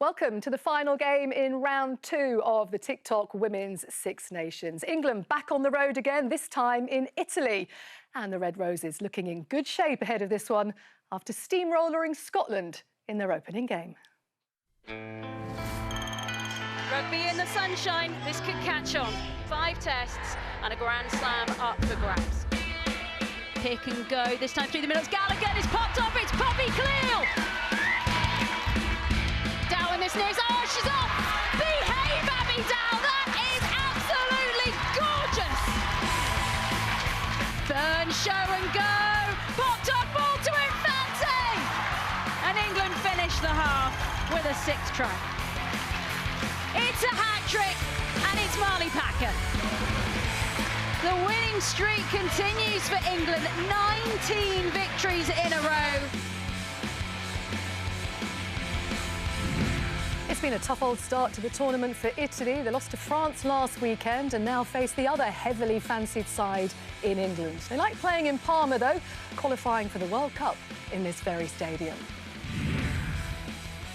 Welcome to the final game in round 2 of the TikTok Women's Six Nations. England back on the road again, this time in Italy. And the Red Roses looking in good shape ahead of this one after steamrollering Scotland in their opening game. Rugby in the sunshine, this could catch on. 5 tests and a Grand Slam up for grabs. Pick and go, this time through the middle. It's Gallagher, it's popped up, it's Poppy Cleal! Dow in this news, oh, she's off! Behave, Abby Dow, that is absolutely gorgeous! Burn, show and go! Popped up, ball to Infante! And England finished the half with a 6th try. It's a hat-trick, and it's Marley Packer. The winning streak continues for England, 19 victories in a row. It's been a tough old start to the tournament for Italy. They lost to France last weekend and now face the other heavily fancied side in England. They like playing in Parma, though, qualifying for the World Cup in this very stadium.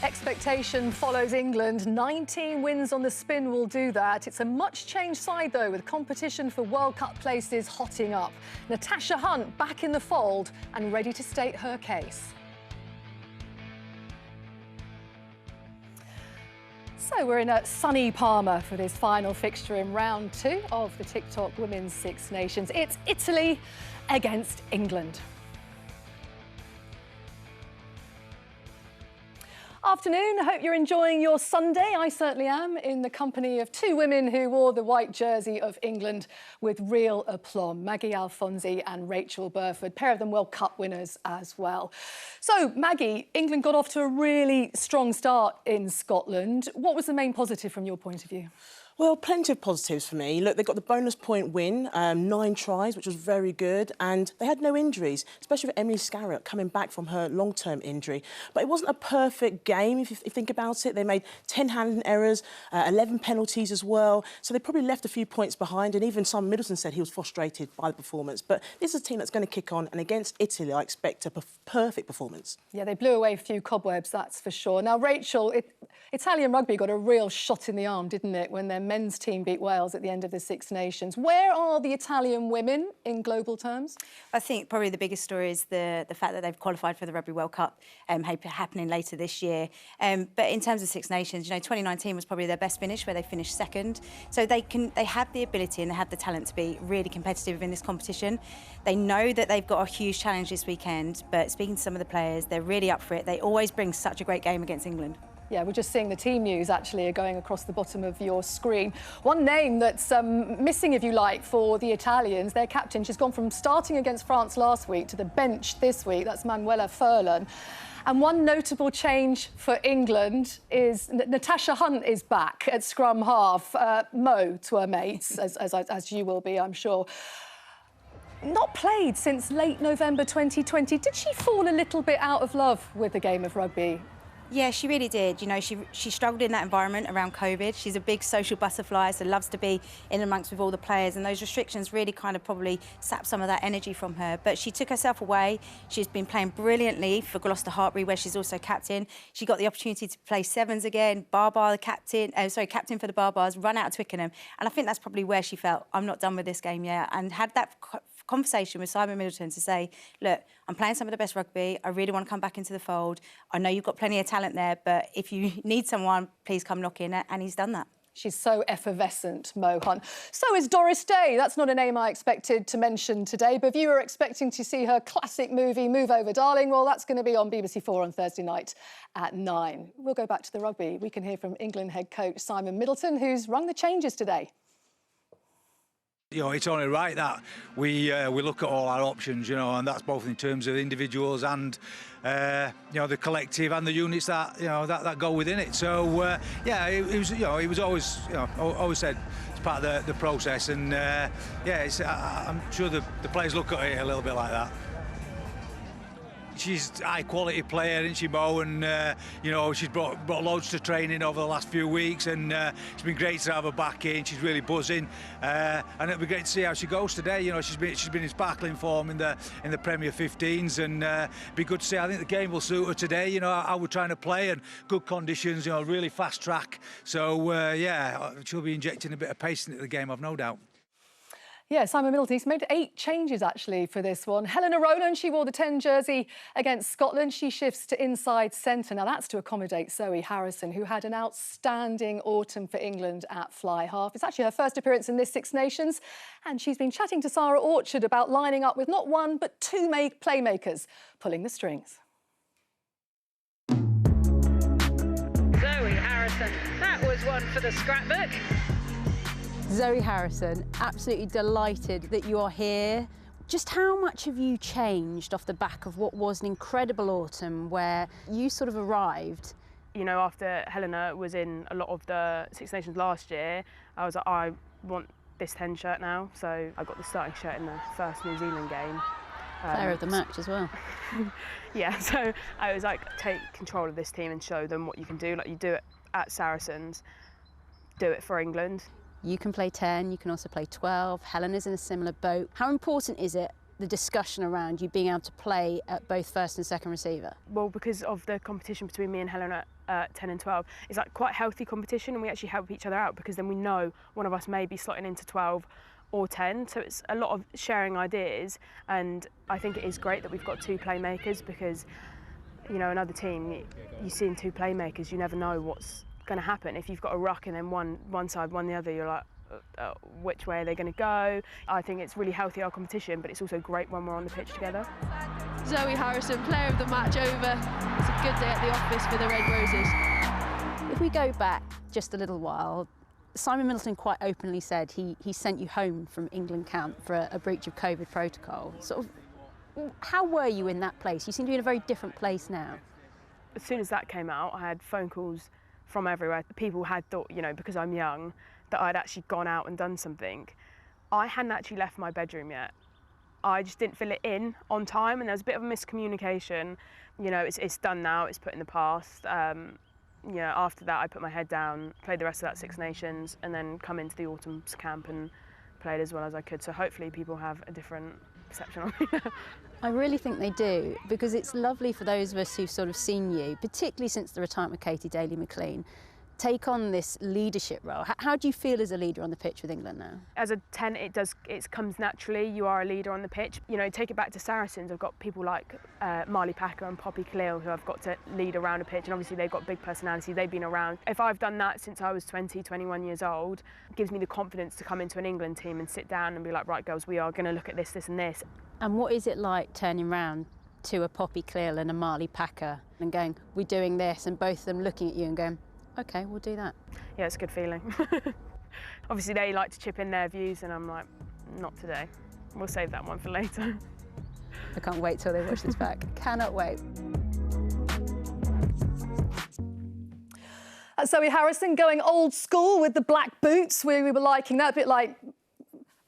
Expectation follows England. 19 wins on the spin will do that. It's a much-changed side, though, with competition for World Cup places hotting up. Natasha Hunt back in the fold and ready to state her case. So we're in a sunny Parma for this final fixture in round 2 of the TikTok Women's Six Nations. It's Italy against England. Afternoon, I hope you're enjoying your Sunday. I certainly am, in the company of 2 women who wore the white jersey of England with real aplomb, Maggie Alfonsi and Rachel Burford, pair of them World Cup winners as well. So, Maggie, England got off to a really strong start in Scotland. What was the main positive from your point of view? Well, plenty of positives for me. Look, they got the bonus point win, 9 tries, which was very good, and they had no injuries, especially with Emily Scarratt coming back from her long-term injury. But it wasn't a perfect game, if you think about it. They made 10 handling errors, 11 penalties as well, so they probably left a few points behind, and even Simon Middleton said he was frustrated by the performance. But this is a team that's going to kick on, and against Italy, I expect a perfect performance. Yeah, they blew away a few cobwebs, that's for sure. Now, Rachel, Italian rugby got a real shot in the arm, didn't it, when their men's team beat Wales at the end of the Six Nations. Where are the Italian women in global terms? I think probably the biggest story is the fact that they've qualified for the Rugby World Cup happening later this year. But in terms of Six Nations, you know, 2019 was probably their best finish, where they finished 2nd. So they have the ability and they have the talent to be really competitive in this competition. They know that they've got a huge challenge this weekend, but speaking to some of the players, they're really up for it. They always bring such a great game against England. Yeah, we're just seeing the team news, actually, are going across the bottom of your screen. One name that's missing, if you like, for the Italians, their captain. She's gone from starting against France last week to the bench this week. That's Manuela Furlan. And one notable change for England is Natasha Hunt is back at scrum half. Mo to her mates, as you will be, I'm sure. Not played since late November 2020. Did she fall a little bit out of love with the game of rugby? Yeah, she really did. You know, she struggled in that environment around COVID. She's a big social butterfly, so loves to be in amongst with all the players, and those restrictions really kind of probably sapped some of that energy from her. But she took herself away. She's been playing brilliantly for Gloucester Hartbury, where she's also captain. She got the opportunity to play sevens again, Barbar, the captain for the Barbars, run out of Twickenham. And I think that's probably where she felt, I'm not done with this game yet, and had that conversation with Simon Middleton to say, look, I'm playing some of the best rugby. I really want to come back into the fold. I know you've got plenty of talent there, but if you need someone, please come knock in. And he's done that. She's so effervescent, Mo Hunt. So is Doris Day. That's not a name I expected to mention today, but if you were expecting to see her classic movie, Move Over Darling, well, that's going to be on BBC4 on Thursday night at 9. We'll go back to the rugby. We can hear from England head coach Simon Middleton, who's rung the changes today. You know, it's only right that we look at all our options, you know, and that's both in terms of individuals and you know, the collective and the units that that go within it. So yeah, it was always, you know, always said it's part of the process, and yeah, I'm sure the players look at it a little bit like that. she's a high-quality player, isn't she, Mo? And, you know, she's brought loads to training over the last few weeks, and it's been great to have her back in. She's really buzzing, and it'll be great to see how she goes today. You know, she's been in sparkling form in the Premier 15s, and be good to see. I think the game will suit her today. You know, how we're trying to play, and good conditions. You know, really fast track. So yeah, she'll be injecting a bit of pace into the game, I've no doubt. Yeah, Simon Middleton, he's made 8 changes actually for this one. Helena Rowland, she wore the 10 jersey against Scotland. She shifts to inside centre. Now that's to accommodate Zoe Harrison, who had an outstanding autumn for England at fly half. It's actually her first appearance in this Six Nations, and she's been chatting to Sarah Orchard about lining up with not one but 2 playmakers pulling the strings. Zoe Harrison, that was one for the scrapbook. Zoe Harrison, absolutely delighted that you are here. Just how much have you changed off the back of what was an incredible autumn where you sort of arrived? You know, after Helena was in a lot of the Six Nations last year, I was like, I want this 10 shirt now. So I got the starting shirt in the first New Zealand game. Player of the match as well. Yeah, so I was like, take control of this team and show them what you can do. Like you do it at Saracens, do it for England. You can play 10, you can also play 12. Helena's in a similar boat. How important is it, the discussion around you being able to play at both first and second receiver? Well, because of the competition between me and Helena at 10 and 12, it's like quite healthy competition, and we actually help each other out because then we know one of us may be slotting into 12 or 10, so it's a lot of sharing ideas, and I think it is great that we've got 2 playmakers because, you know, another team, you see in 2 playmakers, you never know what's going to happen. If you've got a ruck and then one side, one the other, you're like, which way are they going to go? I think it's really healthy, our competition, but it's also great when we're on the pitch together. Zoe Harrison, player of the match over. It's a good day at the office for the Red Roses. If we go back just a little while, Simon Middleton quite openly said he sent you home from England camp for a breach of COVID protocol. Sort of, how were you in that place? You seem to be in a very different place now. As soon as that came out, I had phone calls from everywhere. People had thought, you know, because I'm young, that I'd actually gone out and done something. I hadn't actually left my bedroom yet. I just didn't fill it in on time, and there was a bit of a miscommunication. You know, it's done now, it's put in the past. You know, after that I put my head down, played the rest of that Six Nations, and then come into the autumn camp and played as well as I could. So hopefully people have a different perception of me. I really think they do, because it's lovely for those of us who've sort of seen you, particularly since the retirement of Katie Daly-McLean, take on this leadership role. How do you feel as a leader on the pitch with England now? As a 10, it comes naturally. You are a leader on the pitch. You know, take it back to Saracens. I've got people like Marley Packer and Poppy Khalil who I've got to lead around a pitch, and obviously they've got big personality. They've been around. If I've done that since I was 20, 21 years old, it gives me the confidence to come into an England team and sit down and be like, right, girls, we are going to look at this, this and this. And what is it like turning round to a Poppy Khalil and a Marley Packer and going, we're doing this, and both of them looking at you and going, OK, we'll do that? Yeah, it's a good feeling. Obviously, they like to chip in their views, and I'm like, not today. We'll save that one for later. I can't wait till they watch this back. Cannot wait. Zoe Harrison going old school with the black boots. We were liking that, a bit like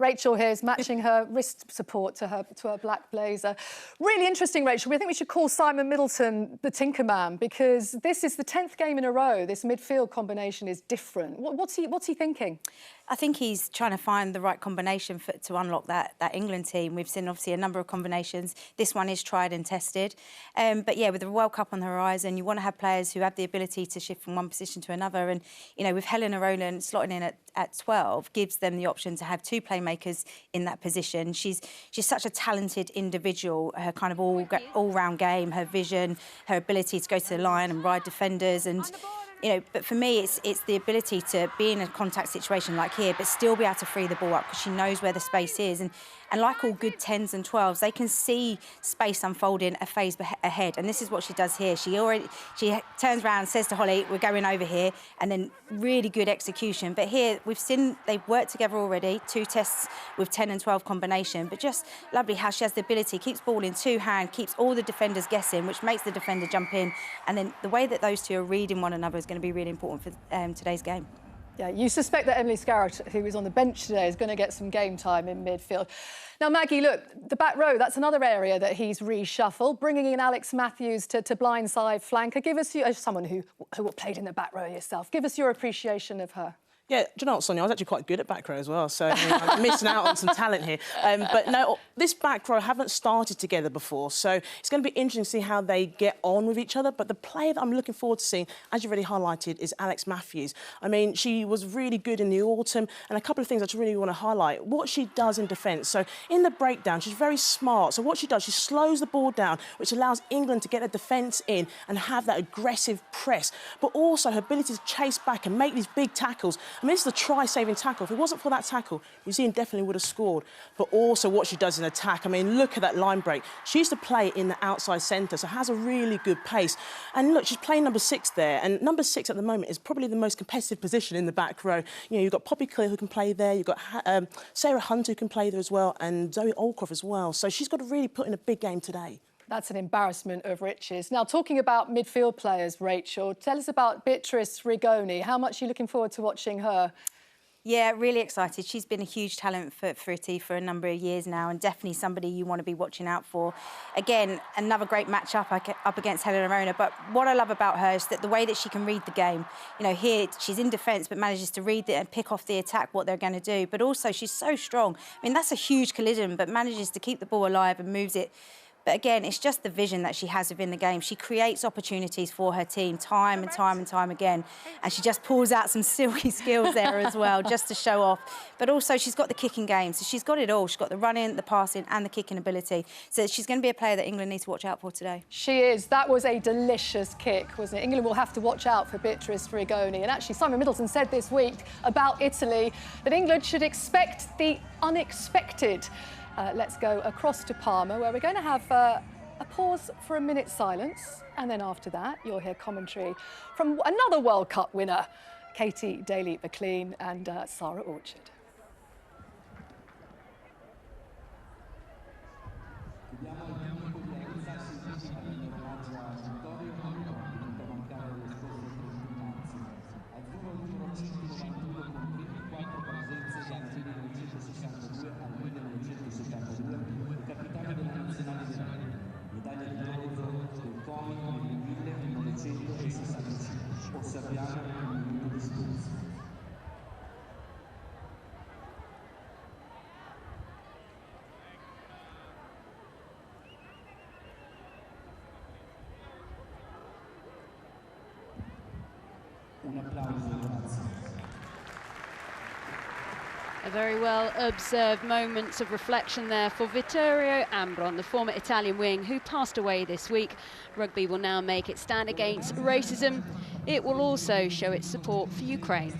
Rachel here is matching her wrist support to her black blazer. Really interesting, Rachel. I think we should call Simon Middleton the Tinkerman, because this is the 10th game in a row. This midfield combination is different. What's he thinking? I think he's trying to find the right combination to unlock that England team. We've seen obviously a number of combinations. This one is tried and tested. But yeah, with the World Cup on the horizon, you want to have players who have the ability to shift from one position to another. And, you know, with Helena Rowland slotting in at 12, gives them the option to have 2 playmakers in that position. She's such a talented individual. Her kind of all-round game, her vision, her ability to go to the line and ride defenders, and you know, but for me, it's the ability to be in a contact situation like here, but still be able to free the ball up because she knows where the space is. And like all good 10s and 12s, they can see space unfolding a phase ahead. And this is what she does here. She turns around, says to Holly, we're going over here, and then really good execution. But here, we've seen they've worked together already, 2 tests with 10 and 12 combination, but just lovely how she has the ability, keeps ball in 2 hand, keeps all the defenders guessing, which makes the defender jump in. And then the way that those 2 are reading one another is going to be really important for today's game. Yeah, you suspect that Emily Scarratt, who was on the bench today, is going to get some game time in midfield. Now, Maggie, look, the back row, that's another area that he's reshuffled, bringing in Alex Matthews to blindside flanker. Give us, as someone who played in the back row yourself, give us your appreciation of her. Yeah, do you know what, Sonia? I was actually quite good at back row as well, so I mean, I'm missing out on some talent here. But no, this back row haven't started together before, so it's going to be interesting to see how they get on with each other. But the player that I'm looking forward to seeing, as you've already highlighted, is Alex Matthews. I mean, she was really good in the autumn, and a couple of things I just really want to highlight. What she does in defence. So in the breakdown, she's very smart. So what she does, she slows the ball down, which allows England to get a defence in and have that aggressive press. But also her ability to chase back and make these big tackles. I mean, this is a try-saving tackle. If it wasn't for that tackle, New Zealand definitely would have scored. But also what she does in attack. I mean, look at that line break. She used to play in the outside centre, so has a really good pace. And look, she's playing number 6 there. And number 6 at the moment is probably the most competitive position in the back row. You know, you've got Poppy Clear who can play there. You've got Sarah Hunt who can play there as well, and Zoe Aldcroft as well. So she's got to really put in a big game today. That's an embarrassment of riches. Now, talking about midfield players, Rachel, tell us about Beatrice Rigoni. How much are you looking forward to watching her? Yeah, really excited. She's been a huge talent for Italy for a number of years now, and definitely somebody you want to be watching out for. Again, another great matchup up against Helena Verona. But what I love about her is that the way that she can read the game. You know, here she's in defence, but manages to read it and pick off the attack, what they're going to do. But also, she's so strong. I mean, that's a huge collision, but manages to keep the ball alive and moves it. But again, it's just the vision that she has within the game. She creates opportunities for her team time and time again. And she just pulls out some silky skills there as well, just to show off. But also, she's got the kicking game. So she's got it all. She's got the running, the passing and the kicking ability. So she's going to be a player that England needs to watch out for today. She is. That was a delicious kick, wasn't it? England will have to watch out for Beatrice Rigoni. And actually, Simon Middleton said this week about Italy that England should expect the unexpected. Let's go across to Parma, where we're going to have a pause for a minute's silence. And then after that, you'll hear commentary from another World Cup winner, Katie Daly-McLean and Sarah Orchard. A very well observed moments of reflection there for Vittorio Ambron, the former Italian wing who passed away this week. Rugby will now make its stand against racism. It will also show its support for Ukraine.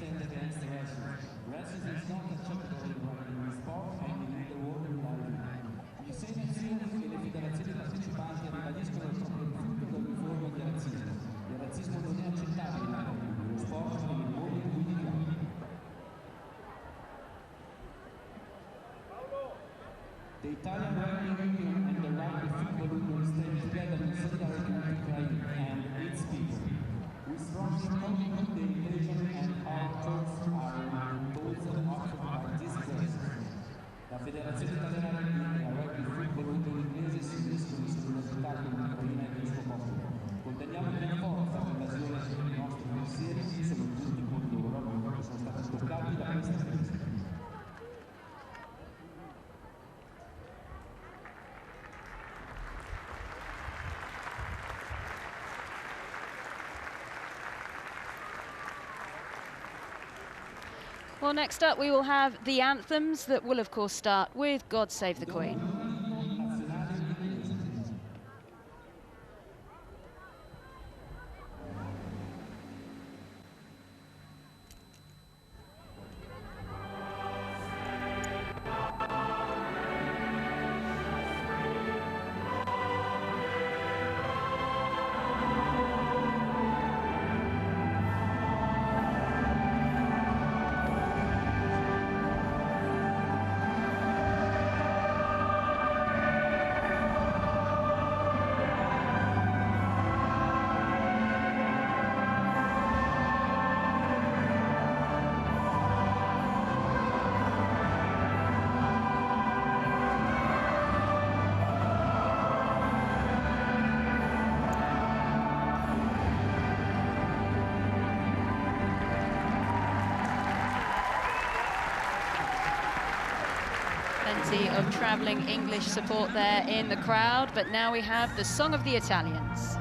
The Italian Rugby Union and the Rugby Football Union stand together in solidarity with Ukraine and its people. We strongly condemn the invasion and our thoughts are those offered by this president. La Federazione Italiana di Rugby Football Union inglese si uniscono in solidarietà con l'Ucraina e il suo popolo. Condanniamo con forza l'invasione dei nostri pensieri, soprattutto con loro che sono stati toccati da questa crisi. Well, next up we will have the anthems that will of course start with God Save the Queen. Plenty of travelling English support there in the crowd, but now we have the Song of the Italians.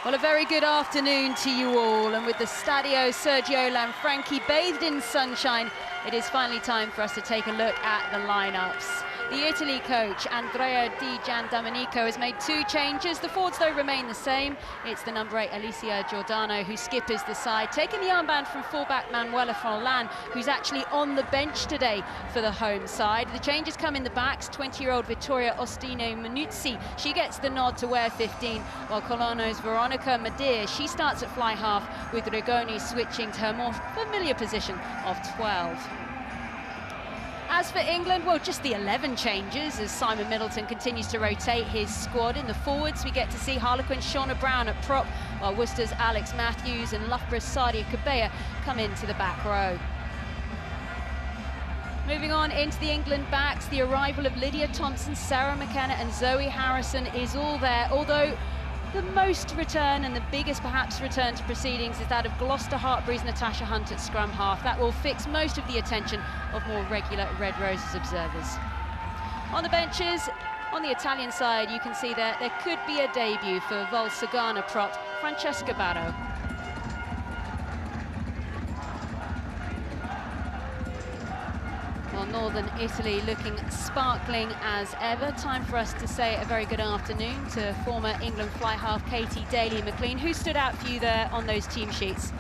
Well, a very good afternoon to you all, and with the Stadio Sergio Lanfranchi bathed in sunshine, it is finally time for us to take a look at the lineups. The Italy coach, Andrea Di Giandomenico, has made 2 changes. The forwards, though, remain the same. It's the number 8, Alicia Giordano, who skippers the side, taking the armband from fullback Manuela Forlan, who's actually on the bench today for the home side. The changes come in the backs. 20-year-old Vittoria Ostino Manuzzi, she gets the nod to wear 15, while Colonno's Veronica Madir, she starts at fly half, with Rigoni switching to her more familiar position of 12. As for England, well, just the 11 changes as Simon Middleton continues to rotate his squad. In the forwards, we get to see Harlequin's Shauna Brown at prop, while Worcester's Alex Matthews and Loughborough's Sadia Cabella come into the back row. Moving on into the England backs, the arrival of Lydia Thompson, Sarah McKenna and Zoe Harrison is all there, although the most return and the biggest perhaps return to proceedings is that of Gloucester Hartbury's Natasha Hunt at scrum half. That will fix most of the attention of more regular Red Roses observers. On the benches, on the Italian side, you can see there could be a debut for Valsugana prop Francesca Barro. Northern Italy looking sparkling as ever. Time for us to say a very good afternoon to former England fly half Katie Daly-McLean. Who stood out for you there on those team sheets?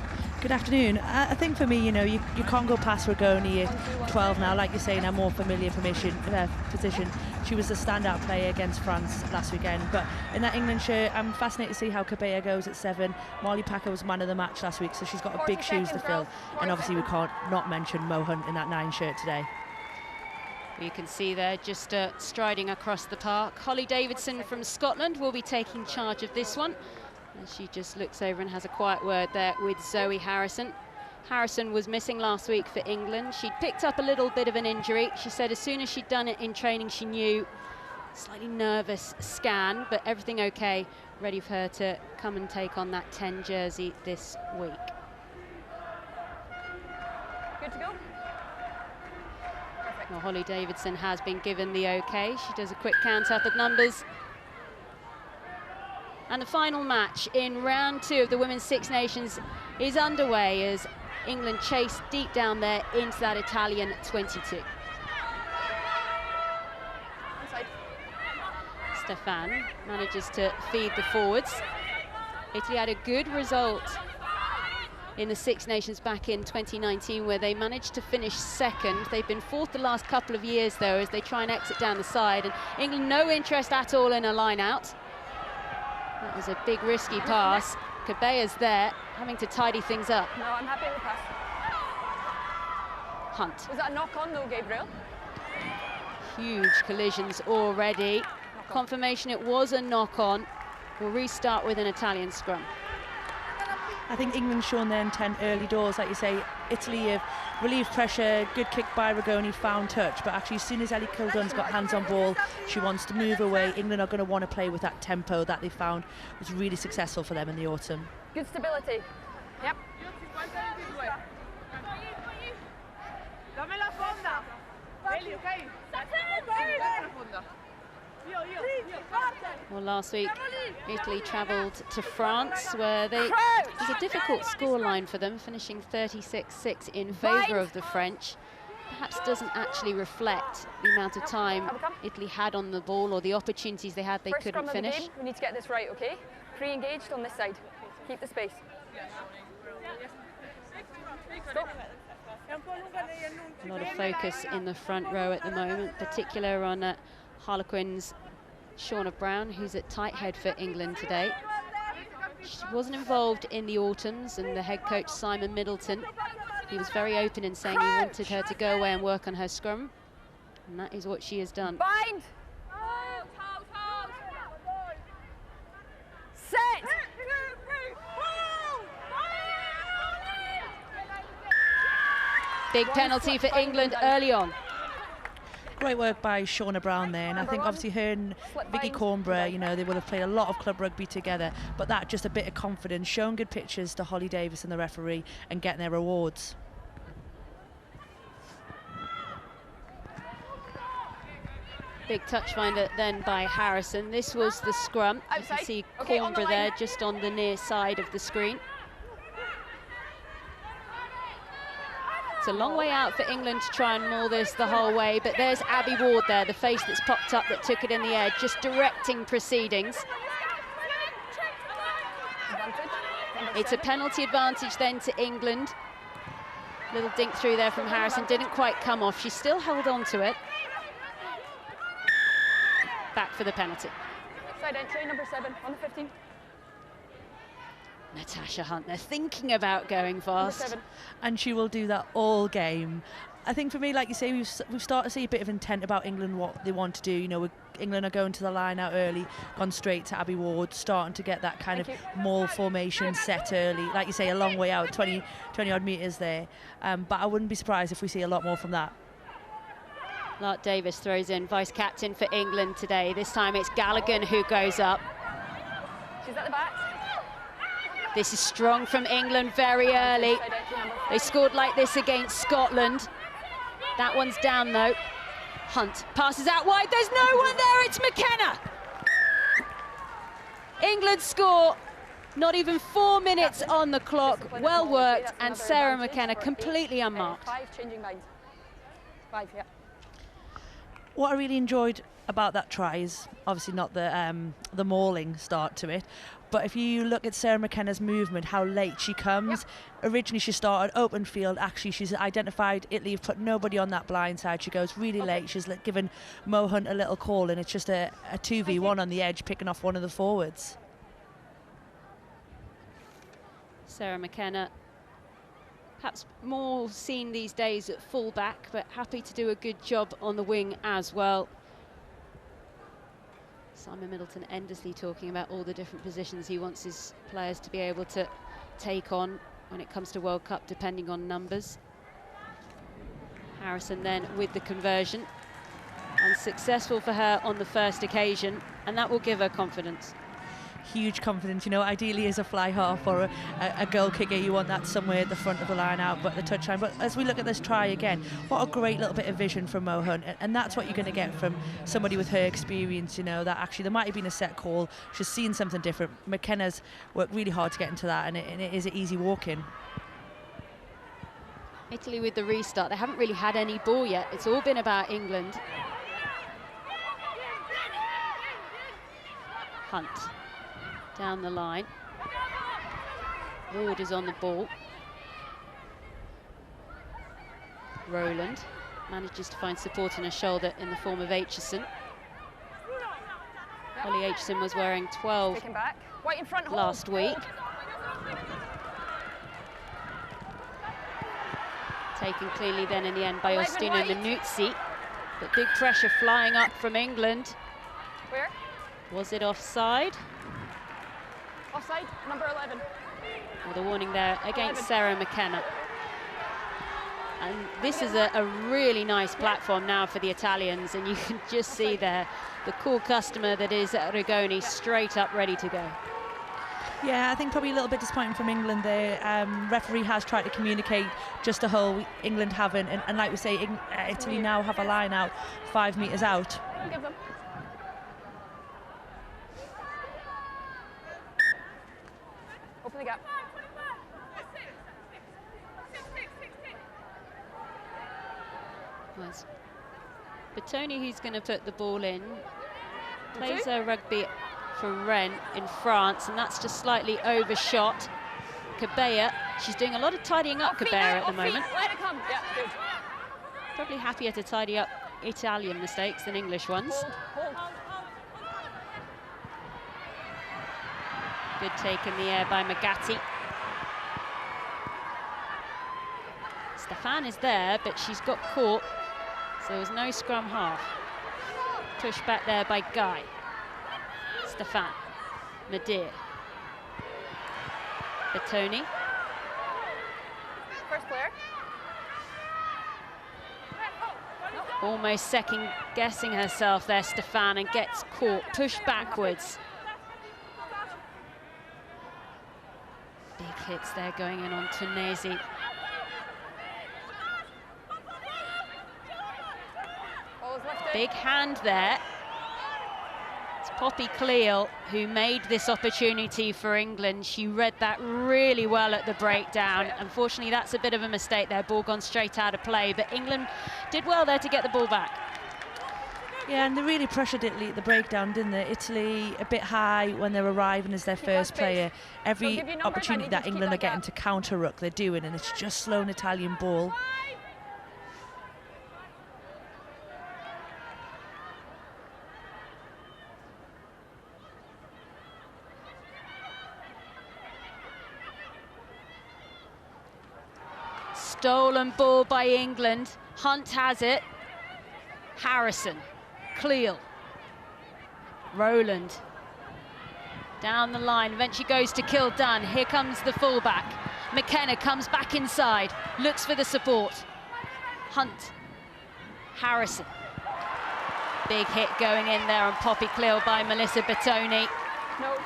Good afternoon. I think for me, you know, you can't go past Rigoni at 12 now. Like you're saying, a more familiar position. She was the standout player against France last weekend. But in that England shirt, I'm fascinated to see how Cabella goes at 7. Molly Packer was man of the match last week, so she's got big shoes to fill. And obviously we can't not mention Mo Hunt in that 9 shirt today. You can see there just striding across the park. Holly Davidson from Scotland will be taking charge of this one. And she just looks over and has a quiet word there with Zoe Harrison. Harrison was missing last week for England. She'd picked up a little bit of an injury. She said as soon as she'd done it in training, she knew. Slightly nervous scan, but everything okay. Ready for her to come and take on that 10 jersey this week. Good to go? Well, Holly Davidson has been given the okay. She does a quick count up of numbers. And the final match in round 2 of the Women's Six Nations is underway as England chase deep down there into that Italian 22. Stefan manages to feed the forwards. Italy had a good result in the Six Nations back in 2019, where they managed to finish 2nd. They've been 4th the last couple of years, though, as they try and exit down the side. And England, no interest at all in a line-out. That was a big, risky pass. Cabella's there, having to tidy things up. No, I'm happy with the pass. Hunt. Was that a knock-on, though, Gabriel? Huge collisions already. Confirmation it was a knock-on. We'll restart with an Italian scrum. I think England's shown their intent early doors, like you say. Italy have relieved pressure, good kick by Rigoni, found touch, but actually as soon as Ellie Kildun's got hands on ball, she wants to move away. England are going to want to play with that tempo that they found was really successful for them in the autumn. Good stability. Yep. Well, last week, Italy travelled to France, where it was a difficult scoreline for them, finishing 36-6 in favour of the French. Perhaps doesn't actually reflect the amount of time Italy had on the ball or the opportunities they had they couldn't finish. We need to get this right, okay? Pre-engaged on this side. Keep the space. Stop. A lot of focus in the front row at the moment, particular on Harlequins' Shauna Brown, who's at tight head for England today. She wasn't involved in the autumns, and the head coach Simon Middleton, he was very open in saying he wanted her to go away and work on her scrum, and that is what she has done. Bind! Set! Big penalty for England early on. Great work by Shauna Brown there, and I think obviously her and Vicky Cornborough, you know, they will have played a lot of club rugby together, but that just a bit of confidence, showing good pictures to Holly Davis and the referee and getting their rewards. Big touch finder then by Harrison. This was the scrum. You can see Cornborough there just on the near side of the screen. It's a long way out for England to try and maul this the whole way, but there's Abby Ward there, the face that's popped up that took it in the air, just directing proceedings. It's a penalty advantage then to England. Little dink through there from Harrison, didn't quite come off. She still held on to it. Back for the penalty. Side entry, number 7, on the 15. Natasha Hunt, they're thinking about going fast. And she will do that all game. I think for me, like you say, we've started to see a bit of intent about England, what they want to do. You know, England are going to the line out early, gone straight to Abby Ward, starting to get that kind of maul formation set early. Like you say, a long way out, 20 odd metres there. But I wouldn't be surprised if we see a lot more from that. Lark Davis throws in, vice-captain for England today. This time it's Galligan who goes up. She's at the back. This is strong from England very early. They scored like this against Scotland. That one's down though. Hunt passes out wide, there's no one there, it's McKenna! England score, not even 4 minutes on the clock, well worked, and Sarah McKenna completely unmarked. 5 changing lines. 5, yeah. What I really enjoyed about that try is obviously not the mauling start to it, but if you look at Sarah McKenna's movement, how late she comes. Originally she started open field, actually she's identified Italy have put nobody on that blind side. She goes really late, she's given Mo Hunt a little call, and it's just a 2v1 on the edge, picking off one of the forwards. Sarah McKenna, perhaps more seen these days at full-back, but happy to do a good job on the wing as well. Simon Middleton endlessly talking about all the different positions he wants his players to be able to take on when it comes to World Cup, depending on numbers. Harrison then with the conversion. Unsuccessful for her on the first occasion, and that will give her confidence. Huge confidence, you know, ideally as a fly half or a goal kicker, you want that somewhere at the front of the line out, but the touchline. But as we look at this try again, what a great little bit of vision from Mo Hunt, and that's what you're going to get from somebody with her experience, you know, that actually there might have been a set call, she's seen something different. McKenna's worked really hard to get into that, and it is an easy walk-in. Italy with the restart, they haven't really had any ball yet, it's all been about England. Hunt down the line. Ward is on the ball. Rowland manages to find support on her shoulder in the form of Aitchison. Holly Aitchison was wearing 12 last week. Taken cleanly then in the end by Ostina Minuzzi. But big pressure flying up from England. Was it offside? Offside, number 11. Well, the warning there against Sarah McKenna. And this is a really nice platform now for the Italians, and you can just see there the cool customer that is Rigoni straight up ready to go. Yeah, I think probably a little bit disappointing from England there. Referee has tried to communicate just a hole, England haven't, and like we say, Italy now have a line out 5 metres out. Open the gap. Nice. Bertoni, who's going to put the ball in, plays a rugby for Rennes in France, and that's just slightly overshot. Cabella, she's doing a lot of tidying up, Cabella, at the moment. Let it come. Yeah, good. Probably happier to tidy up Italian mistakes than English ones. Hold. Good take in the air by Magatti. Stefan is there, but she's got caught, so there was no scrum half. Pushed back there by Guy. Stefan. Nadir. Bertoni. First player. Almost second guessing herself there, Stefan, and gets caught, pushed backwards. Big hits there going in on Tunezi. Big hand there. It's Poppy Cleal who made this opportunity for England. She read that really well at the breakdown. Unfortunately, that's a bit of a mistake there. Ball gone straight out of play, but England did well there to get the ball back. Yeah, and they really pressured Italy at the breakdown, didn't they? Italy a bit high when they're arriving as their first player. Every opportunity that England are getting to counter-ruck, they're doing, and it's just slow an Italian ball. Stolen ball by England. Hunt has it. Harrison. Cleal. Rowland. Down the line, eventually goes to Kildunn. Here comes the fullback. McKenna comes back inside, looks for the support. Hunt. Harrison. Big hit going in there on Poppy Cleal by Melissa Bertoni. No.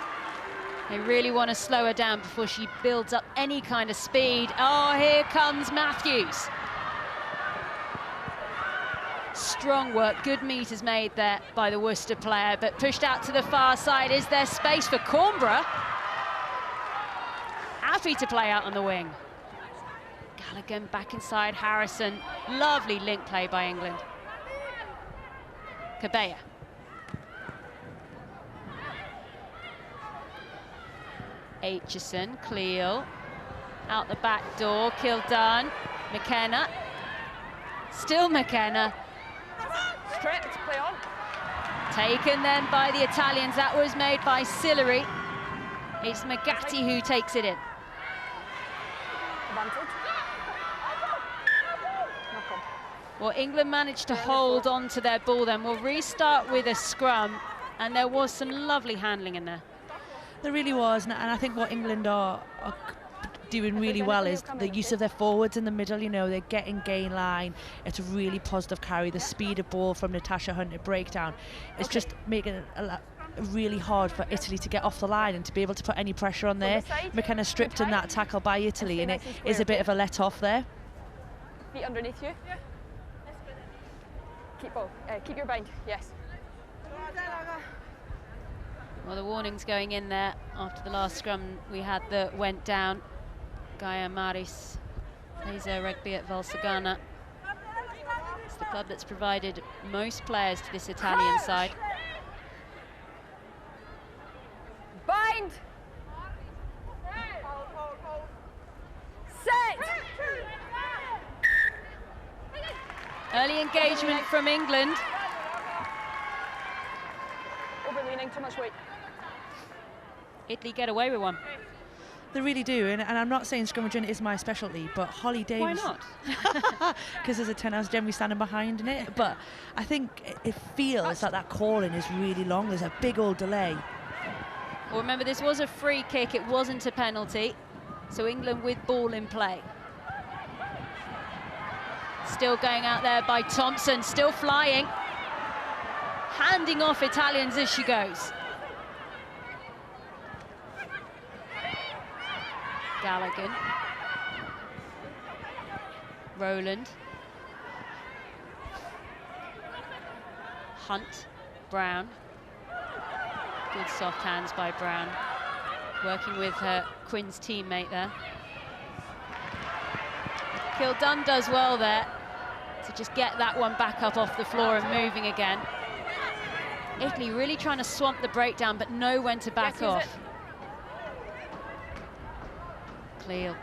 They really want to slow her down before she builds up any kind of speed. Oh, here comes Matthews. Strong work, good meters made there by the Worcester player, but pushed out to the far side. Is there space for Cornborough? Happy to play out on the wing. Gallagher back inside Harrison. Lovely link play by England. Cabella. Aitchison, Cleal, out the back door, Kildunn, McKenna, still McKenna. Stripped, play on. Taken then by the Italians, that was made by Sillery. It's Magatti who takes it in. Advantage. Well, England managed to hold on to their ball then. We'll restart with a scrum, and there was some lovely handling in there. There really was, and I think what England are doing really well is the use of their forwards in the middle. You know, they're getting gain line. It's a really positive carry. The speed of ball from Natasha Hunt at breakdown. It's just making it really hard for Italy to get off the line and to be able to put any pressure on there. McKenna stripped in that tackle by Italy, and it is a bit of a let off there. Feet underneath you. Keep your bind, yes. Well, the warning's going in there after the last scrum we had that went down. Gaia Maris plays their rugby at Valsugana. It's the club that's provided most players to this Italian side. Bind! Set! Early engagement from England. Overleaning, too much weight. Italy get away with one. They really do, and I'm not saying scrummaging is my specialty, but Holly Davis... Why not? Because there's a 10 hours generally standing behind in it, but I think it feels like that calling is really long. There's a big old delay. Well, remember, this was a free kick. It wasn't a penalty. So England with ball in play. Still going out there by Thompson, still flying. Handing off Italians as she goes. Gallagher. Rowland. Hunt. Brown. Good soft hands by Brown. Working with her Quinn's teammate there. Kildunn does well there to just get that one back up off the floor and moving again. Italy really trying to swamp the breakdown, but know when to back off. Cleo.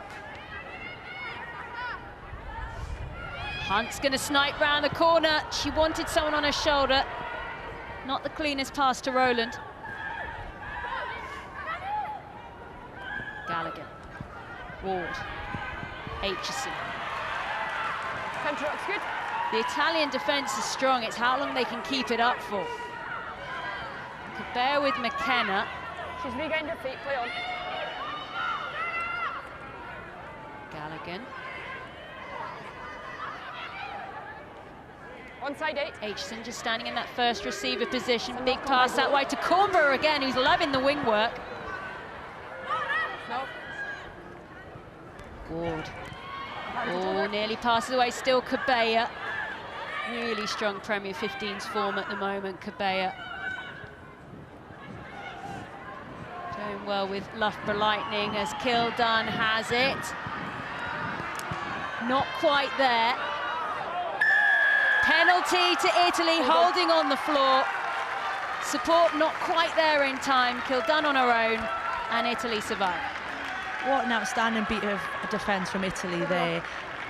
Hunt's going to snipe round the corner. She wanted someone on her shoulder. Not the cleanest pass to Rowland. Gallagher. Ward. Aitchison. Counter-rock's good. The Italian defence is strong. It's how long they can keep it up for. Could bear with McKenna. She's regained her feet, play on. Gallagher. Onside 8. Aitchison just standing in that first receiver position. Big pass that way to Cornborough again, who's loving the wing work. No. Ward. Oh, nearly passes away, still Cabella. Really strong Premier 15s form at the moment, Cabella. Doing well with Loughborough Lightning as Kildunn has it. Not quite there. Penalty to Italy, holding on the floor. Support not quite there in time. Kildunn on her own, and Italy survive. What an outstanding beat of defence from Italy there.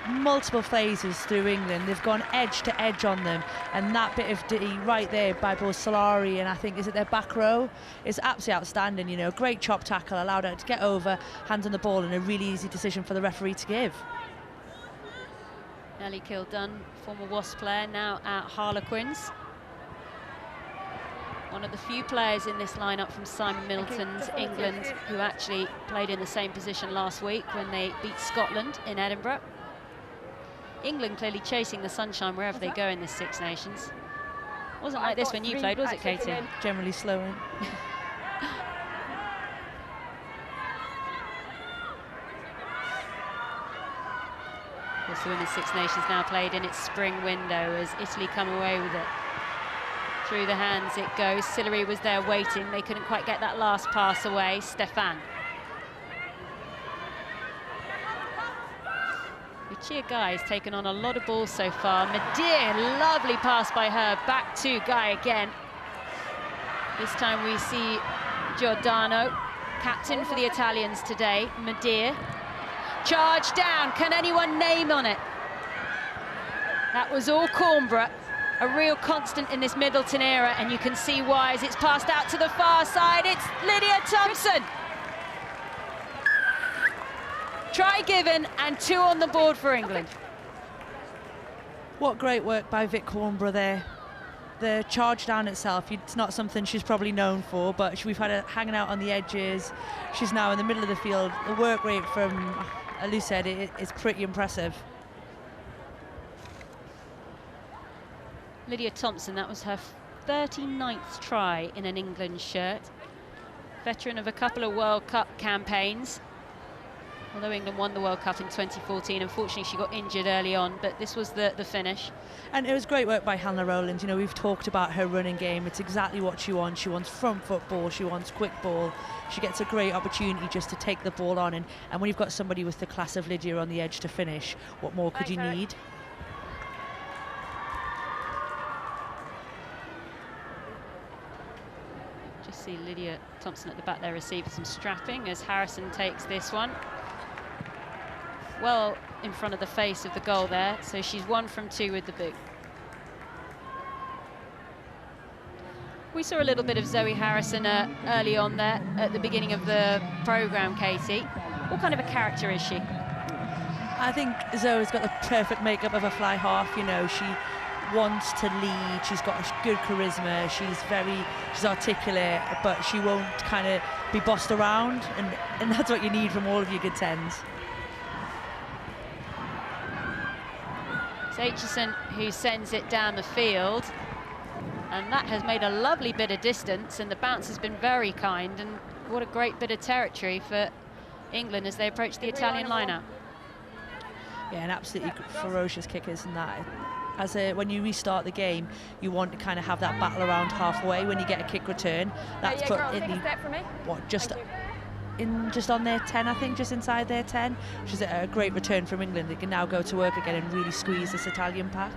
Multiple phases through England. They've gone edge to edge on them, and that bit of D right there by both Solari and I think is it their back row is absolutely outstanding. You know, great chop tackle, allowed her to get over, hands on the ball, and a really easy decision for the referee to give. Nellie Kildunn, former Wasps player, now at Harlequins. One of the few players in this lineup from Simon Middleton's England who actually played in the same position last week when they beat Scotland in Edinburgh. England clearly chasing the sunshine wherever they go in this Six Nations. Wasn't like this when you played, was it, Katie? Generally slowing. The Women's Six Nations now played in its spring window as Italy come away with it. Through the hands it goes. Sillery was there waiting. They couldn't quite get that last pass away. Stefan. Lucia Guy has taken on a lot of balls so far. Medea, lovely pass by her. Back to Guy again. This time we see Giordano, captain for the Italians today. Medea. Charge down. Can anyone name on it? That was all Cornborough. A real constant in this Middleton era, and you can see why as it's passed out to the far side. It's Lydia Thompson. Try given and 2 on the board for England. What great work by Vic Cornborough there. The charge down itself, it's not something she's probably known for, but we've had her hanging out on the edges. She's now in the middle of the field. The work rate from, as Lou said, it's pretty impressive. Lydia Thompson, that was her 39th try in an England shirt. Veteran of a couple of World Cup campaigns. Although England won the World Cup in 2014, unfortunately she got injured early on, but this was the finish. And it was great work by Helena Rowland. You know, we've talked about her running game. It's exactly what she wants. She wants front foot ball, she wants quick ball. She gets a great opportunity just to take the ball on, and when you've got somebody with the class of Lydia on the edge to finish, what more could you need? Just see Lydia Thompson at the back there receiving some strapping as Harrison takes this one. Well in front of the face of the goal there, so she's 1 from 2 with the boot. We saw a little bit of Zoe Harrison early on there at the beginning of the programme, Katie. What kind of a character is she? I think Zoe's got the perfect makeup of a fly half. You know, she wants to lead. She's got a good charisma. She's articulate, but she won't kind of be bossed around, and that's what you need from all of your good 10s. It's Aitchison who sends it down the field, and that has made a lovely bit of distance, and the bounce has been very kind, and what a great bit of territory for England as they approach the Italian lineup. Yeah, and absolutely ferocious kickers and that. When you restart the game, you want to kind of have that battle around halfway when you get a kick return. That's put Italy, what, just on their 10, I think, just inside their 10, which is a great return from England. They can now go to work again and really squeeze this Italian pack.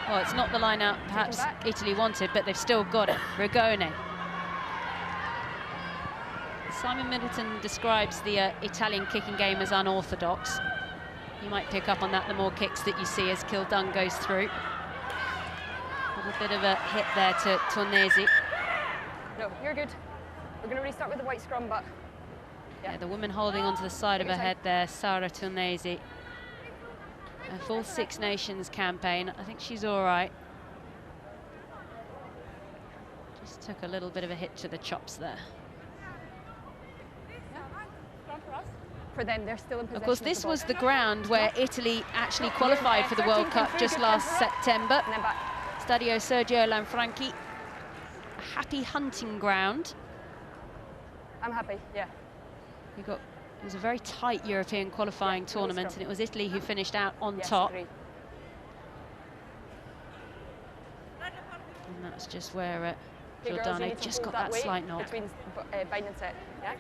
Well, it's not the lineup perhaps Italy wanted, but they've still got it. Rigoni. Simon Middleton describes the Italian kicking game as unorthodox. You might pick up on that the more kicks that you see as Kildun goes through. A little bit of a hit there to Tornesi. No, you're good. We're going to restart with the white scrum, but... Yeah, the woman holding onto the side of her head there, Sara Tornesi. A full Six Nations campaign. I think she's all right. Just took a little bit of a hit to the chops there. For them, they're still in possession. Of course, this was the ground where Italy actually qualified for the World Cup just last September. Stadio Sergio Lanfranchi. A happy hunting ground. I'm happy, yeah. It was a very tight European qualifying tournament, and it was Italy who finished out on top. And that's just where Giordano just got that slight knock. Between bind and set, yeah?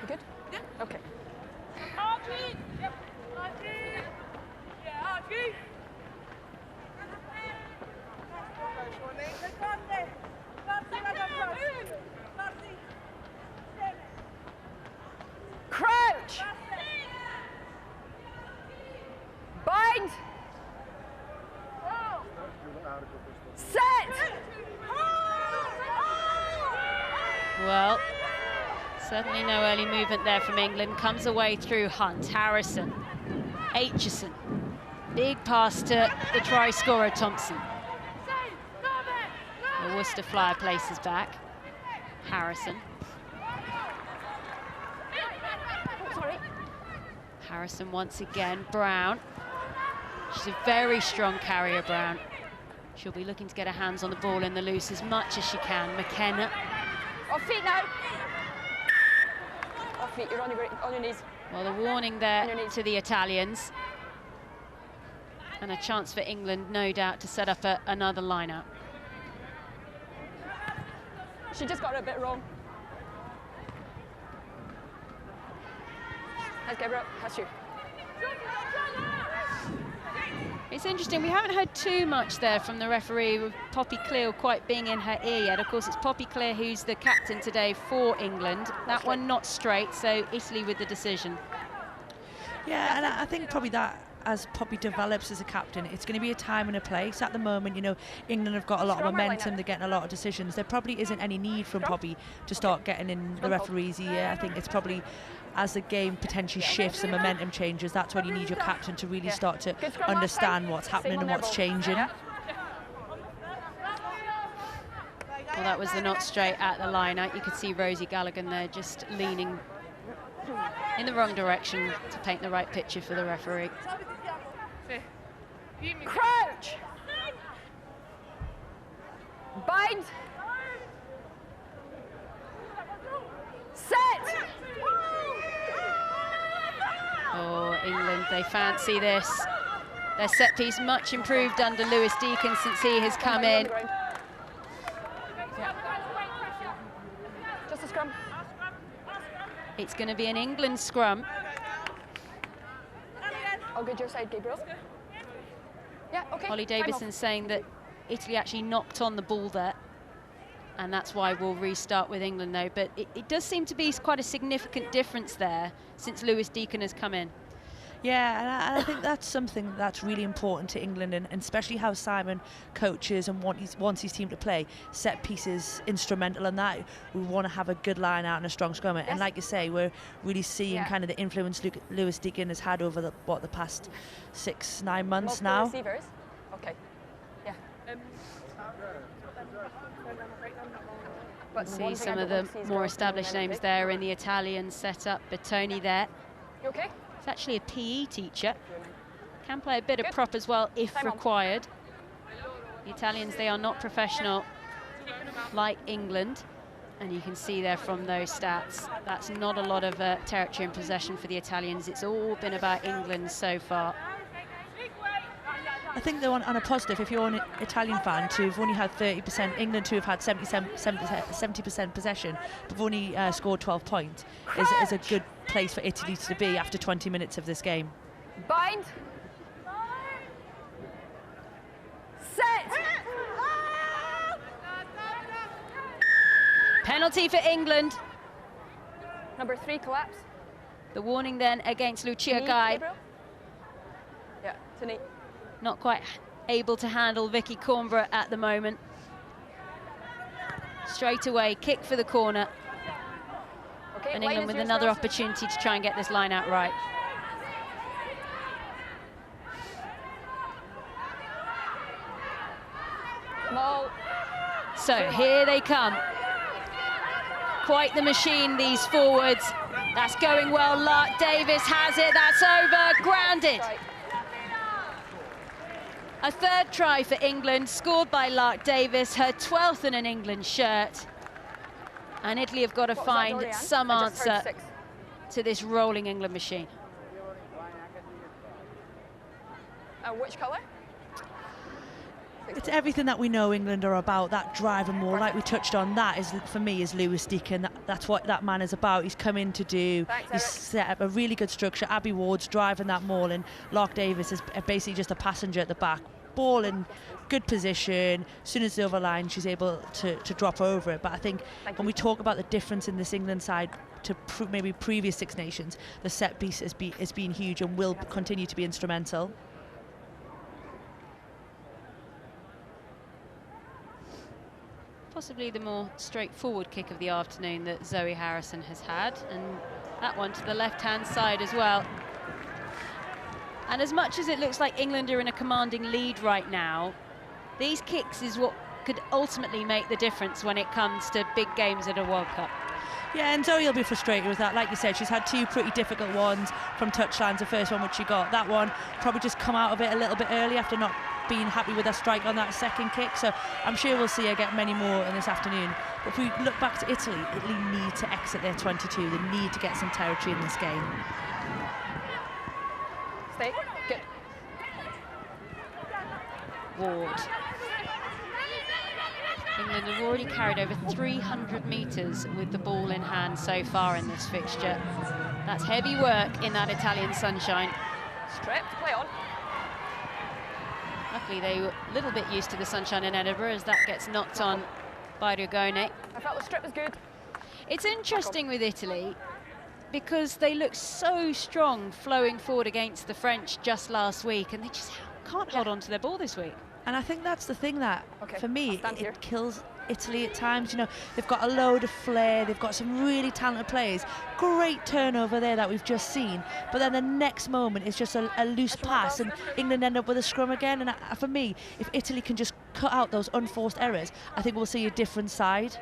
You good? Yeah. Okay. Crouch! Bind! Set! Well, certainly no early movement there from England. Comes away through Hunt, Harrison, Aitchison. Big pass to the try scorer, Thompson. The Worcester Flyer places back. Harrison. Harrison once again, Brown. She's a very strong carrier, Brown. She'll be looking to get her hands on the ball in the loose as much as she can. McKenna. Off feet now. Off feet, you're on your knees. Well, the warning there to the Italians. And a chance for England, no doubt, to set up another lineup. She just got it a bit wrong. That's Gabriel, that's you. It's interesting, we haven't heard too much there from the referee, with Poppy Clear quite being in her ear yet. Of course, it's Poppy Clear who's the captain today for England. That one not straight, so Italy with the decision. Yeah, and I think probably that, as Poppy develops as a captain, it's going to be a time and a place. At the moment, you know, England have got a lot of momentum, they're getting a lot of decisions. There probably isn't any need from Poppy to start getting in the referee's ear. I think it's probably, as the game potentially shifts and momentum changes, that's when you need your captain to really start to understand what's happening and what's changing. Well, that was the not straight at the line. You could see Rosie Gallagher there just leaning in the wrong direction to paint the right picture for the referee. Crouch! Bind! Set! Oh, England, they fancy this. Their set piece much improved under Lewis Deacon since he has come in. Just a scrum. It's going to be an England scrum. I'll get your side, Gabriel. Yeah, okay. Holly Davison saying that Italy actually knocked on the ball there, and that's why we'll restart with England though. But it does seem to be quite a significant difference there since Lewis Deacon has come in. Yeah, and I think that's something that's really important to England, and especially how Simon coaches and wants his team to play. Set pieces instrumental in that. We want to have a good line out and a strong scrum. And like you say, we're really seeing kind of the influence Lewis Deacon has had over the past 6-9 months now. Receivers. Okay. Yeah. See some of the more established names there in the Italian setup. Bertoni there. You okay? He's actually a PE teacher. Can play a bit of prop as well if required. The Italians, they are not professional like England. And you can see there from those stats, that's not a lot of territory in possession for the Italians. It's all been about England so far. I think though on a positive, if you're an Italian fan, to have only had 30%, England to have had 70% possession, but only scored 12 points, is a good place for Italy to be after 20 minutes of this game. Bind. Set. Penalty for England. Number 3 collapse. The warning then against Lucia Knee, Guy. Gabriel? Yeah, to knee. Not quite able to handle Vicky Cornborough at the moment. Straight away, kick for the corner. Okay, And England with another opportunity to try and get this line out right. Small. So here they come. Quite the machine, these forwards. That's going well. Lark Davis has it. That's over. Grounded. A third try for England, scored by Lark Davis, her 12th in an England shirt. And Italy have got to find some answer to this rolling England machine. Which colour? It's everything that we know England are about, that drive and more, like we touched on. That is, for me, is Lewis Deacon. That's what that man is about. He's come in to do. He's set up a really good structure. Abby Ward's driving that maul, and Lark Davis is basically just a passenger at the back. Ball in good position. As soon as the other line, she's able to drop over it. But I think when we talk about the difference in this England side to maybe previous Six Nations, the set piece has been huge and will continue to be instrumental. Possibly the more straightforward kick of the afternoon that Zoe Harrison has had, and that one to the left-hand side as well. And as much as it looks like England are in a commanding lead right now, these kicks is what could ultimately make the difference when it comes to big games at a World Cup. Yeah, and Zoe will be frustrated with that. Like you said, she's had 2 pretty difficult ones from touchlines. The first one which she got, that one probably just come out of it a little bit early after not being happy with her strike on that second kick. So I'm sure we'll see her get many more in this afternoon. But if we look back to Italy need to exit their 22. They need to get some territory in this game. Stay. Good. Ward. England have already carried over 300 metres with the ball in hand so far in this fixture. That's heavy work in that Italian sunshine. Stripped, play on. Luckily, they were a little bit used to the sunshine in Edinburgh as that gets knocked on by Rigone. I felt the strip was good. It's interesting with Italy because they look so strong flowing forward against the French just last week, and they just can't hold on to their ball this week. And I think that's the thing that, for me, it kills Italy at times. You know, they've got a load of flair, they've got some really talented players. Great turnover there that we've just seen, but then the next moment is just a loose pass and England end up with a scrum again. And for me, if Italy can just cut out those unforced errors, I think we'll see a different side.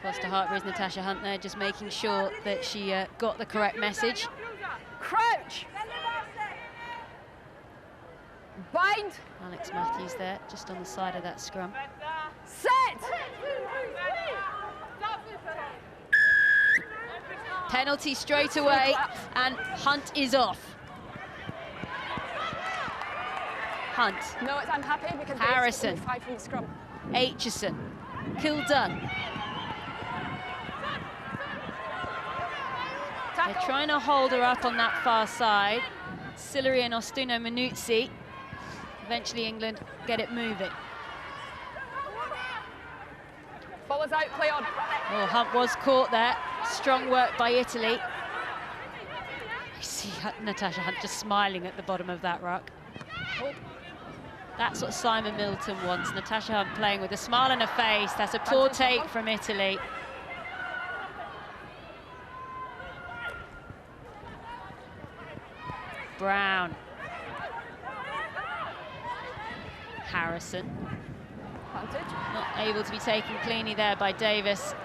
Foster Hartbury's Natasha Hunt there, just making sure that she got the correct message. Crouch! Bind! Alex Matthews there, just on the side of that scrum. Set! Penalty straight away, and Hunt is off. Hunt. No, I'm happy because Harrison. 5 from the scrum. Aitchison. Kildun. They're trying to hold her up on that far side. Sillery and Ostuno Minuzzi. Eventually England get it moving. Ball is out, play on. Oh, Hunt was caught there. Strong work by Italy. I see Natasha Hunt just smiling at the bottom of that ruck. That's what Simon Middleton wants. Natasha Hunt playing with a smile on her face. That's a poor take from Italy. Brown. Harrison. Not able to be taken cleanly there by Davis.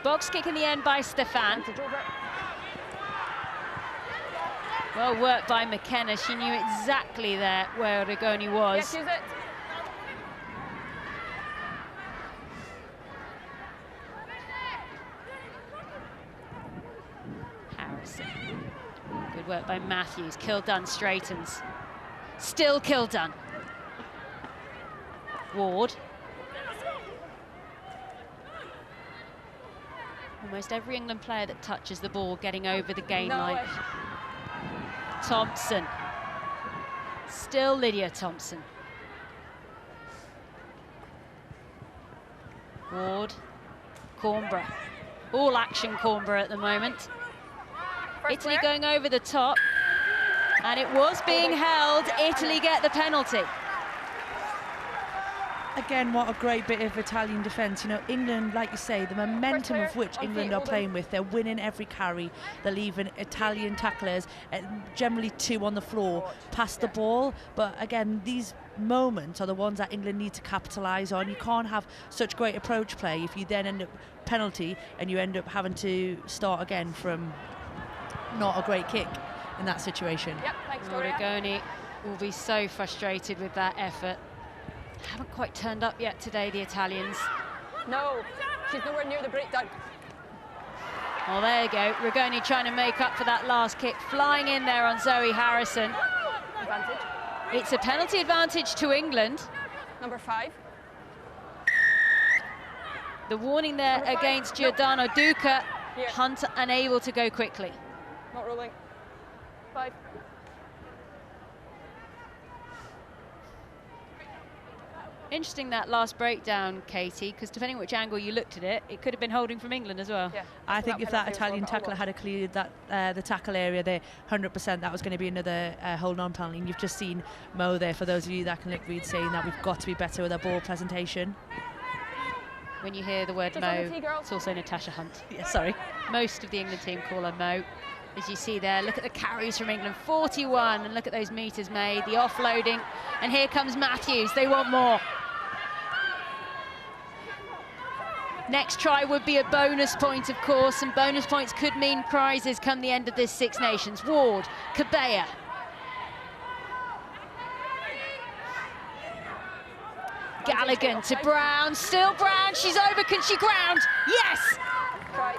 Box kick in the end by Stefan. Well worked by McKenna. She knew exactly there where Rigoni was. Yes, use it. Harrison. Good work by Matthews. Kildun straightens. Still Kildun. Ward. Almost every England player that touches the ball getting over the gain line. Thompson. Still Lydia Thompson. Ward. Cornborough. All action Cornborough at the moment. Italy going over the top. And it was being held. Italy get the penalty. Again, what a great bit of Italian defence. You know, England, like you say, the momentum of which England are playing with, they're winning every carry. They're leaving Italian tacklers, generally 2 on the floor, past the ball. But again, these moments are the ones that England need to capitalise on. You can't have such great approach play if you then end up penalty and you end up having to start again from not a great kick in that situation. Yep, thanks, Rigoni will be so frustrated with that effort. Haven't quite turned up yet today, the Italians. No, she's nowhere near the breakdown. Well, there you go. Rigoni trying to make up for that last kick, flying in there on Zoe Harrison. Advantage. It's a penalty advantage to England. Number 5. The warning there against Giordano Duca. Here. Hunt unable to go quickly. Not rolling. 5. Interesting that last breakdown, Katie, because depending which angle you looked at it, it could have been holding from England as well. Yeah, I think if that Italian tackler had cleared that the tackle area there, 100% that was going to be another hold on penalty. And you've just seen Mo there, for those of you that can look read, saying that we've got to be better with our ball presentation. When you hear the word Just Mo, on the tee, girl. it's also Natasha Hunt. Yeah, sorry. Most of the England team call her Mo. As you see there, look at the carries from England, 41, and look at those metres made, the offloading, and here comes Matthews, they want more. Next try would be a bonus point, of course, and bonus points could mean prizes come the end of this Six Nations. Ward, Cabella. Galligan to Brown, still Brown, she's over, can she ground? Yes! Try.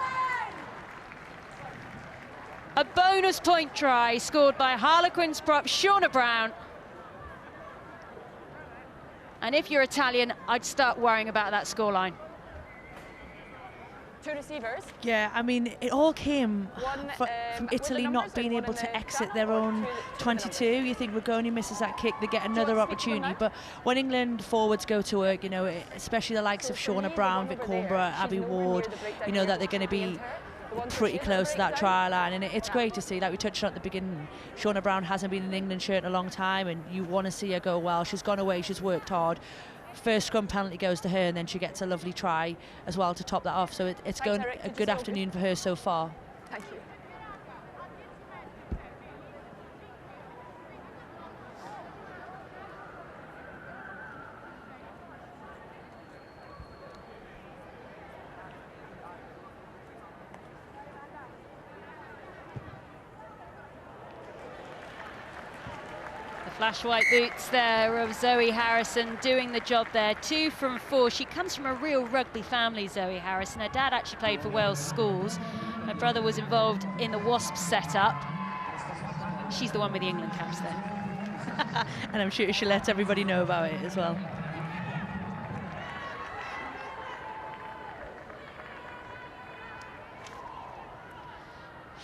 A bonus point try scored by Harlequins prop Shauna Brown. And if you're Italian, I'd start worrying about that scoreline. 2 receivers. Yeah, I mean, it all came One, from Italy not being able to exit their own 22. You think Rigoni misses that kick, they get another opportunity. But when England forwards go to work, you know, especially the likes of Shauna Brown, Vic Cornborough, Abby Ward, you know that they're going to be pretty close to that try line, and it's great to see. Like we touched on at the beginning, Shauna Brown hasn't been in England shirt in a long time, and you want to see her go well. She's gone away, she's worked hard. First scrum penalty goes to her, and then she gets a lovely try as well to top that off. So it's going a good afternoon for her so far. Thank you. Flash white boots there of Zoe Harrison doing the job there. 2 from 4. She comes from a real rugby family, Zoe Harrison. Her dad actually played for Wales Schools. Her brother was involved in the Wasps setup. She's the one with the England caps there. And I'm sure she'll let everybody know about it as well.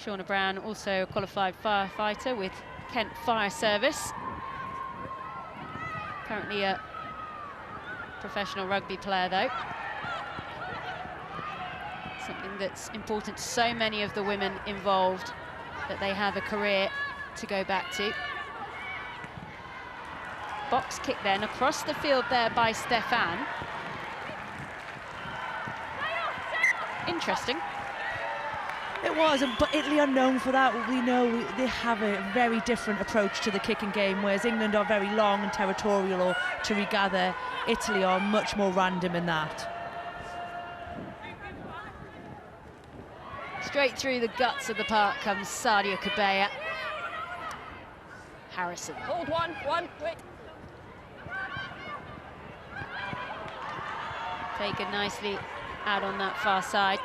Shauna Brown, also a qualified firefighter with Kent Fire Service. Currently a professional rugby player, though. Something that's important to so many of the women involved, that they have a career to go back to. Box kick then across the field there by Stefan. Interesting. It was, but Italy are known for that. We know they have a very different approach to the kicking game, whereas England are very long and territorial or to regather. Italy are much more random in that. Straight through the guts of the park comes Sadia Cabella. Harrison. Hold one, wait. Taken nicely out on that far side.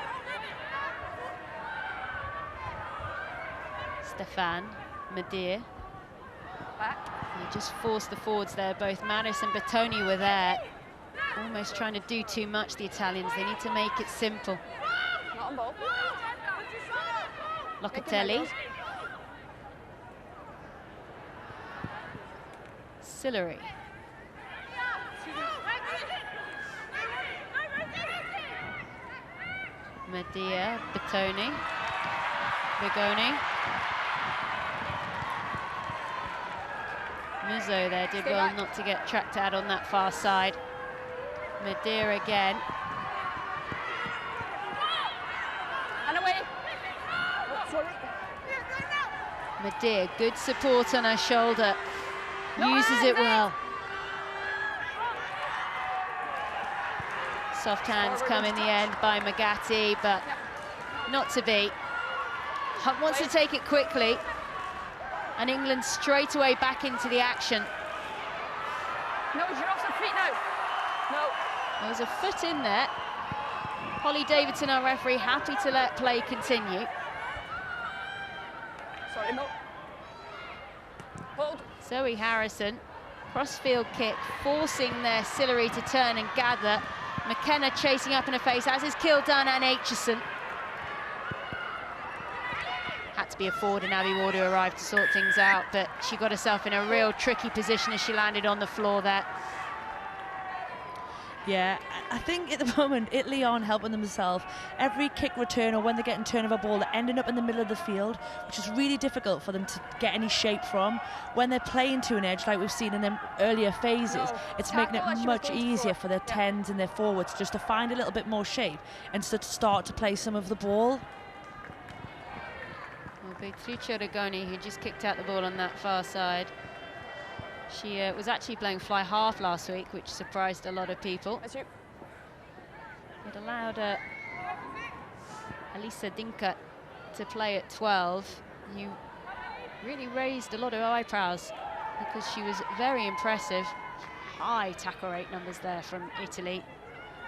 Stefan, Madir. They just forced the forwards there. Both Maris and Bertoni were there. Almost trying to do too much, the Italians. They need to make it simple. Not on ball. Locatelli. Sillery. Madia, Bertoni. Bigoni. Mizzo there did well not to get tracked out on that far side. Madir again. And away. Madir, good support on her shoulder. Uses it well. Soft hands come in the end by Magatti, but not to be. Hunt wants to take it quickly. And England straight away back into the action. No, you're off the feet now. No. There was a foot in there. Holly Davidson, our referee, happy to let play continue. Sorry, no. Hold. Zoe Harrison, crossfield kick, forcing their Sillery to turn and gather. McKenna chasing up in her face, as is Kildan and Aitchison. Had to be a forward, and Abby Ward who arrived to sort things out, but she got herself in a real tricky position as she landed on the floor there. Yeah, I think at the moment Italy aren't helping themselves. Every kick return or when they're getting turn of a ball, they're ending up in the middle of the field, which is really difficult for them to get any shape from. When they're playing to an edge, like we've seen in them earlier phases, it's making it much easier for their 10s and their forwards just to find a little bit more shape and to start to play some of the ball. Well, Beatrice Rigoni, who just kicked out the ball on that far side. She was actually playing fly half last week, which surprised a lot of people. It allowed Elisa Dinka to play at 12. You really raised a lot of eyebrows because she was very impressive. High tackle rate numbers there from Italy.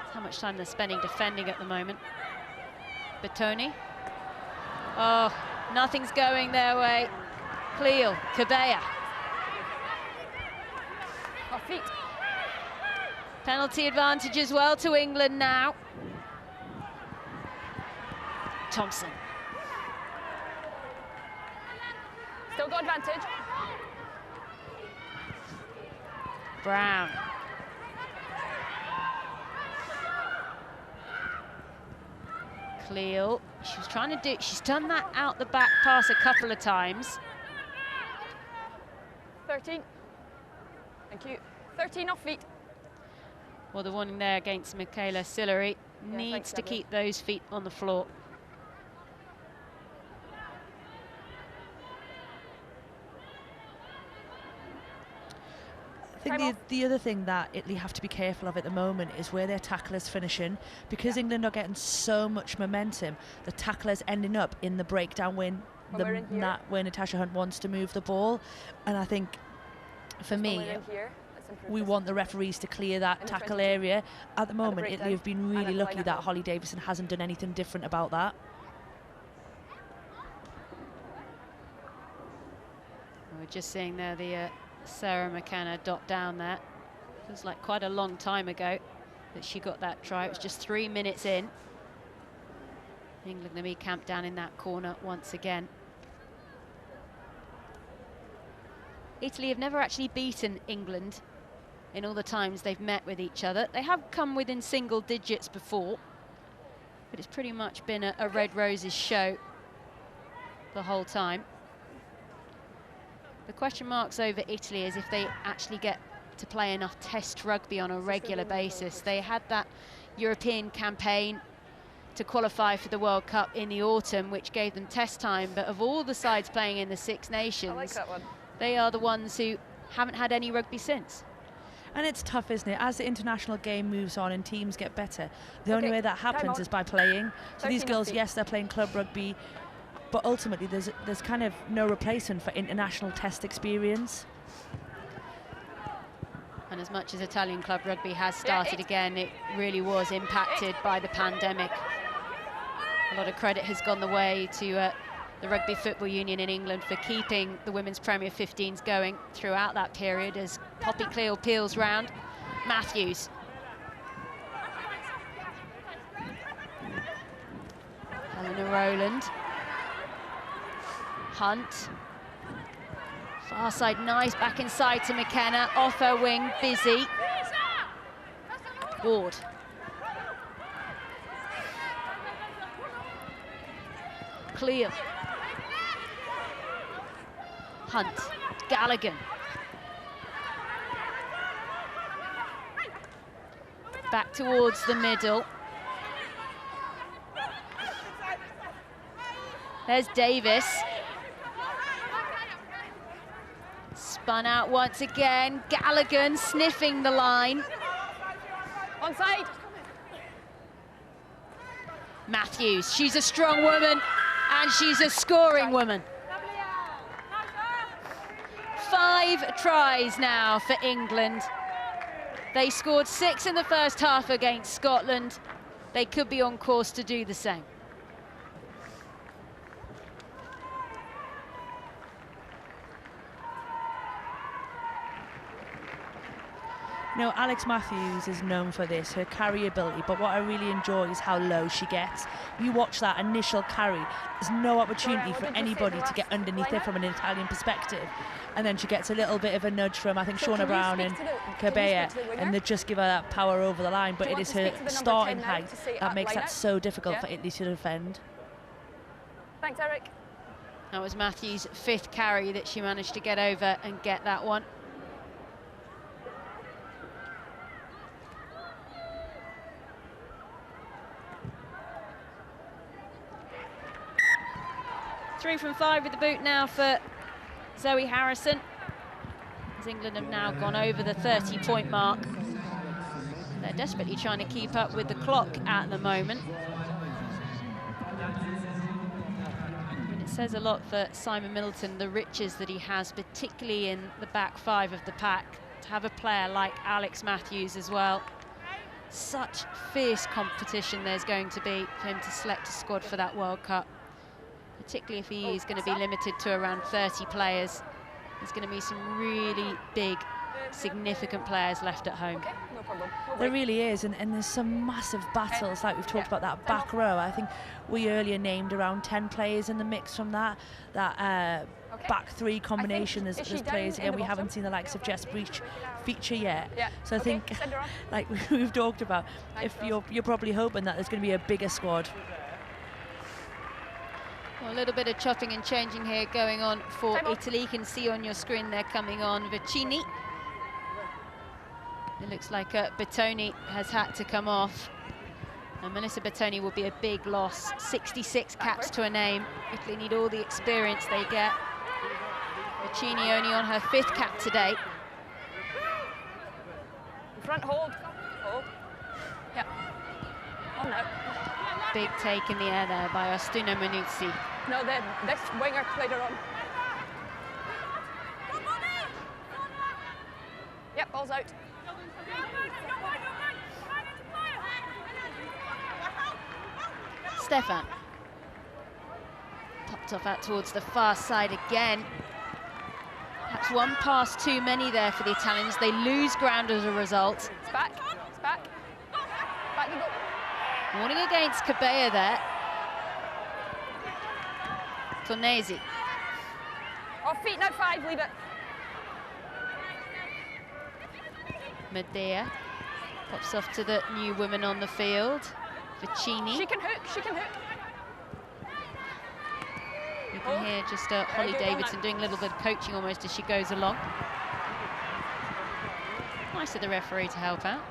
That's how much time they're spending defending at the moment. Bertoni. Oh, nothing's going their way. Cleo, Cabella. Off feet. Penalty advantage as well to England now. Thompson. Still got advantage. Brown. Cleo. She was trying to do, she's done that out the back pass a couple of times. 13. Thank you. 13 off feet. Well, the warning there against Michaela Sillery. Needs to keep those feet on the floor. I think the other thing that Italy have to be careful of at the moment is where their tacklers finishing. Because England are getting so much momentum, the tacklers ending up in the breakdown where Natasha Hunt wants to move the ball. And I think, for me, we want the referees to clear that tackle area. At the moment, Italy have been really lucky that Holly Davidson hasn't done anything different about that. We're just seeing there the Sarah McKenna dot down there. Feels like quite a long time ago that she got that try. It was just 3 minutes in. England going to be camped down in that corner once again. Italy have never actually beaten England in all the times they've met with each other. They have come within single digits before, but it's pretty much been a Red Roses show the whole time. The question marks over Italy is if they actually get to play enough test rugby on a regular basis. They had that European campaign to qualify for the World Cup in the autumn, which gave them test time, but of all the sides playing in the Six Nations, they are the ones who haven't had any rugby since. And it's tough, isn't it? As the international game moves on and teams get better, the only way that happens is by playing. So these girls, yes, they're playing club rugby, but ultimately there's kind of no replacement for international test experience. And as much as Italian club rugby has started again, it really was impacted by the pandemic. A lot of credit has gone the way to the Rugby Football Union in England for keeping the Women's Premier 15s going throughout that period as Poppy Cleal peels round. Matthews. Helena Rowland. Hunt. Far side, nice, back inside to McKenna, off her wing, Busy. Ward. Clear. Hunt, Galligan. Back towards the middle. There's Davis. Spun out once again. Galligan sniffing the line. Onside. Matthews, she's a strong woman and she's a scoring woman. 5 tries now for England. They scored 6 in the first half against Scotland. They could be on course to do the same. You know, Alex Matthews is known for this, her carry ability, but what I really enjoy is how low she gets. You watch that initial carry, there's no opportunity for anybody to get underneath it from an Italian perspective. And then she gets a little bit of a nudge from, I think, Shauna Brown and Cabella, and they just give her that power over the line, but it is her starting height that makes that so difficult for Italy to defend. Thanks, Eric. That was Matthews' 5th carry that she managed to get over and get that one. Three from 5 with the boot now for Zoe Harrison, as England have now gone over the 30-point mark. They're desperately trying to keep up with the clock at the moment. And it says a lot for Simon Middleton, the riches that he has, particularly in the back 5 of the pack, to have a player like Alex Matthews as well. Such fierce competition there's going to be for him to select a squad for that World Cup. Particularly if he is going to be limited to around 30 players. There's going to be some really big, significant players left at home. Okay, no problem. There really is, and there's some massive battles, like we've talked about that back row. I think we earlier named around 10 players in the mix from that back 3 combination. There's players again, we haven't seen the likes of Jess Breach feature yet. So I think, like we've talked about, if you're probably hoping that there's going to be a bigger squad. Well, a little bit of chopping and changing here going on for Italy. You can see on your screen they're coming on Vicini. It looks like Bertoni has had to come off. And Melissa Bertoni will be a big loss. 66 caps to a name. Italy need all the experience they get. Vicini only on her 5th cap today. Front hold. Hold. Yeah. Oh no. Big take in the air there by Ostuna Manuzzi. No, this winger later on. Yep, ball's out. Stefan. Popped off out towards the far side again. Perhaps one pass too many there for the Italians. They lose ground as a result. It's back. It's back. Back you go. Warning against Cabella there. Tornesi. Off feet, now 5, leave it. Medea pops off to the new woman on the field, Vicini. She can hook, she can hook. You can hear just Holly Davidson doing a little bit of coaching almost as she goes along. Nice of the referee to help out.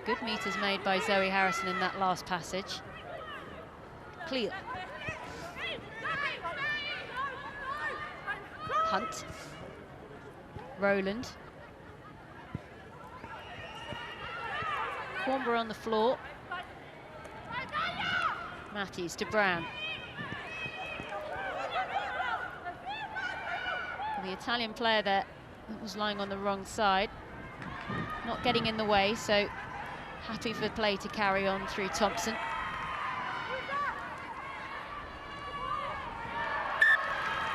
Good meters made by Zoe Harrison in that last passage. Cleo. Hunt. Rowland. Quamba on the floor. Matthews to Brown. The Italian player there that was lying on the wrong side, not getting in the way, so happy for play to carry on through Thompson.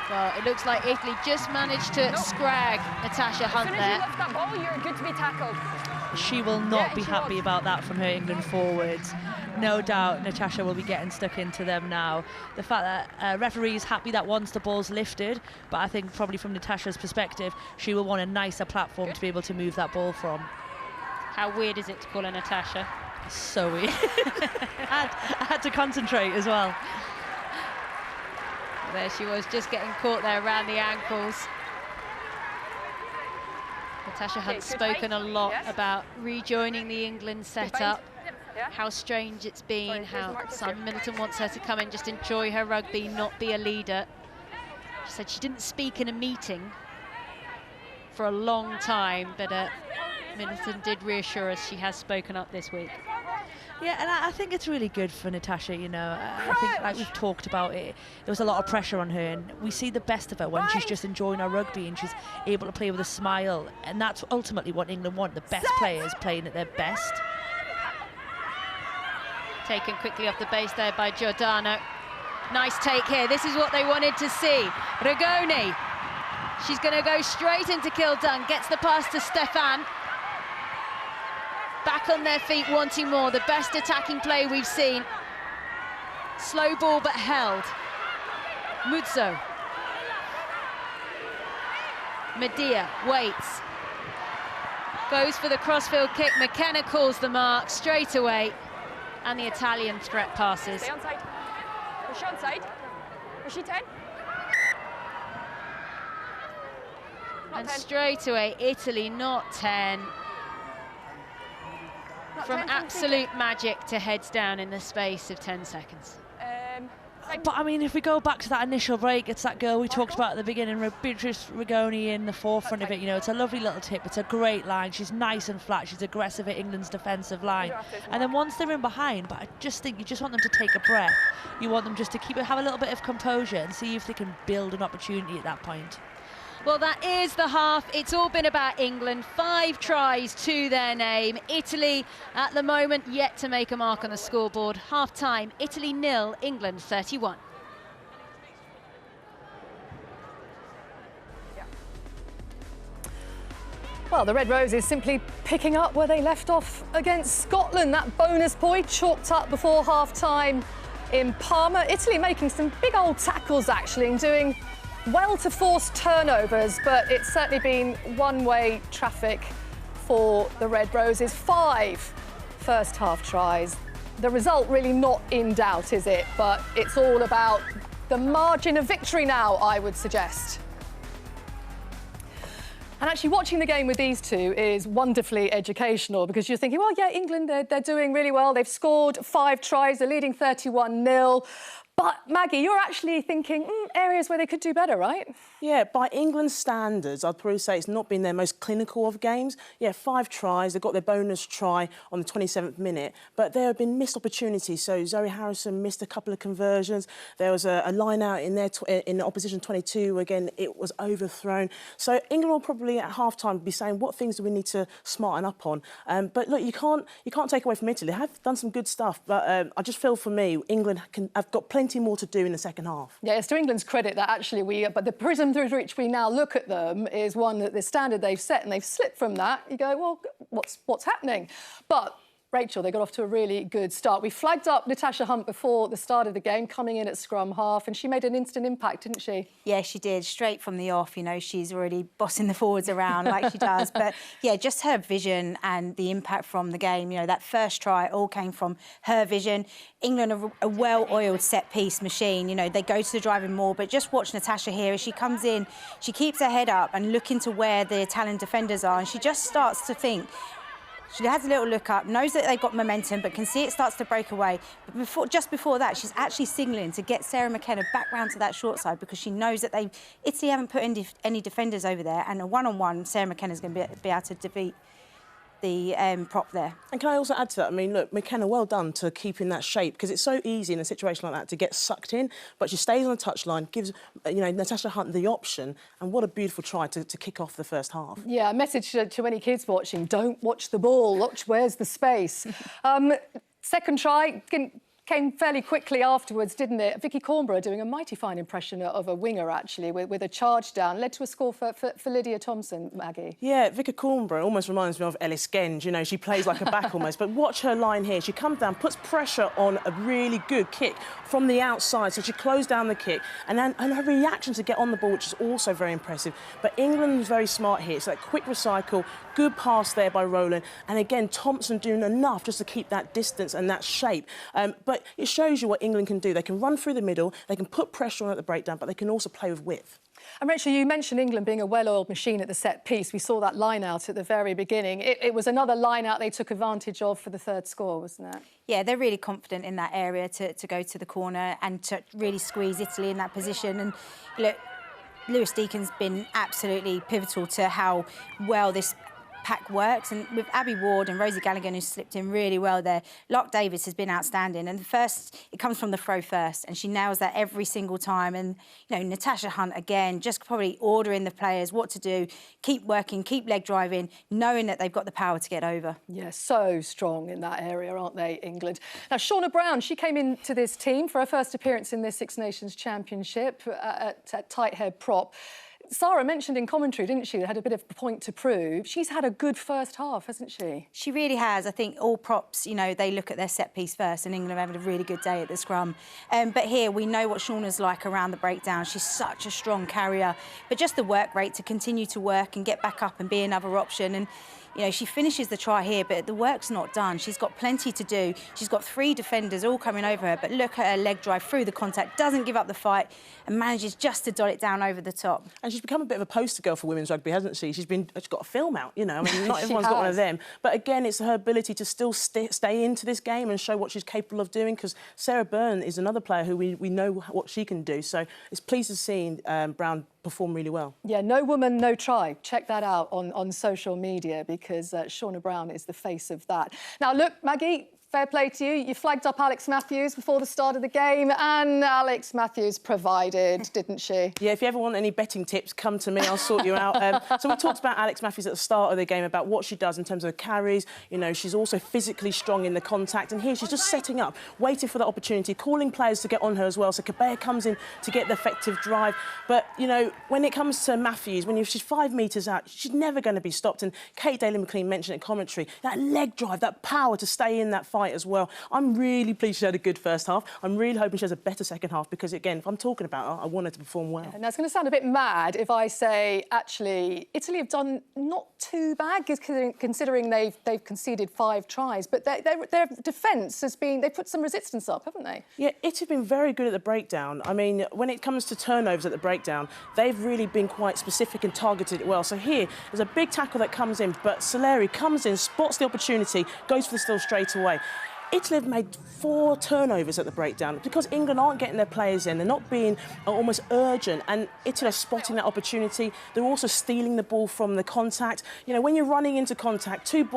Well, it looks like Italy just managed to scrag Natasha Hunt there. As soon as you lift that ball, you're good to be tackled. She will not be happy about that from her England forwards. No doubt Natasha will be getting stuck into them now. The fact that referee is happy that once the ball's lifted, but I think probably from Natasha's perspective, she will want a nicer platform to be able to move that ball from. How weird is it to call her Natasha? So weird. I had to concentrate as well. There she was, just getting caught there around the ankles. Natasha Hunt's spoken a lot about rejoining the England setup, how strange it's been, how Simon Middleton wants her to come in, just enjoy her rugby, not be a leader. She said she didn't speak in a meeting for a long time, but Middleton did reassure us she has spoken up this week. Yeah, and I think it's really good for Natasha, you know. I think, like we've talked about it, there was a lot of pressure on her, and we see the best of her when she's just enjoying her rugby and she's able to play with a smile, and that's ultimately what England want, the best players playing at their best. Taken quickly off the base there by Giordano. Nice take here, this is what they wanted to see. Rigoni, she's going to go straight into Kildun, gets the pass to Stefan. Back on their feet, wanting more. The best attacking play we've seen. Slow ball, but held. Muzzo. Medea waits. Goes for the crossfield kick. McKenna calls the mark straight away. And the Italian threat passes. Stay onside. Was she onside? Was she 10? And straight away, Italy not 10. From absolute magic to heads down in the space of 10 seconds. But I mean, if we go back to that initial break, it's that girl we talked about at the beginning, Beatrice Rigoni in the forefront of it. You know, it's a lovely little tip. It's a great line. She's nice and flat. She's aggressive at England's defensive line. And then once they're in behind, but I just think you just want them to take a breath. You want them just to have a little bit of composure and see if they can build an opportunity at that point. Well, that is the half. It's all been about England. 5 tries to their name. Italy, at the moment, yet to make a mark on the scoreboard. Half-time, Italy 0, England 31. Well, the Red Roses simply picking up where they left off against Scotland. That bonus point chalked up before half-time in Parma. Italy making some big old tackles, actually, and doing well to force turnovers, but it's certainly been one-way traffic for the Red Roses. 5 first-half tries. The result really not in doubt, is it? But it's all about the margin of victory now, I would suggest. And actually watching the game with these two is wonderfully educational, because you're thinking, well, yeah, England, they're doing really well. They've scored 5 tries, they're leading 31-0. But, Maggie, you're actually thinking areas where they could do better, right? Yeah, by England's standards, I'd probably say it's not been their most clinical of games. Yeah, 5 tries, they got their bonus try on the 27th minute, but there have been missed opportunities. So Zoe Harrison missed a couple of conversions. There was a line out in there in the opposition 22, again, it was overthrown. So England will probably at half-time be saying, what things do we need to smarten up on? But look, you can't take away from Italy. They have done some good stuff, but I just feel for me, England have got plenty more to do in the second half. Yeah, it's to England's credit that actually but the prism through which we now look at them is one that the standard they've set, and they've slipped from that. You go, well, what's happening? But Rachel, they got off to a really good start. We flagged up Natasha Hunt before the start of the game, coming in at scrum half, and she made an instant impact, didn't she? Yeah, she did. Straight from the off, you know, she's already bossing the forwards around like she does. But, yeah, just her vision and the impact from the game. You know, that first try all came from her vision. England are a well-oiled set-piece machine. You know, they go to the driving more, but just watch Natasha here as she comes in. She keeps her head up and looking to where the Italian defenders are, and she just starts to think. She has a little look up, knows that they've got momentum, but can see it starts to break away. But just before that, she's actually signalling to get Sarah McKenna back round to that short side because she knows that Italy haven't put any defenders over there, and a one-on-one, Sarah McKenna's going to be able to defeat the prop there. And can I also add to that? I mean, look, McKenna, well done to keeping that shape, because it's so easy in a situation like that to get sucked in, but she stays on the touchline, gives, you know, Natasha Hunt the option, and what a beautiful try to kick off the first half. Yeah, a message to any kids watching, don't watch the ball, watch where's the space. Second try, came fairly quickly afterwards, didn't it? Vicky Cornborough doing a mighty fine impression of a winger, actually, with a charge down. Led to a score for Lydia Thompson, Maggie. Yeah, Vicky Cornborough almost reminds me of Ellis Genge. You know, she plays like a back almost. But watch her line here. She comes down, puts pressure on a really good kick from the outside. So she closed down the kick. And her reaction to get on the ball, which is also very impressive. But England was very smart here. So that quick recycle, good pass there by Rowland. And again, Thompson doing enough just to keep that distance and that shape. But it shows you what England can do. They can run through the middle, they can put pressure on at the breakdown, but they can also play with width. And Rachel, you mentioned England being a well-oiled machine at the set piece. We saw that line-out at the very beginning. It was another line-out they took advantage of for the third score, wasn't it? Yeah, they're really confident in that area to go to the corner and to really squeeze Italy in that position. And look, Lewis Deacon's been absolutely pivotal to how well this pack works, and with Abby Ward and Rosie Gallagher, who slipped in really well there. Lark Davis has been outstanding, and it comes from the throw first, and she nails that every single time. And you know, Natasha Hunt again, just probably ordering the players what to do, keep working, keep leg driving, knowing that they've got the power to get over. Yeah, so strong in that area, aren't they, England? Now, Shauna Brown, she came into this team for her first appearance in this Six Nations Championship at tight head prop. Sarah mentioned in commentary, didn't she, that had a bit of a point to prove. She's had a good first half, hasn't she? She really has. I think all props, you know, they look at their set piece first, and England have had a really good day at the scrum. But here, we know what Shauna's like around the breakdown. She's such a strong carrier. But just the work rate to continue to work and get back up and be another option. And you know, she finishes the try here, but the work's not done. She's got plenty to do. She's got 3 defenders all coming over her, but look at her leg drive through the contact, doesn't give up the fight, and manages just to dot it down over the top. And she's become a bit of a poster girl for women's rugby, hasn't she? She's got a film out, you know. I mean, not everyone's got one of them. But again, it's her ability to still stay into this game and show what she's capable of doing, because Sarah Byrne is another player who we know what she can do. So it's pleased to see Brown perform really well. Yeah, no woman, no try. Check that out on social media, because Shauna Brown is the face of that. Now, look, Maggie, fair play to you. You flagged up Alex Matthews before the start of the game, and Alex Matthews provided, didn't she? Yeah, if you ever want any betting tips, come to me, I'll sort you out. So we talked about Alex Matthews at the start of the game, about what she does in terms of carries. You know, she's also physically strong in the contact, and here she's just setting up, waiting for the opportunity, calling players to get on her as well. So Kabea comes in to get the effective drive. But, you know, when it comes to Matthews, she's 5 metres out, she's never going to be stopped. And Kate Daly-McLean mentioned in commentary, that leg drive, that power to stay in that fight as well. I'm really pleased she had a good first half. I'm really hoping she has a better second half, because, again, if I'm talking about her, I want her to perform well. Now, it's going to sound a bit mad if I say, actually, Italy have done not too bad, considering they've conceded 5 tries, but their defence has been... They've put some resistance up, haven't they? Yeah, Italy have been very good at the breakdown. I mean, when it comes to turnovers at the breakdown, they've really been quite specific and targeted it well. So here, there's a big tackle that comes in, but Soleri comes in, spots the opportunity, goes for the steal straight away. Italy have made 4 turnovers at the breakdown because England aren't getting their players in. They're not being almost urgent, and Italy are spotting that opportunity. They're also stealing the ball from the contact. You know, when you're running into contact, 2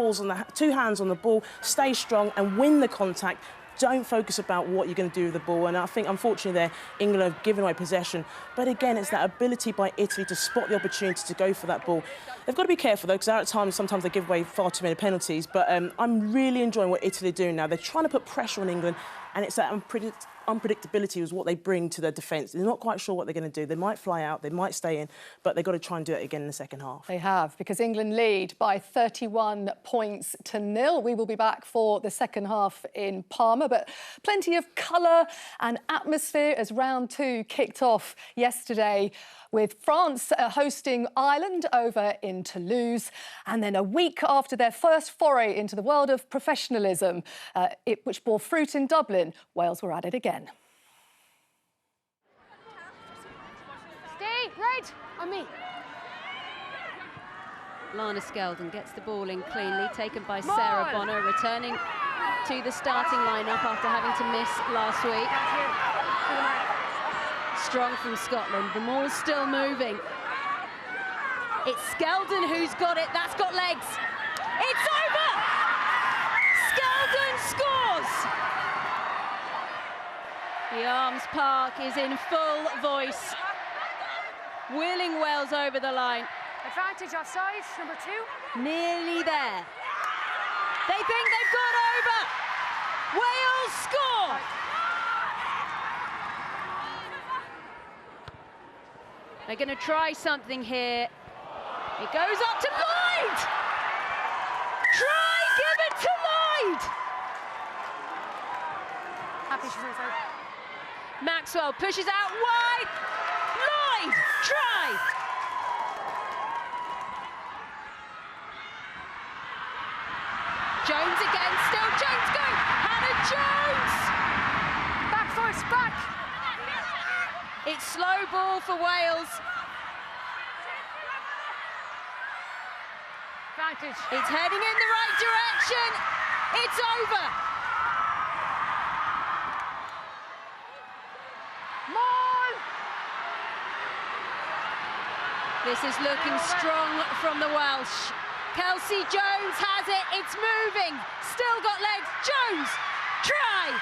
hands on the ball, stay strong and win the contact. Don't focus about what you're going to do with the ball. And I think, unfortunately, England have given away possession. But again, it's that ability by Italy to spot the opportunity to go for that ball. They've got to be careful, though, because sometimes they give away far too many penalties. But I'm really enjoying what Italy are doing now. They're trying to put pressure on England. And it's that unpredictability is what they bring to their defence. They're not quite sure what they're going to do. They might fly out, they might stay in, but they've got to try and do it again in the second half. They have, because England lead by 31 points to 0. We will be back for the second half in Parma, but plenty of colour and atmosphere as round 2 kicked off yesterday, with France hosting Ireland over in Toulouse. And then a week after their first foray into the world of professionalism, which bore fruit in Dublin, Wales were at it again. Stay right on me. Lana Skeldon gets the ball in cleanly, taken by Sarah Bonner, returning to the starting lineup after having to miss last week. Strong from Scotland, the ball's still moving. It's Skeldon who's got it, that's got legs. It's over! Skeldon scores! The Arms Park is in full voice, wheeling Wales over the line. Advantage offside, number 2. Nearly there. They think they've got over. Wales score! They're going to try something here. It goes up to Lloyd! Try, give it to Lloyd! Happy she's inside. Maxwell pushes out wide. Lloyd, try! Jones again, still Jones going. Hannah Jones! Back first, back! It's slow ball for Wales. Advantage. It's heading in the right direction. It's over. Maul! This is looking strong from the Welsh. Kelsey Jones has it, it's moving, still got legs, Jones, try!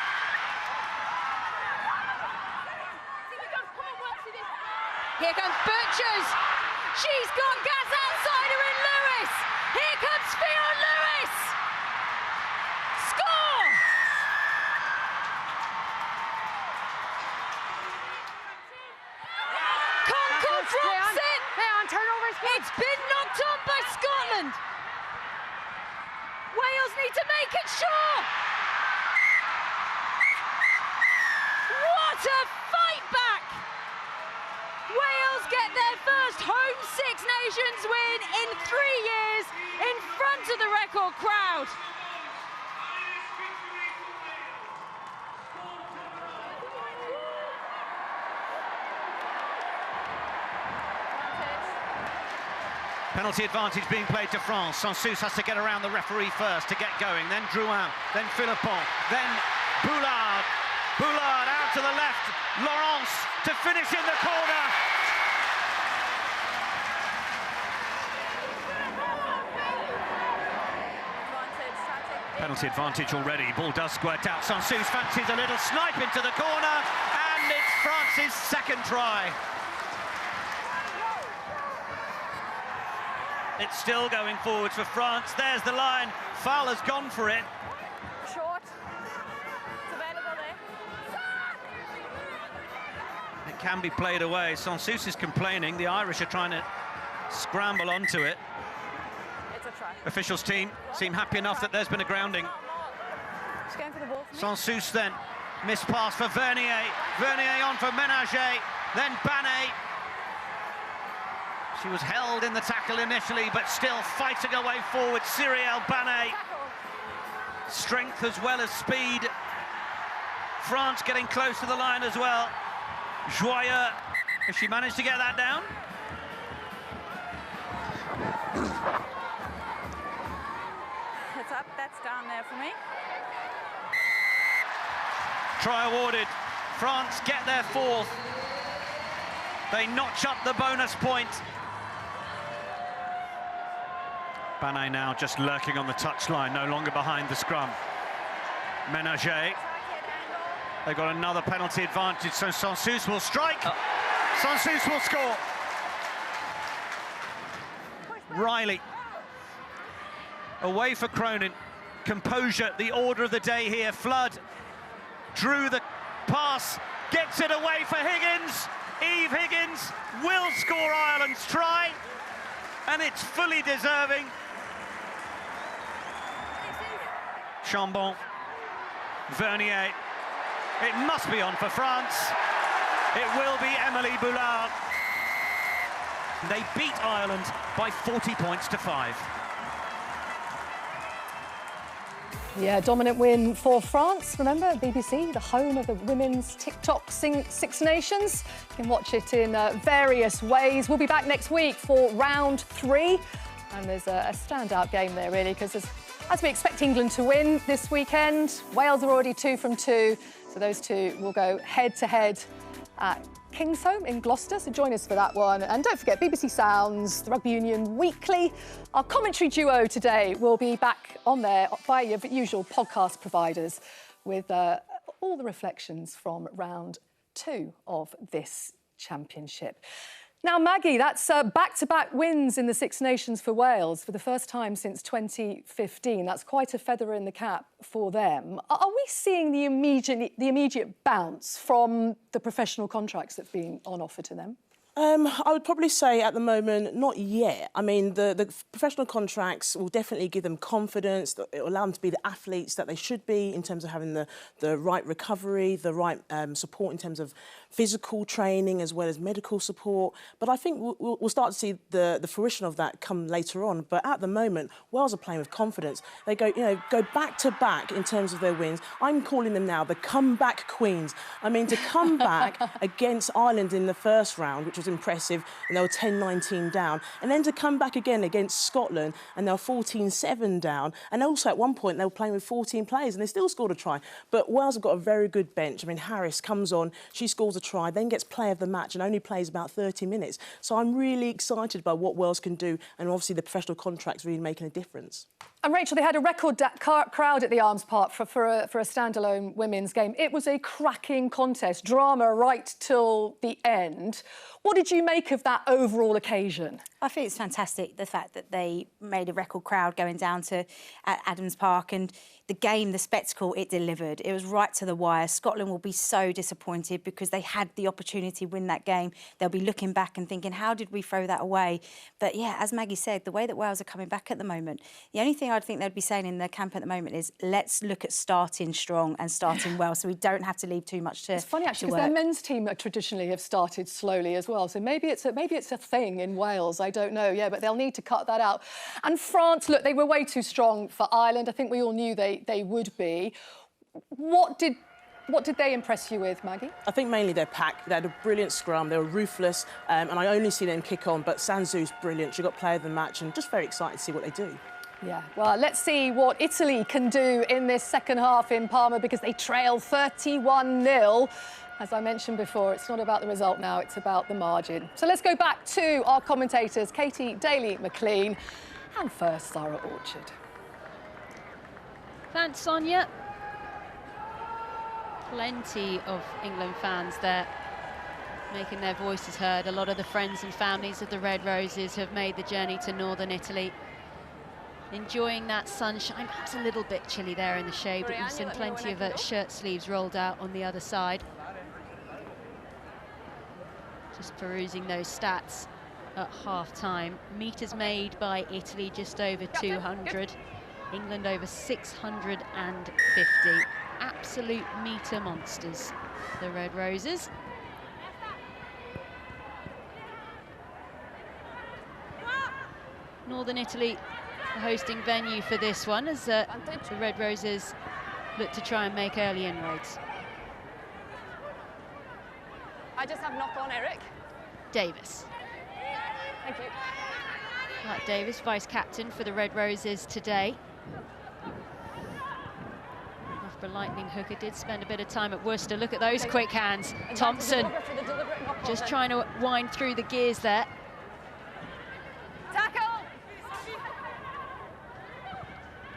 Here comes Butchers, she's got gas outsider in Lewis, here comes Fionn Lewis! Score! Concord drops it! Turnovers. It's been knocked on by Scotland. Wales need to make it sure. What a fight back. Wales get their first home Six Nations win in 3 years in front of the record crowd. Penalty advantage being played to France. Sansus has to get around the referee first to get going. Then Drouin, then Philippon, then Boulard. Boulard out to the left. Laurence to finish in the corner. Penalty advantage already. Ball does squirt out. Sansus fancies a little snipe into the corner, and it's France's second try. It's still going forwards for France. There's the line. Fowler's gone for it. Short. It's available there. It can be played away. Sansus is complaining. The Irish are trying to scramble onto it. It's a try. Officials team seem happy enough that there's been a grounding. She's going for the ball for me. Sansus then. Missed pass for Vernier. Vernier on for Ménager. Then Banet. She was held in the tackle initially, but still fighting her way forward. Cyrielle Banet. Strength as well as speed. France getting close to the line as well. Joyeux, if she managed to get that down. It's up, that's down there for me. Try awarded. France get their fourth. They notch up the bonus point. Banet now just lurking on the touchline, no longer behind the scrum. Ménager. They've got another penalty advantage, so Sansus will strike. Sansus will score. Riley. Away for Cronin. Composure, the order of the day here. Flood Drew the pass, gets it away for Higgins. Eve Higgins will score Ireland's try, and it's fully deserving. Chambon, Vernier, it must be on for France. It will be Emily Boulard. They beat Ireland by 40 points to 5. Yeah, dominant win for France. Remember, BBC, the home of the women's TikTok Six Nations. You can watch it in various ways. We'll be back next week for round 3. And there's a standout game there, really, because as we expect England to win this weekend, Wales are already 2 from 2. So those two will go head-to-head at Kingsholm in Gloucester, so join us for that one. And don't forget, BBC Sounds, the Rugby Union Weekly. Our commentary duo today will be back on there via your usual podcast providers with all the reflections from round 2 of this championship. Now, Maggie, that's back-to-back wins in the Six Nations for Wales for the first time since 2015. That's quite a feather in the cap for them. Are we seeing the immediate bounce from the professional contracts that have been on offer to them? I would probably say at the moment, not yet. I mean, the professional contracts will definitely give them confidence. It will allow them to be the athletes that they should be in terms of having the right recovery, the right support in terms of physical training as well as medical support. But I think we'll start to see the fruition of that come later on. But at the moment, Wales are playing with confidence. They go back to back in terms of their wins. I'm calling them now the comeback queens. I mean, to come back against Ireland in the first round, which was impressive, and they were 10-19 down, and then to come back again against Scotland and they were 14-7 down, and also at one point they were playing with 14 players and they still scored a try. But Wales have got a very good bench. I mean, Harris comes on, she scores a try, then gets player of the match and only plays about 30 minutes. So I'm really excited by what Wales can do, and obviously the professional contracts really making a difference. And Rachel, they had a record crowd at the Arms Park for a standalone women's game. It was a cracking contest, drama right till the end. What did you make of that overall occasion? I think it's fantastic, the fact that they made a record crowd going down to Adams Park, and the game, the spectacle, it delivered. It was right to the wire. Scotland will be so disappointed because they had the opportunity to win that game. They'll be looking back and thinking, how did we throw that away? But yeah, as Maggie said, the way that Wales are coming back at the moment, the only thing I'd think they'd be saying in their camp at the moment is, let's look at starting strong and starting well, so we don't have to leave too much to. It's funny actually, because their men's team traditionally have started slowly as well. So maybe it's a thing in Wales. I don't know. Yeah, but they'll need to cut that out. And France, look, they were way too strong for Ireland. I think we all knew they would be. What did they impress you with, Maggie? I think mainly their pack. They had a brilliant scrum. They were ruthless, and I only see them kick on. But Sansu's brilliant. She got player of the match, and just very excited to see what they do. Yeah, well, let's see what Italy can do in this second half in Parma, because they trail 31-0. As I mentioned before, it's not about the result now, it's about the margin. So let's go back to our commentators, Katie Daly-McLean and first Sarah Orchard. Thanks, Sonia. Plenty of England fans there making their voices heard. A lot of the friends and families of the Red Roses have made the journey to northern Italy, enjoying that sunshine. Perhaps a little bit chilly there in the shade, but we've seen plenty of shirt sleeves rolled out on the other side. Just perusing those stats at half-time. Meters made by Italy just over 200. England over 650. Absolute meter monsters, the Red Roses. Northern Italy, the hosting venue for this one, as the Red Roses look to try and make early inroads. I just have knock on, Eric. Davis. Thank you. Matt Davis, vice-captain for the Red Roses today. Loughborough Lightning hooker did spend a bit of time at Worcester. Look at those quick hands. Thompson just trying to wind through the gears there. Tackle!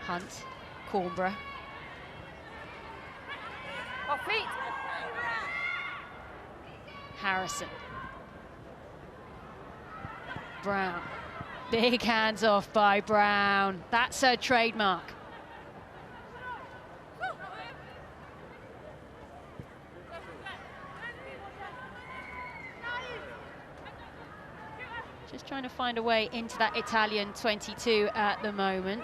Hunt, Cornborough. Off feet. Harrison. Brown. Big hands off by Brown. That's her trademark. Just trying to find a way into that Italian 22 at the moment.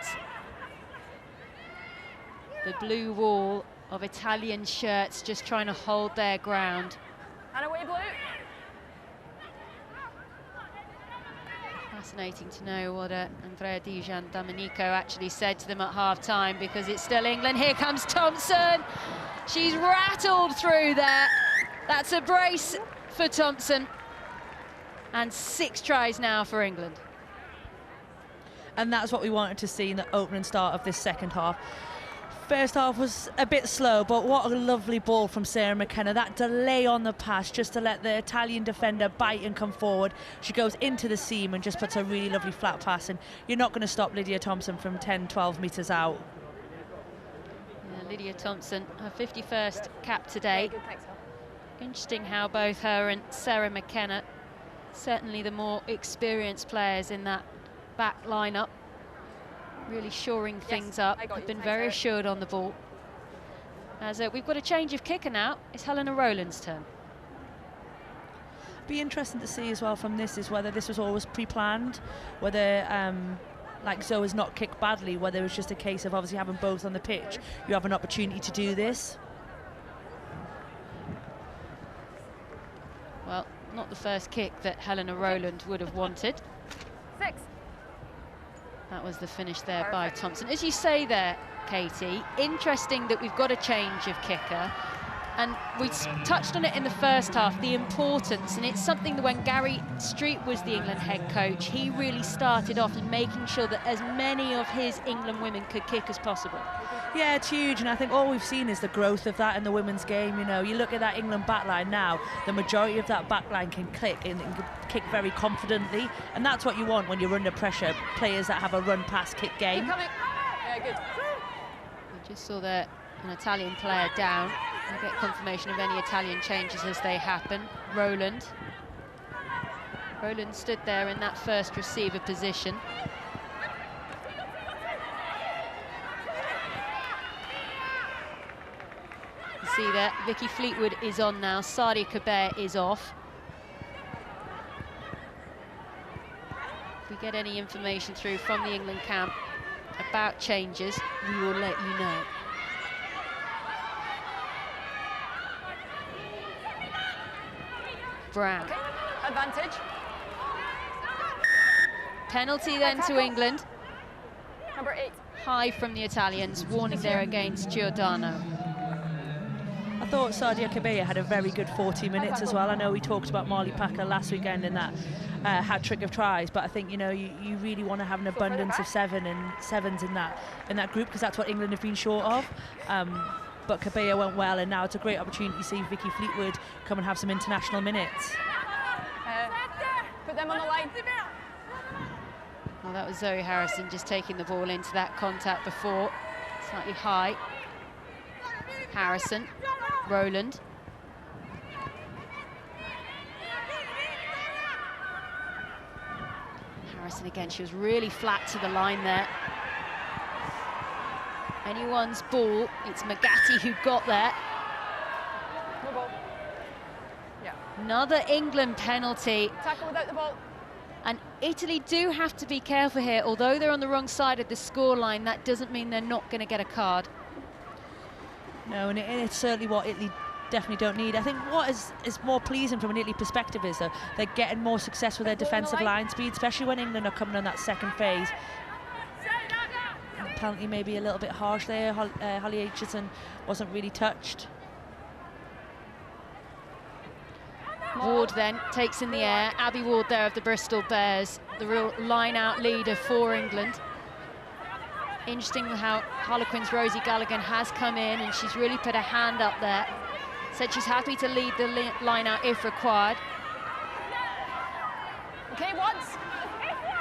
The blue wall of Italian shirts just trying to hold their ground. And away blue. Fascinating to know what Andrea Di Giandomenico actually said to them at half-time, because it's still England. Here comes Thompson. She's rattled through there. That's a brace for Thompson. And 6 tries now for England. And that's what we wanted to see in the opening start of this second half. First half was a bit slow, but what a lovely ball from Sarah McKenna. That delay on the pass just to let the Italian defender bite and come forward. She goes into the seam and just puts a really lovely flat pass, and you're not going to stop Lydia Thompson from 10, 12 metres out. Yeah, Lydia Thompson, her 51st cap today. Interesting how both her and Sarah McKenna, certainly the more experienced players in that back lineup, really shoring things up. Have been very assured on the ball. As we've got a change of kicker now. It's Helena Rowland's turn. Be interesting to see as well from this is whether this was always pre-planned, whether like Zoe's not kicked badly, whether it was just a case of obviously having both on the pitch, you have an opportunity to do this. Well, not the first kick that Helena Rowland would have wanted. 6. That was the finish there by Thompson. As you say there, Katie, interesting that we've got a change of kicker. And we touched on it in the first half, the importance. And it's something that when Gary Street was the England head coach, he really started off in making sure that as many of his England women could kick as possible. Yeah, it's huge, and I think all we've seen is the growth of that in the women's game. You know, you look at that England backline now, the majority of that backline can click and can kick very confidently, and that's what you want when you're under pressure, players that have a run, pass, kick game. Yeah, good. We just saw there an Italian player down. We'll get confirmation of any Italian changes as they happen. Rowland stood there in that first receiver position. See there, Vicky Fleetwood is on now, Sadia Kabir is off. If we get any information through from the England camp about changes, we will let you know. Brown. Okay. Advantage. Penalty then to England. Number 8. High from the Italians, warning there against Giordano. I thought Sadia Kabir had a very good 40 minutes as well. I know we talked about Marley Packer last weekend in that hat-trick of tries, but I think, you know, you really want to have an abundance of sevens in that group, because that's what England have been short of. But Kabir went well, and now it's a great opportunity to see Vicky Fleetwood come and have some international minutes. Put them on the line. Well, that was Zoe Harrison just taking the ball into that contact before. Slightly high. Harrison, Rowland. Harrison again, she was really flat to the line there. Anyone's ball, it's Magatti who got there. No ball. Yeah. Another England penalty. Tackle without the ball. And Italy do have to be careful here. Although they're on the wrong side of the scoreline, that doesn't mean they're not going to get a card. No, and it's certainly what Italy definitely don't need. I think what is more pleasing from an Italy perspective is that they're getting more success with their defensive line speed, especially when England are coming on that second phase. Penalty maybe a little bit harsh there. Holly Aitchison wasn't really touched. Ward then takes in the air. Abby Ward there of the Bristol Bears, the real line-out leader for England. Interesting how Harlequins' Rosie Gallagher has come in, and she's really put a hand up there. Said she's happy to lead the line-out if required. Okay, once.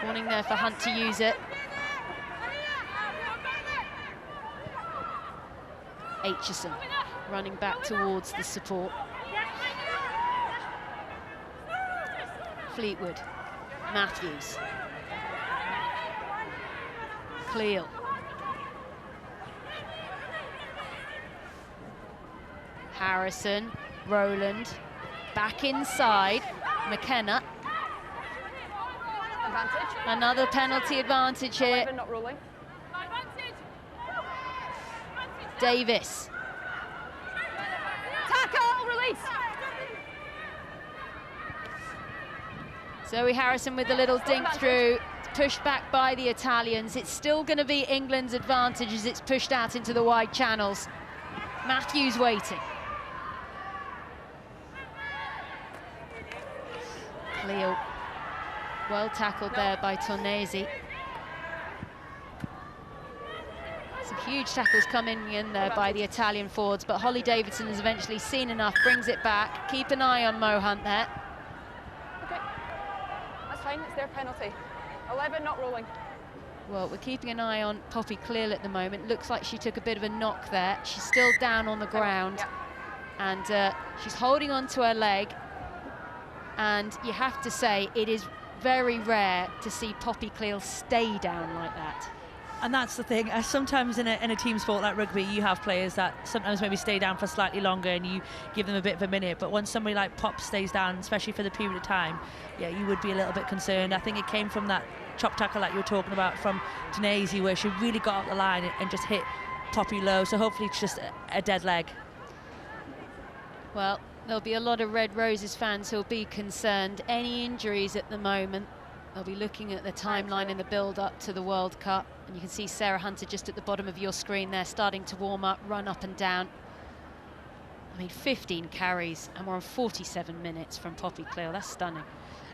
Warning there for Hunt to use it. Aitchison running back towards the support. Fleetwood, Matthews, Cleal. Harrison, Rowland, back inside, McKenna. Advantage. Another penalty advantage here. 11, not rolling. Davis. Tackle, release. Zoe Harrison with a little dink through, pushed back by the Italians. It's still going to be England's advantage as it's pushed out into the wide channels. Matthews waiting. Cleo, well tackled there by Tornesi. Some huge tackles coming in there by the Italian forwards, but Holly Davidson has eventually seen enough, brings it back. Keep an eye on Mo Hunt there. Okay, that's fine, it's their penalty. 11, not rolling. Well, we're keeping an eye on Poppy Cleall at the moment. Looks like she took a bit of a knock there. She's still down on the ground, and she's holding on to her leg. And you have to say, it is very rare to see Poppy Cleall stay down like that. And that's the thing. Sometimes in a team sport like rugby, you have players that sometimes maybe stay down for slightly longer and you give them a bit of a minute. But once somebody like Pop stays down, especially for the period of time, yeah, you would be a little bit concerned. I think it came from that chop tackle that you were talking about from Tornesi, where she really got out the line and just hit Poppy low. So hopefully it's just a dead leg. Well, there'll be a lot of Red Roses fans who'll be concerned. Any injuries at the moment, they'll be looking at the timeline in the build-up to the World Cup. And you can see Sarah Hunter just at the bottom of your screen there, starting to warm up, run up and down. I mean, 15 carries, and we're on 47 minutes from Poppy Cleall. That's stunning.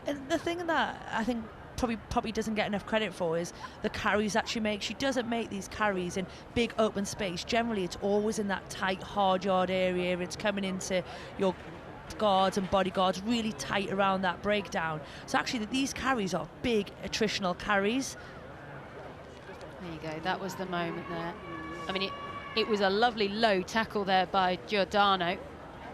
And the thing that I think probably Poppy doesn't get enough credit for is the carries that she makes. She doesn't make these carries in big open space. Generally, it's always in that tight, hard yard area. It's coming into your guards and bodyguards really tight around that breakdown. So actually, these carries are big attritional carries. There you go, that was the moment there. I mean, it was a lovely low tackle there by Giordano.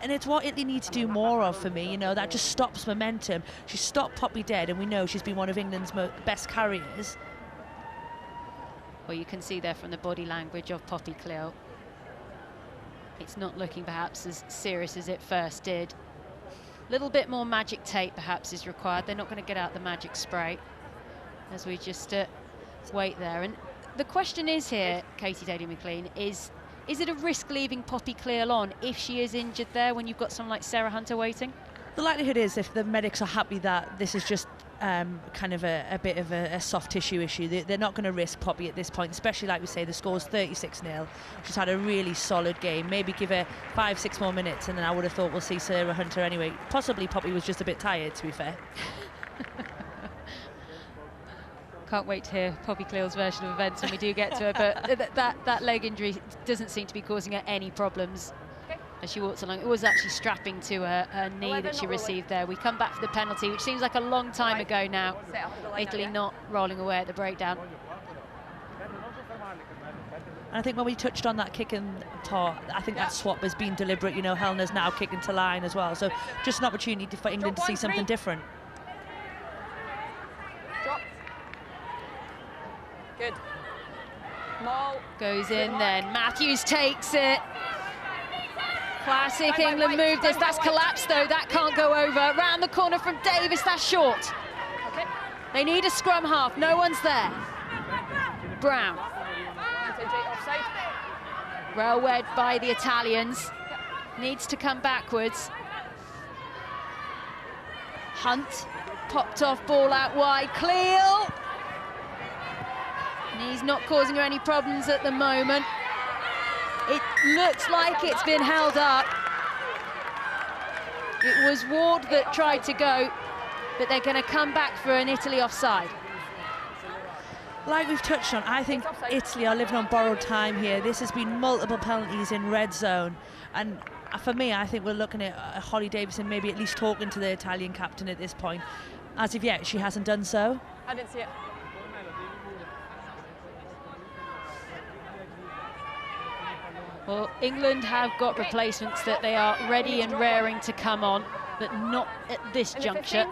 And it's what Italy need to do more of for me, you know, that just stops momentum. She stopped Poppy dead, and we know she's been one of England's best carriers. Well, you can see there from the body language of Poppy Cleall, it's not looking perhaps as serious as it first did. A little bit more magic tape perhaps is required. They're not going to get out the magic spray as we just wait there. And the question is here, Katie Daly-McLean, is it a risk leaving Poppy Cleall on if she is injured there when you've got someone like Sarah Hunter waiting? The likelihood is, if the medics are happy that this is just kind of a bit of a soft tissue issue, they're not going to risk Poppy at this point, especially like we say, the score's 36-0. She's had a really solid game. Maybe give her 5-6 more minutes and then I would have thought we'll see Sarah Hunter anyway. Possibly Poppy was just a bit tired, to be fair. Can't wait to hear Poppy Cleall's version of events when we do get to it, but that leg injury doesn't seem to be causing her any problems as she walks along. It was actually strapping to her knee that she received there. We come back for the penalty, which seems like a long time ago now. Italy not rolling away at the breakdown. And I think when we touched on that kicking part, I think that swap has been deliberate. You know, Helena's now kicking to line as well, so just an opportunity for England to see something different. Good. Maul. Goes in then. Matthews takes it. Classic England move this. That's collapsed though. That can't go over. Round the corner from Davis. That's short. Okay. They need a scrum half. No one's there. Brown. Offside. Railway by the Italians. Needs to come backwards. Hunt. Popped off ball out wide. Cleall. And he's not causing her any problems at the moment. It looks like it's been held up. It was Ward that tried to go, but they're going to come back for an Italy offside. Like we've touched on, I think Italy are living on borrowed time here. This has been multiple penalties in red zone. And for me, I think we're looking at Holly Davidson maybe at least talking to the Italian captain at this point. As of yet, she hasn't done so. I didn't see it. Well, England have got replacements that they are ready and raring to come on, but not at this juncture.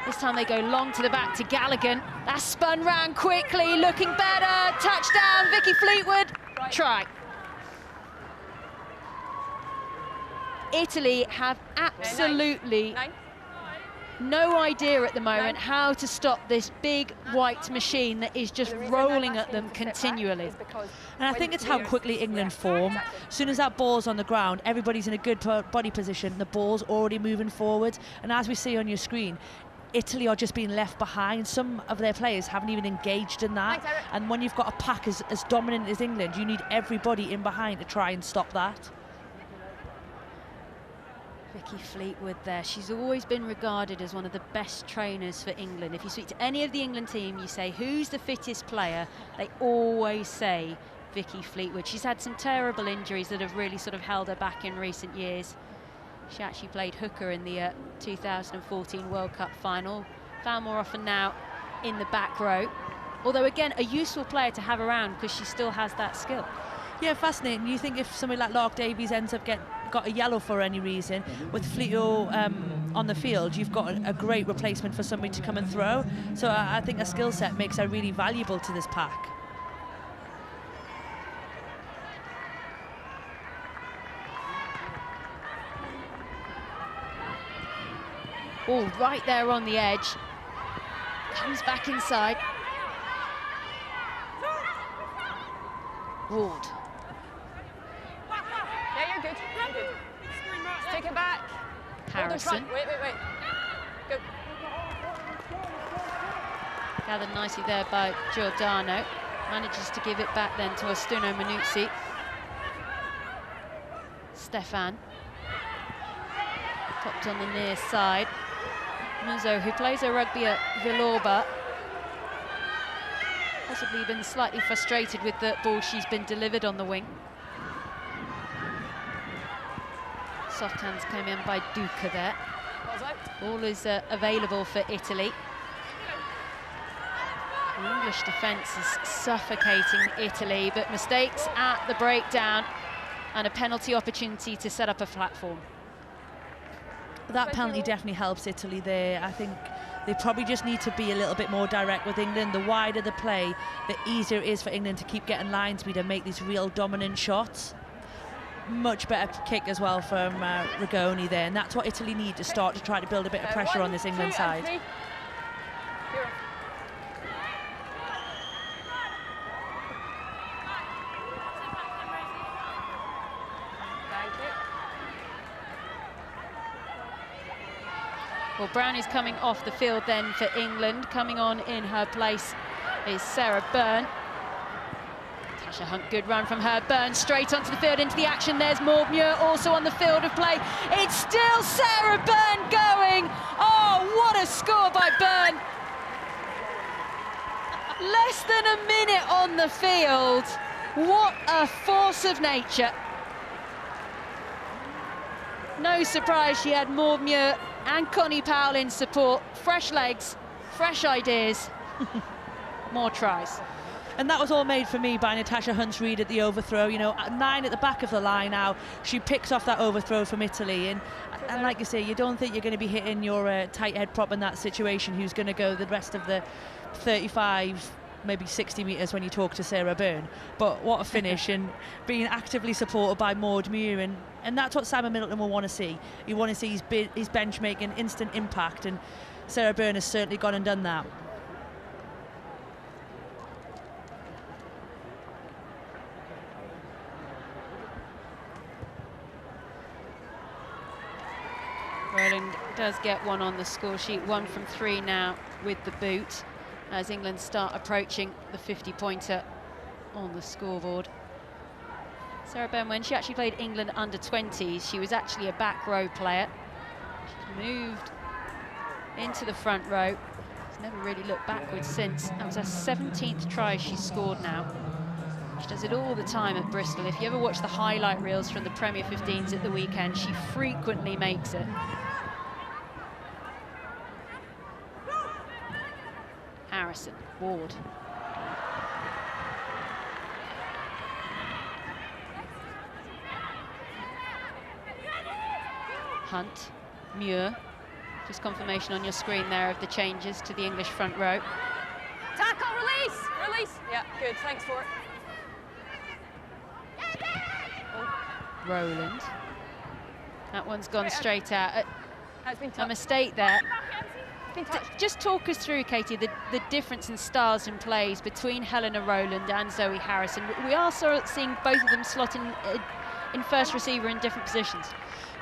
This time they go long to the back to Galligan. That's spun round quickly, looking better. Touchdown, Vicky Fleetwood. Try. Italy have absolutely no idea at the moment how to stop this big white machine that is just rolling at them continually. And I think it's how quickly England form. As soon as that ball's on the ground, everybody's in a good body position, the ball's already moving forward. And as we see on your screen, Italy are just being left behind. Some of their players haven't even engaged in that. And when you've got a pack as dominant as England, you need everybody in behind to try and stop that. Vicky Fleetwood there. She's always been regarded as one of the best trainers for England. If you speak to any of the England team, you say, who's the fittest player? They always say Vicky Fleetwood. She's had some terrible injuries that have really sort of held her back in recent years. She actually played hooker in the 2014 World Cup final. Found more often now in the back row. Although, again, a useful player to have around because she still has that skill. Yeah, fascinating. You think if somebody like Lark Davies ends up got a yellow for any reason, with Fleetwood on the field, you've got a great replacement for somebody to come and throw. So I think a skill set makes her really valuable to this pack. Oh, right there on the edge. Comes back inside. Ward. Yeah, you're good. You're good. Take it back. Harrison. Wait. Go. Gathered nicely there by Giordano. Manages to give it back then to Astuno Manuzzi. Stefan. Popped on the near side. Muzo, who plays her rugby at Villorba, possibly been slightly frustrated with the ball she's been delivered on the wing. Soft hands came in by Duca there. Ball is available for Italy. The English defence is suffocating Italy, but mistakes at the breakdown and a penalty opportunity to set up a platform. That penalty definitely helps Italy there. I think they probably just need to be a little bit more direct with England. The wider the play, the easier it is for England to keep getting line speed and make these real dominant shots. Much better kick as well from Rigoni there, and that's what Italy need to start to try to build a bit of pressure on this England side. Well, Brown is coming off the field then for England. Coming on in her place is Sarah Byrne. Tasha Hunt, good run from her. Byrne straight onto the field, into the action. There's Maud Muir also on the field of play. It's still Sarah Byrne going. Oh, what a score by Byrne. Less than a minute on the field. What a force of nature. No surprise she had Maud Muir and Connie Powell in support. Fresh legs, fresh ideas, more tries. And that was all made for me by Natasha Hunt's read at the overthrow. You know, 9 at the back of the line now. She picks off that overthrow from Italy. And like you say, you don't think you're going to be hitting your tight head prop in that situation who's going to go the rest of the 35, maybe 60 metres when you talk to Sarah Byrne. But what a finish, and being actively supported by Maud Muir. And that's what Simon Middleton will want to see. You want to see his bench making instant impact, and Sarah Byrne has certainly gone and done that. Rowland does get one on the score sheet, 1 from 3 now with the boot, as England start approaching the 50-pointer on the scoreboard. Sarah Byrne, when she actually played England under-20s, she was actually a back row player. She's moved into the front row. She's never really looked backwards since. That was her 17th try she's scored now. She does it all the time at Bristol. If you ever watch the highlight reels from the Premier 15s at the weekend, she frequently makes it. Harrison, Ward. Hunt, Muir. Just confirmation on your screen there of the changes to the English front row. Tackle, release. Yeah, good, thanks for it. Rowland. That one's gone straight out. a mistake there. Just talk us through, Katie, the difference in styles and plays between Helena Rowland and Zoe Harrison. We are seeing both of them slot in first receiver in different positions.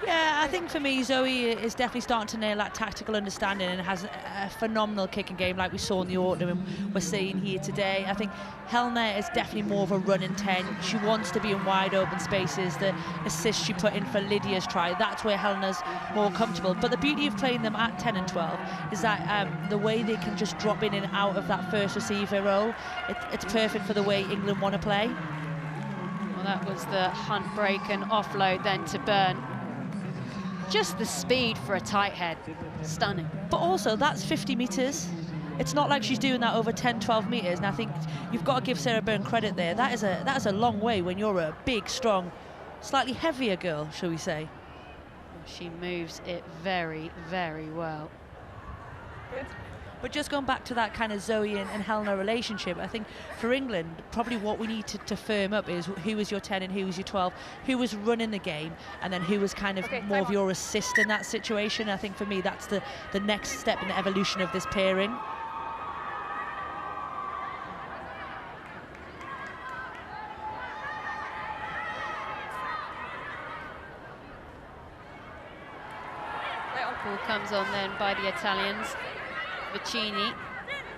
Yeah, I think for me, Zoe is definitely starting to nail that tactical understanding and has a phenomenal kicking game like we saw in the autumn and we're seeing here today. I think Helena is definitely more of a running 10. She wants to be in wide open spaces. The assist she put in for Lydia's try, that's where Helena's more comfortable. But the beauty of playing them at 10 and 12 is that the way they can just drop in and out of that first receiver role, it's perfect for the way England want to play. Well, that was the Hunt break and offload then to Byrne. Just the speed for a tight head, stunning. But also, that's 50 metres. It's not like she's doing that over 10, 12 metres, and I think you've got to give Sarah Byrne credit there. That is a long way when you're a big, strong, slightly heavier girl, shall we say. She moves it very, very well. Good. But just going back to that kind of Zoe and Helena relationship, I think for England, probably what we need to firm up is who was your 10 and who was your 12, who was running the game, and then who was kind of more of your assist in that situation. I think for me, that's the next step in the evolution of this pairing. Ball comes on then by the Italians. Vicini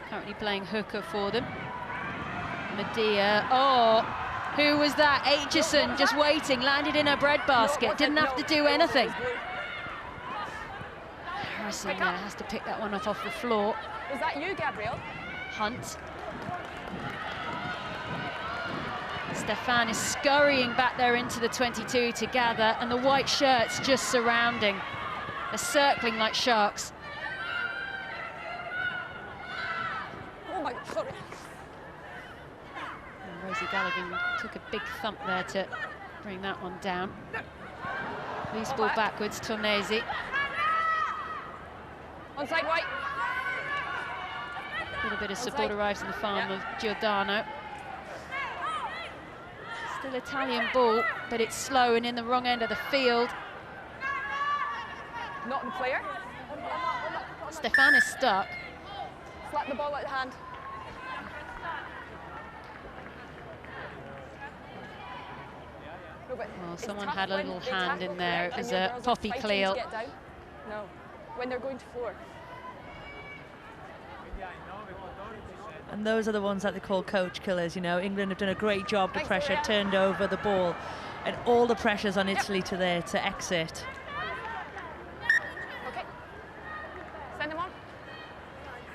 currently playing hooker for them. Medea, oh, who was that? Aitchison just waiting, landed in her breadbasket, didn't have to do anything. Harrison there has to pick that one off the floor. Was that you, Gabrielle? Hunt. Stefan is scurrying back there into the 22 to gather, and the white shirts just surrounding. They're circling like sharks. Oh my God, sorry. And Rosie Galligan took a big thump there to bring that one down. Loose ball backwards, Tornesi. Onside white. A little bit of support arrives in the farm of Giordano. Still Italian ball, but it's slow and in the wrong end of the field. Not the player. Stefan is stuck. Slap the ball out of the hand. Well, someone had a little hand in there. It was a Poppy Cleal. No, when they're going to floor. And those are the ones that they call coach killers, you know. England have done a great job. The pressure turned over the ball, and all the pressure's on Italy to exit. Okay. Send them on.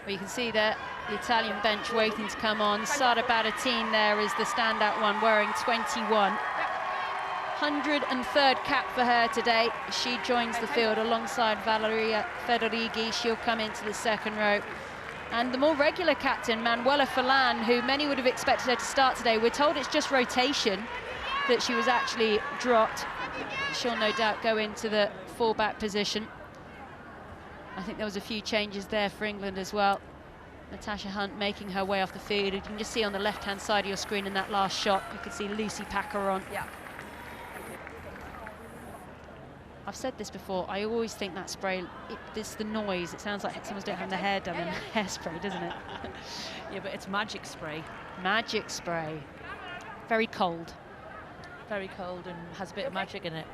Well, you can see that the Italian bench waiting to come on. Sara Barattin there is the standout one, wearing 21. 103rd cap for her today. She joins the field alongside Valeria Federighi. She'll come into the second row. And the more regular captain, Manuela Falan, who many would have expected her to start today, we're told it's just rotation, that she was actually dropped. She'll no doubt go into the fullback position. I think there was a few changes there for England as well. Natasha Hunt making her way off the field. You can just see on the left-hand side of your screen in that last shot, you can see Lucy Packer on. Yeah. I've said this before, I always think that spray, it's the noise. It sounds like someone's having their hair done in hairspray, doesn't it? Yeah, but it's magic spray. Magic spray. Very cold. Very cold and has a bit of magic in it.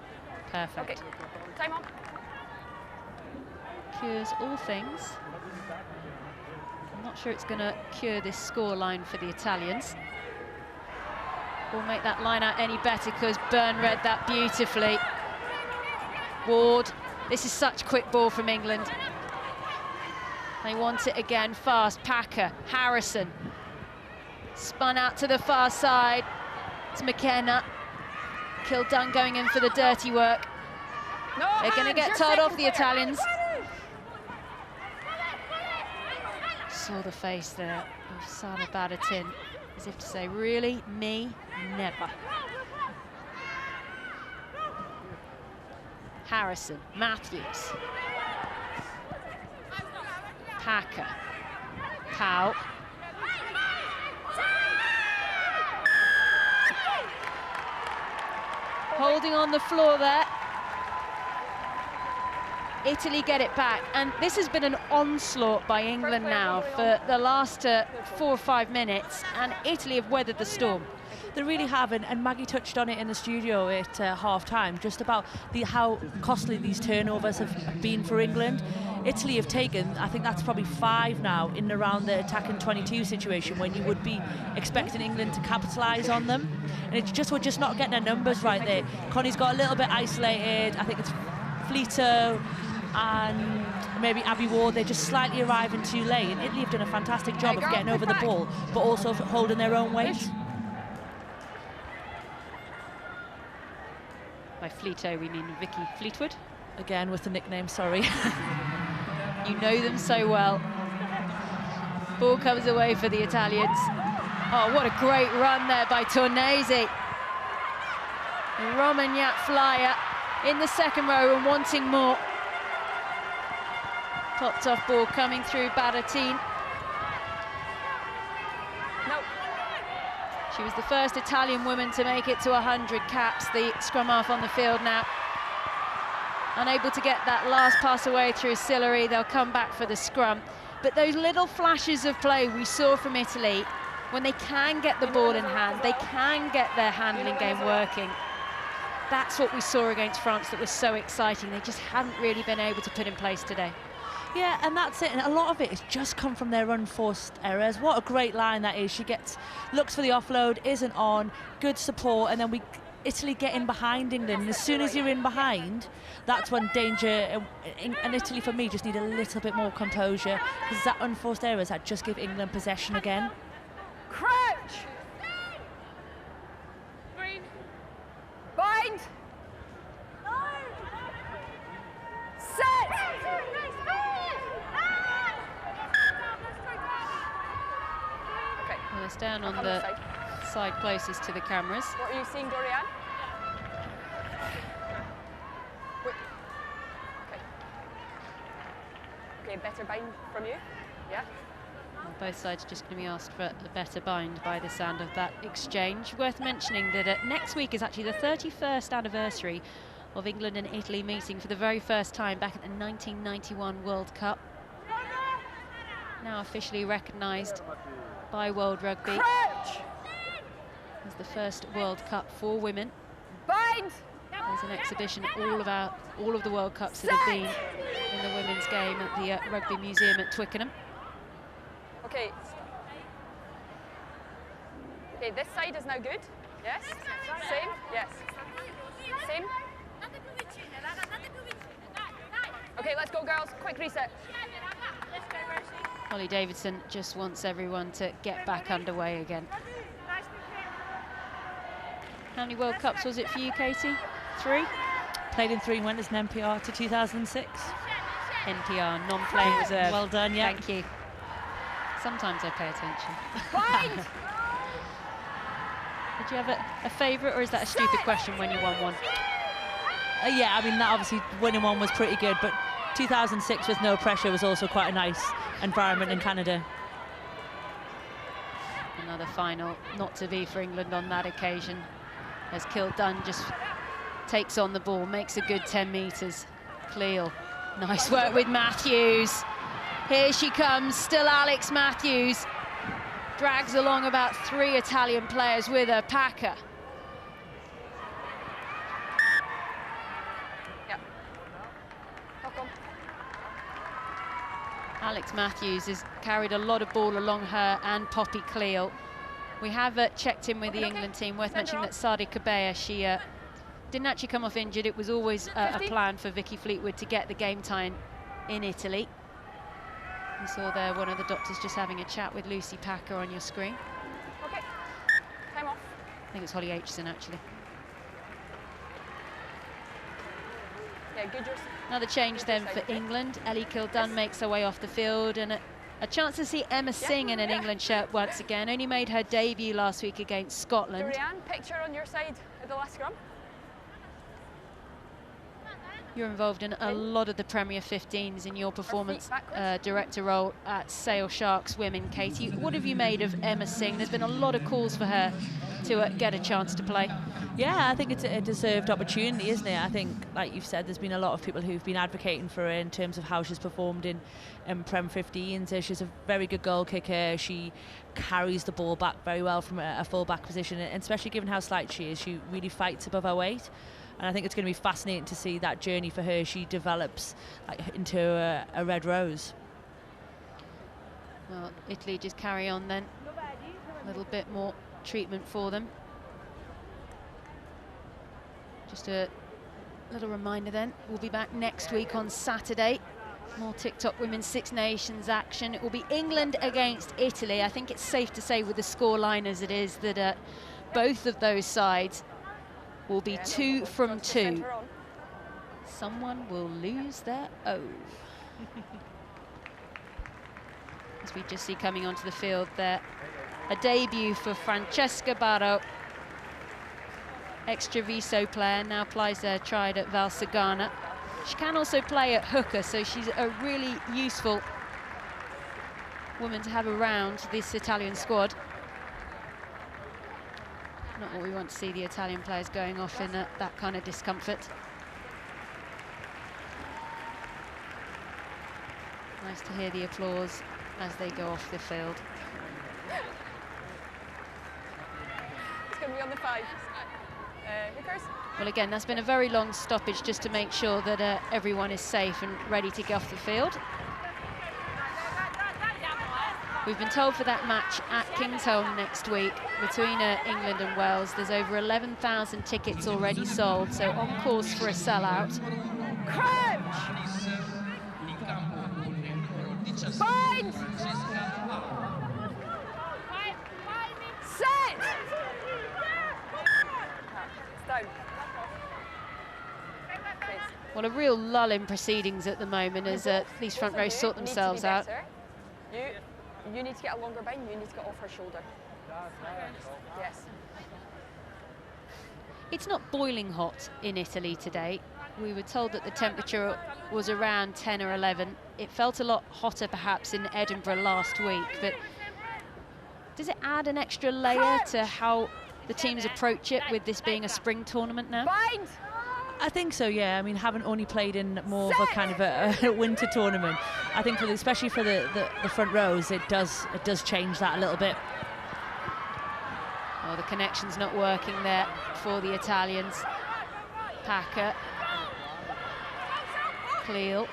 Perfect. Okay. Time on. Cures all things. I'm not sure it's going to cure this score line for the Italians. We'll make that line out any better because Byrne read that beautifully. Ward, this is such quick ball from England. They want it again fast. Packer, Harrison. Spun out to the far side. It's McKenna. Kildun going in for the dirty work. No, they're going to get told off, the Italians. Saw the face there of Sara Barattin, as if to say, really? Me? Never. Harrison, Matthews. Packer. Powell. Holding on the floor there. Italy get it back, and this has been an onslaught by England now for the last 4 or 5 minutes, and Italy have weathered the storm. They really have, and Maggie touched on it in the studio at half-time, just about how costly these turnovers have been for England. Italy have taken, I think that's probably 5 now, in and around the attacking 22 situation, when you would be expecting England to capitalise on them. And it's just, we're just not getting their numbers right there. Connie's got a little bit isolated. I think it's Fleeto and maybe Abby Ward, they're just slightly arriving too late. And Italy have done a fantastic job of getting over the ball, but also holding their own weight. By Fleeto, we mean Vicky Fleetwood. Again, with the nickname, sorry. You know them so well. Ball comes away for the Italians. Oh, what a great run there by Tornesi. Romagnac flyer in the second row and wanting more. Popped off ball coming through Barattin. Nope. She was the first Italian woman to make it to 100 caps. The scrum half on the field now. Unable to get that last pass away through Sillery. They'll come back for the scrum. But those little flashes of play we saw from Italy, when they can get the ball in hand, they can get their handling game working. That's what we saw against France that was so exciting. They just hadn't really been able to put in place today. Yeah, and that's it. And a lot of it has just come from their unforced errors. What a great line that is. She looks for the offload, isn't on, good support, and then Italy get in behind England. And as soon as you're in behind, that's when danger. And Italy, for me, just need a little bit more composure, because that unforced errors that just give England possession again. Crouch! Green. Bind! Set! Well, it's down on the side closest to the cameras. What are you seeing, Dorian? Wait. Okay, better bind from you. Yeah. Well, both sides just going to be asked for the better bind by the sound of that exchange. Worth mentioning that next week is actually the 31st anniversary of England and Italy meeting for the very first time back at the 1991 World Cup. Now officially recognised by World Rugby. Crouch! As the first World Cup for women. Bind! There's an exhibition at all of the World Cups that have been in the women's game at the Rugby Museum at Twickenham. Okay. Okay, this side is now good. Yes? Same? Yes. Same? Okay, let's go, girls. Quick reset. Holly Davidson just wants everyone to get back underway again. How many World Cups was it for you, Katie? 3? Played in 3 and went as an NPR to 2006. NPR, non-playing reserve. Well done, yeah. Thank you. Sometimes I pay attention. Bind! Did you have a favourite, or is that a stupid question when you won one? Yeah, I mean, that obviously winning one was pretty good, but 2006 with no pressure was also quite a nice environment in Canada. Another final not to be for England on that occasion, as Kildunn just takes on the ball, makes a good 10 metres. Cleal, nice work with Matthews. Here she comes, still Alex Matthews. Drags along about 3 Italian players with her. Packer. Alex Matthews has carried a lot of ball along her and Poppy Cleal. We have checked in with the England team. Worth mentioning that Sadi Kabea, she didn't actually come off injured. It was always a plan for Vicky Fleetwood to get the game time in Italy. You saw there one of the doctors just having a chat with Lucy Packer on your screen. Okay, time off. I think it's Holly Aitchison, actually. Yeah, good. Another change then for England. Ellie Kildunn makes her way off the field, and a chance to see Emma Singh in an England shirt once again. Only made her debut last week against Scotland. Dorian, picture on your side of the last scrum. You're involved in a lot of the Premier 15s in your performance director role at Sale Sharks Women, Katie. What have you made of Emma Singh? There's been a lot of calls for her to get a chance to play. Yeah, I think it's a deserved opportunity, isn't it? I think, like you've said, there's been a lot of people who've been advocating for her in terms of how she's performed in Prem 15. So she's a very good goal kicker. She carries the ball back very well from a full-back position, and especially given how slight she is, she really fights above her weight. And I think it's going to be fascinating to see that journey for her. She develops into a red rose. Well, Italy just carry on then. A little bit more treatment for them. Just a little reminder then, we'll be back next week on Saturday. More TikTok Women's Six Nations action. It will be England against Italy. I think it's safe to say with the scoreline as it is that both of those sides will be 2 from 2. Someone will lose their O. As we just see coming onto the field there, a debut for Francesca Barro. Ex-Treviso player, now plays tried at Valsugana. She can also play at hooker, so she's a really useful woman to have around this Italian squad. Not what we want to see the Italian players going off in that kind of discomfort. Nice to hear the applause as they go off the field. It's going to be on the 5. Hookers? Well, again, that's been a very long stoppage just to make sure that everyone is safe and ready to get off the field. We've been told for that match at Kingsholm next week between England and Wales, there's over 11,000 tickets already sold, so on course for a sellout. Crouch! Bind! Set! Down. Well, a real lull in proceedings at the moment as these front rows sort themselves out. You need to get a longer bind, you need to get off her shoulder. Yes. It's not boiling hot in Italy today. We were told that the temperature was around 10 or 11. It felt a lot hotter perhaps in Edinburgh last week, but does it add an extra layer to how the teams approach it with this being a spring tournament now? Bind! I think so, yeah. I mean, having only played in more of a kind of a winter tournament, I think especially for the front rows, it does change that a little bit. Oh, the connection's not working there for the Italians. Packer. Cleal.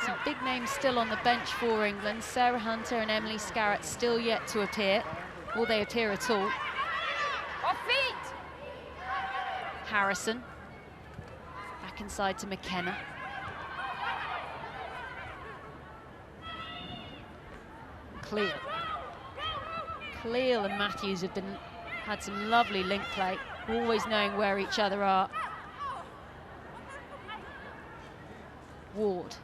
Some big names still on the bench for England. Sarah Hunter and Emily Scarrett still yet to appear. Will they appear at all? Off feet! Harrison. Back inside to McKenna. Cleal. Cleal and Matthews have had some lovely link play, always knowing where each other are. Ward.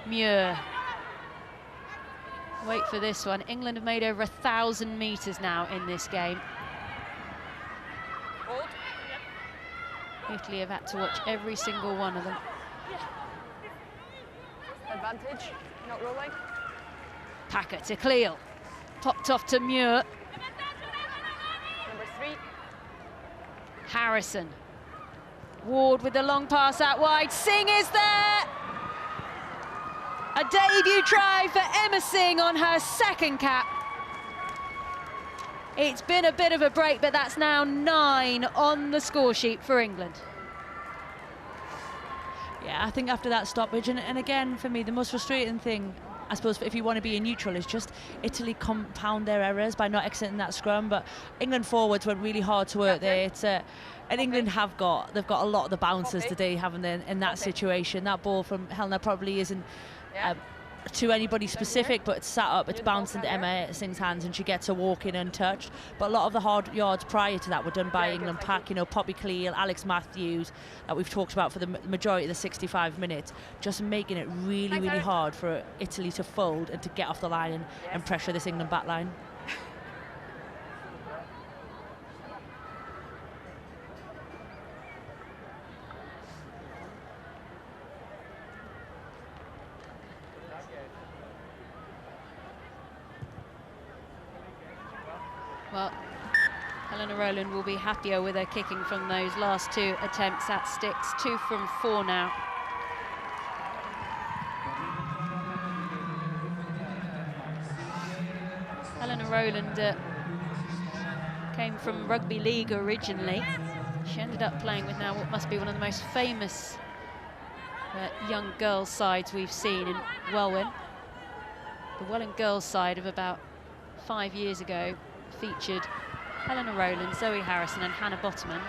Muir. Wait for this one. England have made over 1,000 metres now in this game. Hold. Italy have had to watch every single one of them. Advantage, not rolling. Packer to Cleal. Popped off to Muir. Number 3. Harrison. Ward with the long pass out wide. Singh is there! A debut try for Emma Singh on her second cap. It's been a bit of a break, but that's now 9 on the score sheet for England. Yeah, I think after that stoppage, and again, for me, the most frustrating thing, I suppose, if you want to be a neutral, is just Italy compound their errors by not exiting that scrum. But England forwards went really hard to work there. It's and England they've got a lot of the bouncers today, haven't they? In that situation, that ball from Helena probably isn't to anybody specific, but it's sat up, it's bounced into Emma Singh's hands, and she gets a walk in untouched. But a lot of the hard yards prior to that were done by England pack. You know, Poppy Cleal, Alex Matthews, that we've talked about for the majority of the 65 minutes, just making it really, really hard for Italy to fold and to get off the line and pressure this England back line. Well, Helena Rowland will be happier with her kicking from those last 2 attempts at sticks. 2 from 4 now. Helena Rowland came from rugby league originally. She ended up playing with now what must be one of the most famous young girls sides we've seen in Welwyn. The Welwyn girls side of about 5 years ago featured Helena Rowland, Zoe Harrison and Hannah Bottoman.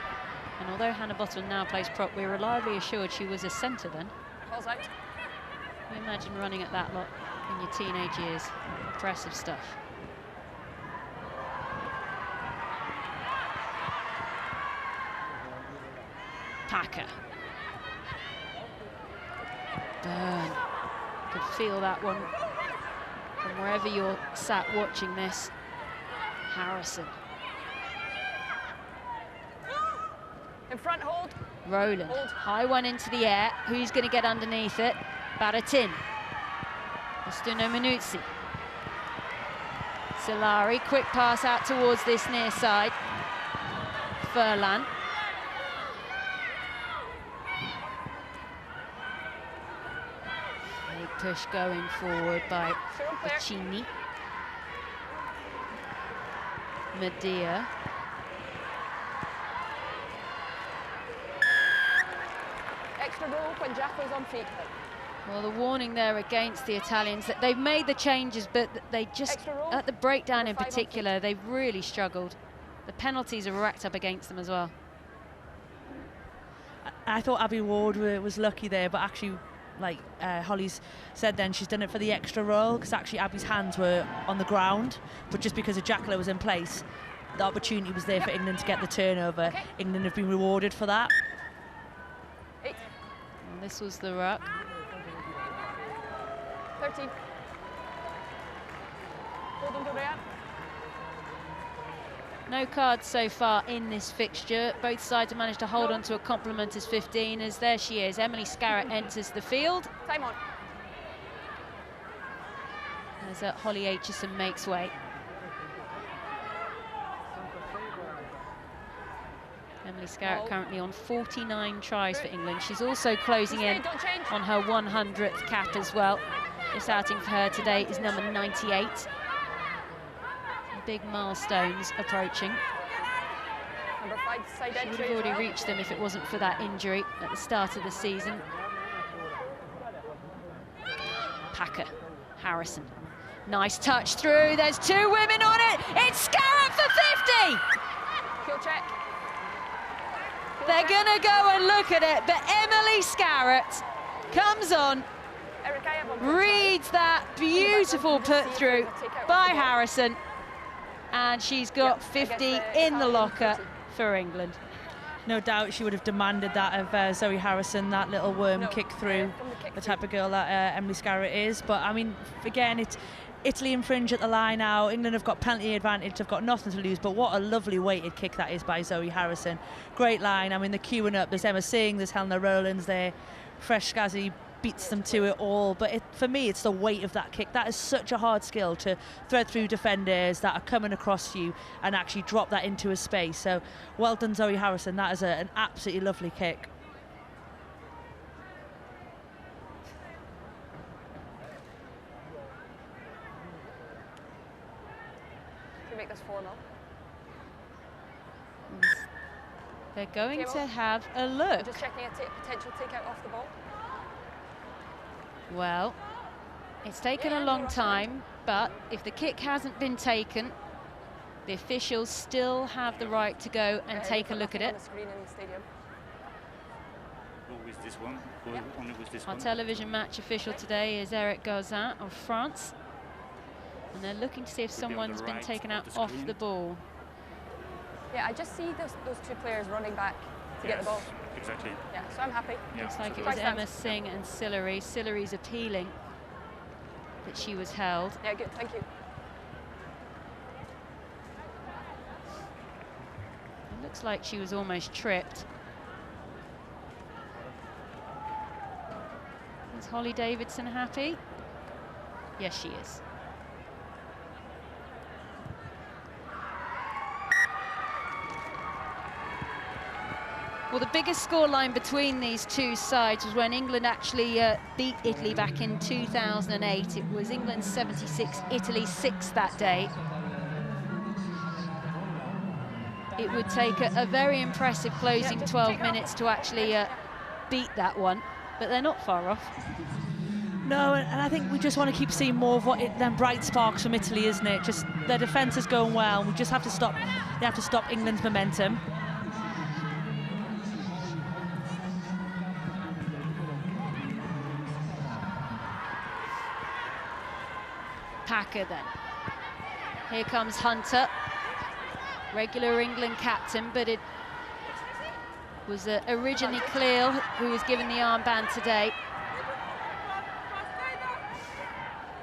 And although Hannah Bottoman now plays prop, we're reliably assured she was a centre then. Balls out. Can you imagine running at that lot in your teenage years? Impressive stuff. Packer. Byrne. Could feel that one from wherever you're sat watching this. Harrison. In front, hold. Rowland. Hold. High one into the air. Who's going to get underneath it? Baratin. Ostuno Minuzzi. Solari. Quick pass out towards this near side. Furlan. Big push going forward by Bacchini. Medea. Extra roll when Jacko's on feet. Well, the warning there against the Italians that they've made the changes, but they just, at the breakdown in particular, they've really struggled. The penalties are racked up against them as well. I thought Abby Ward was lucky there, but actually, like Holly's said then, she's done it for the extra roll, because actually Abby's hands were on the ground, but just because a Jackalow was in place, the opportunity was there for England to get the turnover. Okay. England have been rewarded for that. And this was the ruck. 13. Hold on to Rhea. No cards so far in this fixture. Both sides have managed to hold on to a complement as 15, as there she is. Emily Scarrett enters the field. Time on. As Holly Aitchison makes way. Emily Scarrett currently on 49 tries for England. She's also closing in on her 100th cap as well. This outing for her today is number 98. Big milestones approaching. Number 5 side She would have already reached them if it wasn't for that injury at the start of the season. Packer, Harrison. Nice touch through. There's 2 women on it. It's Scarrett for 50. Heel check. They're going to go and look at it, but Emily Scarrett comes on, reads that beautiful put through by Harrison, and she's got 50 in the locker for England. No doubt she would have demanded that of Zoe Harrison, that little worm kick through, the type of girl that Emily Scarrett is. But I mean, again, it's Italy infringe at the line now. England have got penalty advantage, they've got nothing to lose, but what a lovely weighted kick that is by Zoe Harrison. Great line. I mean, they're queuing up. There's Emma Singh, there's Helena Rowlands there. Fresh Skazi beats them to it all, but for me, it's the weight of that kick. That is such a hard skill, to thread through defenders that are coming across you and actually drop that into a space. So well done, Zoe Harrison. That is an absolutely lovely kick. Can make this 4-0. They're going to have a look. Just checking a potential takeout off the ball. Well, it's taken a long time, but if the kick hasn't been taken, the officials still have the right to go and take a look at it. Our television match official today is Eric Gauzin of France, and they're looking to see if someone's been taken out off the ball. Yeah, I just see those 2 players running back to get the ball. Exactly. Yeah, so I'm happy. Yeah. Looks like it was Emma Singh and Sillery. Sillery's appealing that she was held. Yeah, good, thank you. It looks like she was almost tripped. Is Holly Davidson happy? Yes, she is. Well, the biggest scoreline between these two sides was when England actually beat Italy back in 2008. It was England 76, Italy 6 that day. It would take a very impressive closing 12 minutes to actually beat that one, but they're not far off. No, and I think we just want to keep seeing more of them bright sparks from Italy, isn't it? Just their defence is going well. We just have to stop. They have to stop England's momentum. Packer then. Here comes Hunter, regular England captain, but it was originally Cleal who was given the armband today.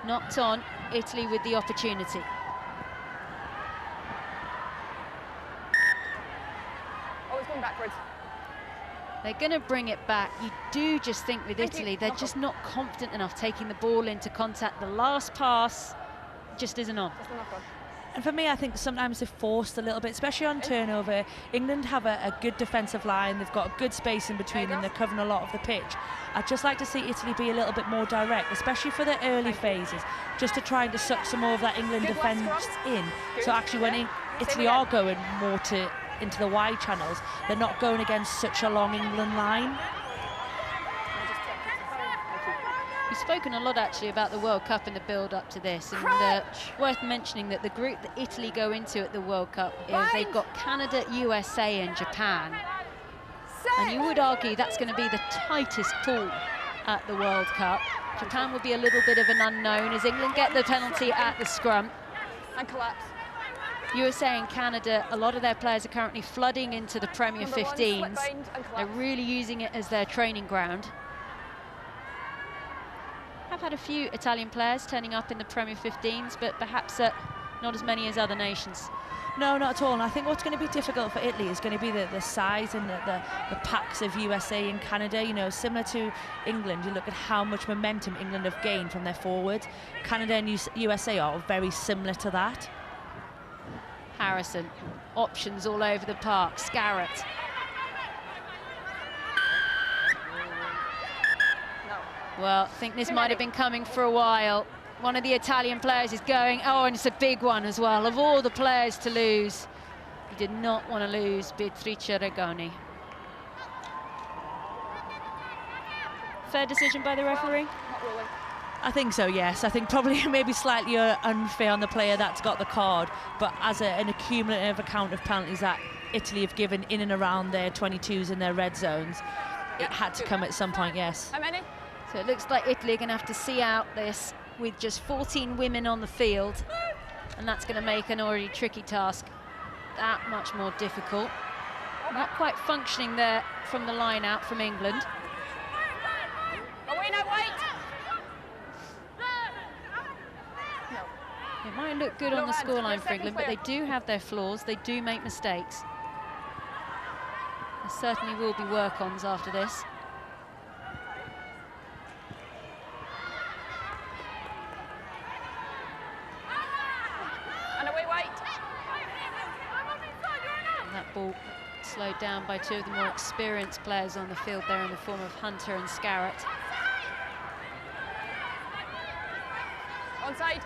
Knocked on, Italy with the opportunity. Oh, it's going backwards. They're going to bring it back. You do just think with Italy, they're just not confident enough taking the ball into contact. The last pass just isn't on. And for me, I think sometimes they're forced a little bit, especially on turnover. England have a good defensive line. They've got a good space in between them. They're covering a lot of the pitch. I'd just like to see Italy be a little bit more direct, especially for the early phases, just to try to suck some more of that England defence in. So actually when Italy are going more into the wide channels, they're not going against such a long England line. We've spoken a lot actually about the World Cup and the build up to this, and worth mentioning that the group that Italy go into at the World Cup, they've got Canada, USA and Japan. And you would argue that's going to be the tightest pool at the World Cup. Japan will be a little bit of an unknown as England get the penalty at the scrum. And collapse. USA and Canada, a lot of their players are currently flooding into the Premier 15s. They're really using it as their training ground. I've had a few Italian players turning up in the Premier 15s, but perhaps not as many as other nations. No, not at all. And I think what's going to be difficult for Italy is going to be the size and the packs of USA and Canada. You know, similar to England, you look at how much momentum England have gained from their forwards. Canada and USA are very similar to that. Harrison, options all over the park. Scarrett. Well, I think this might have been coming for a while. One of the Italian players is going, oh, and it's a big one as well. Of all the players to lose, he did not want to lose Beatrice Regoni. Fair decision by the referee? Not really. I think so, yes. I think probably maybe slightly unfair on the player that's got the card, but as an accumulative account of penalties that Italy have given in and around their 22s and their red zones, it had to come at some point, yes. How many? So it looks like Italy are going to have to see out this with just 14 women on the field, and that's going to make an already tricky task that much more difficult. Not quite functioning there from the line out from England. Away now, wait! It might look good on the scoreline for England, but they do have their flaws. They do make mistakes. There certainly will be work-ons after this. And away, wait! And that ball slowed down by two of the more experienced players on the field there in the form of Hunter and Scarrett. Onside.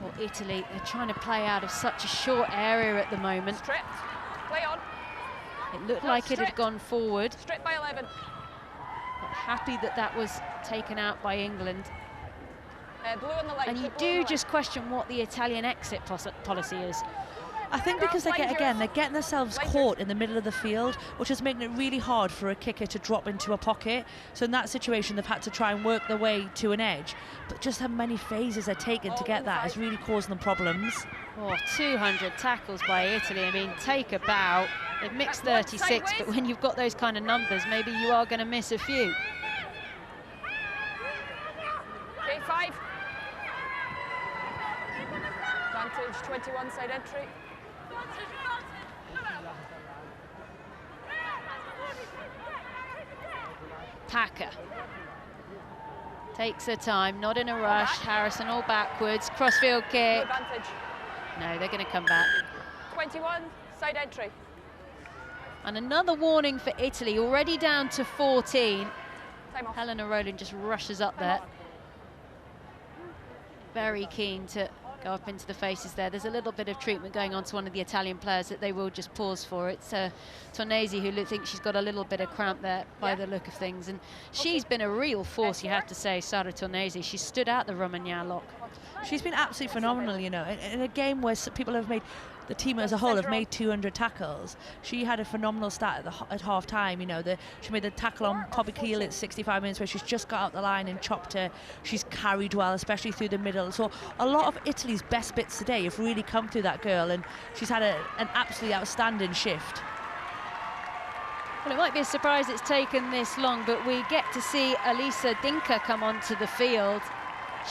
Well, Italy, they're trying to play out of such a short area at the moment. Stripped. Play on. It looked like it had gone forward. Stripped by 11. But happy that that was taken out by England. Blue on the line. And you do just question what the Italian exit policy is. I think because they're getting themselves caught in the middle of the field, which is making it really hard for a kicker to drop into a pocket. So in that situation, they've had to try and work their way to an edge. But just how many phases they're taking to get that is really causing them problems. Oh, 200 tackles by Italy. I mean, take a bow. They've mixed 36, but when you've got those kind of numbers, maybe you are going to miss a few. Okay, 5. Advantage, 21 side entry. Packer Takes her time, not in a rush. Harrison all backwards, crossfield kick. Advantage. No, they're going to come back. 21, side entry. And another warning for Italy, already down to 14. Time off. Helena Rowland just rushes up there. Very keen to go up into the faces there. There's a little bit of treatment going on to one of the Italian players that they will just pause for. It's Tornesi who thinks she's got a little bit of cramp there by the look of things. And she's been a real force, you have to say, Sara Tornesi. She stood out the Romagnan lock. She's been absolutely phenomenal, you know, in a game where people have made, the team as a whole have made 200 tackles. She had a phenomenal stat at half time, you know, she made the tackle on Poppy Keel at 65 minutes where she's just got out the line and chopped her. She's carried well, especially through the middle. So a lot of Italy's best bits today have really come through that girl, and she's had an absolutely outstanding shift. Well, it might be a surprise it's taken this long, but we get to see Elisa Dinka come onto the field.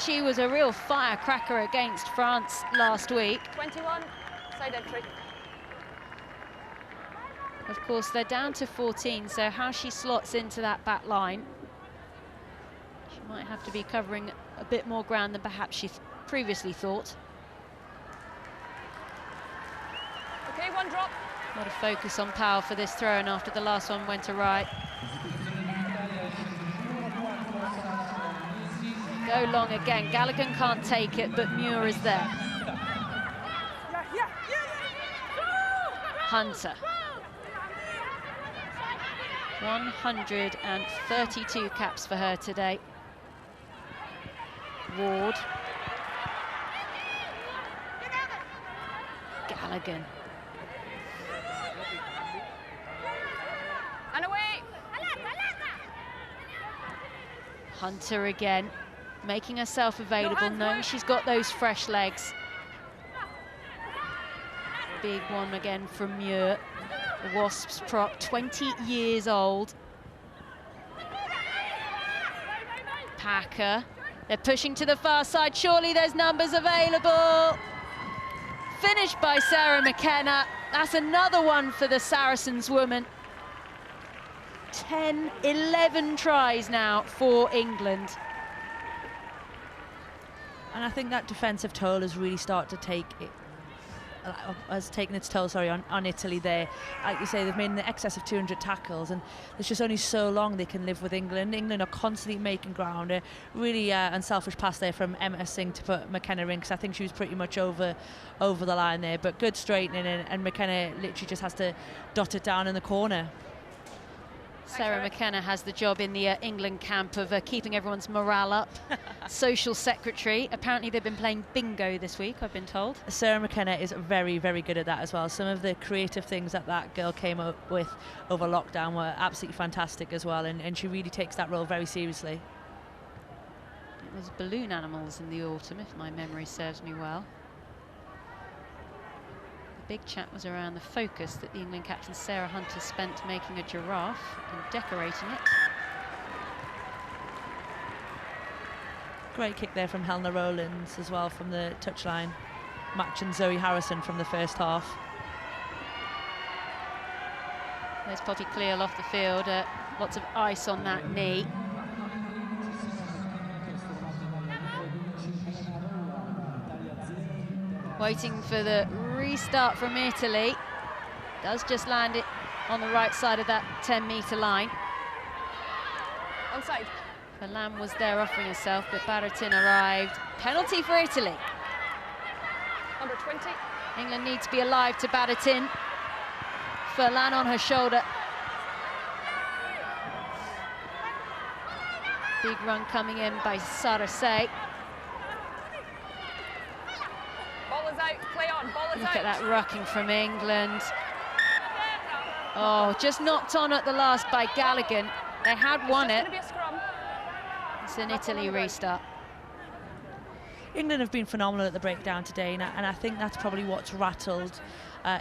She was a real firecracker against France last week. 21, side entry. Of course, they're down to 14, so how she slots into that back line, she might have to be covering a bit more ground than perhaps she previously thought. Okay, one drop. A lot of focus on Powell for this throw, and after the last one went awry. Go long again. Galligan can't take it, but Muir is there. Hunter. 132 caps for her today. Ward. Galligan. And away. Hunter again, making herself available, knowing she's got those fresh legs. Big one again from Muir. The Wasps prop, 20 years old. Packer. They're pushing to the far side. Surely there's numbers available. Finished by Sarah McKenna. That's another one for the Saracens woman. 10, 11 tries now for England. And I think that defensive toll has really started to take it. Has taken its toll, sorry, on Italy there. Like you say, they've made in excess of 200 tackles, and there's just only so long they can live with England. England are constantly making ground. A really unselfish pass there from Emma Singh to put McKenna in, because I think she was pretty much over the line there. But good straightening, and McKenna literally just has to dot it down in the corner. Sarah McKenna has the job in the England camp of keeping everyone's morale up. Social secretary. Apparently they've been playing bingo this week, I've been told. Sarah McKenna is very, very good at that as well. Some of the creative things that girl came up with over lockdown were absolutely fantastic as well, and she really takes that role very seriously. It was balloon animals in the autumn, if my memory serves me well. Big chat was around the focus that the England captain Sarah Hunter spent making a giraffe and decorating it. Great kick there from Helena Rowlands as well from the touchline, matching Zoe Harrison from the first half. There's Poppy Cleal off the field, lots of ice on that knee. Waiting for the restart from Italy. Does just land it on the right side of that 10-metre line. Onside. Lam was there offering herself, but Baratin arrived. Penalty for Italy. Number 20. England need to be alive to Baratin. Furlan on her shoulder. Big run coming in by Sarasay. Ball is out, play on, ball is Look out. at that rucking from England. Oh, just knocked on at the last by Galligan. They had won it. It's going to be a scrum. It's an Italy restart. England have been phenomenal at the breakdown today, and I think that's probably what's rattled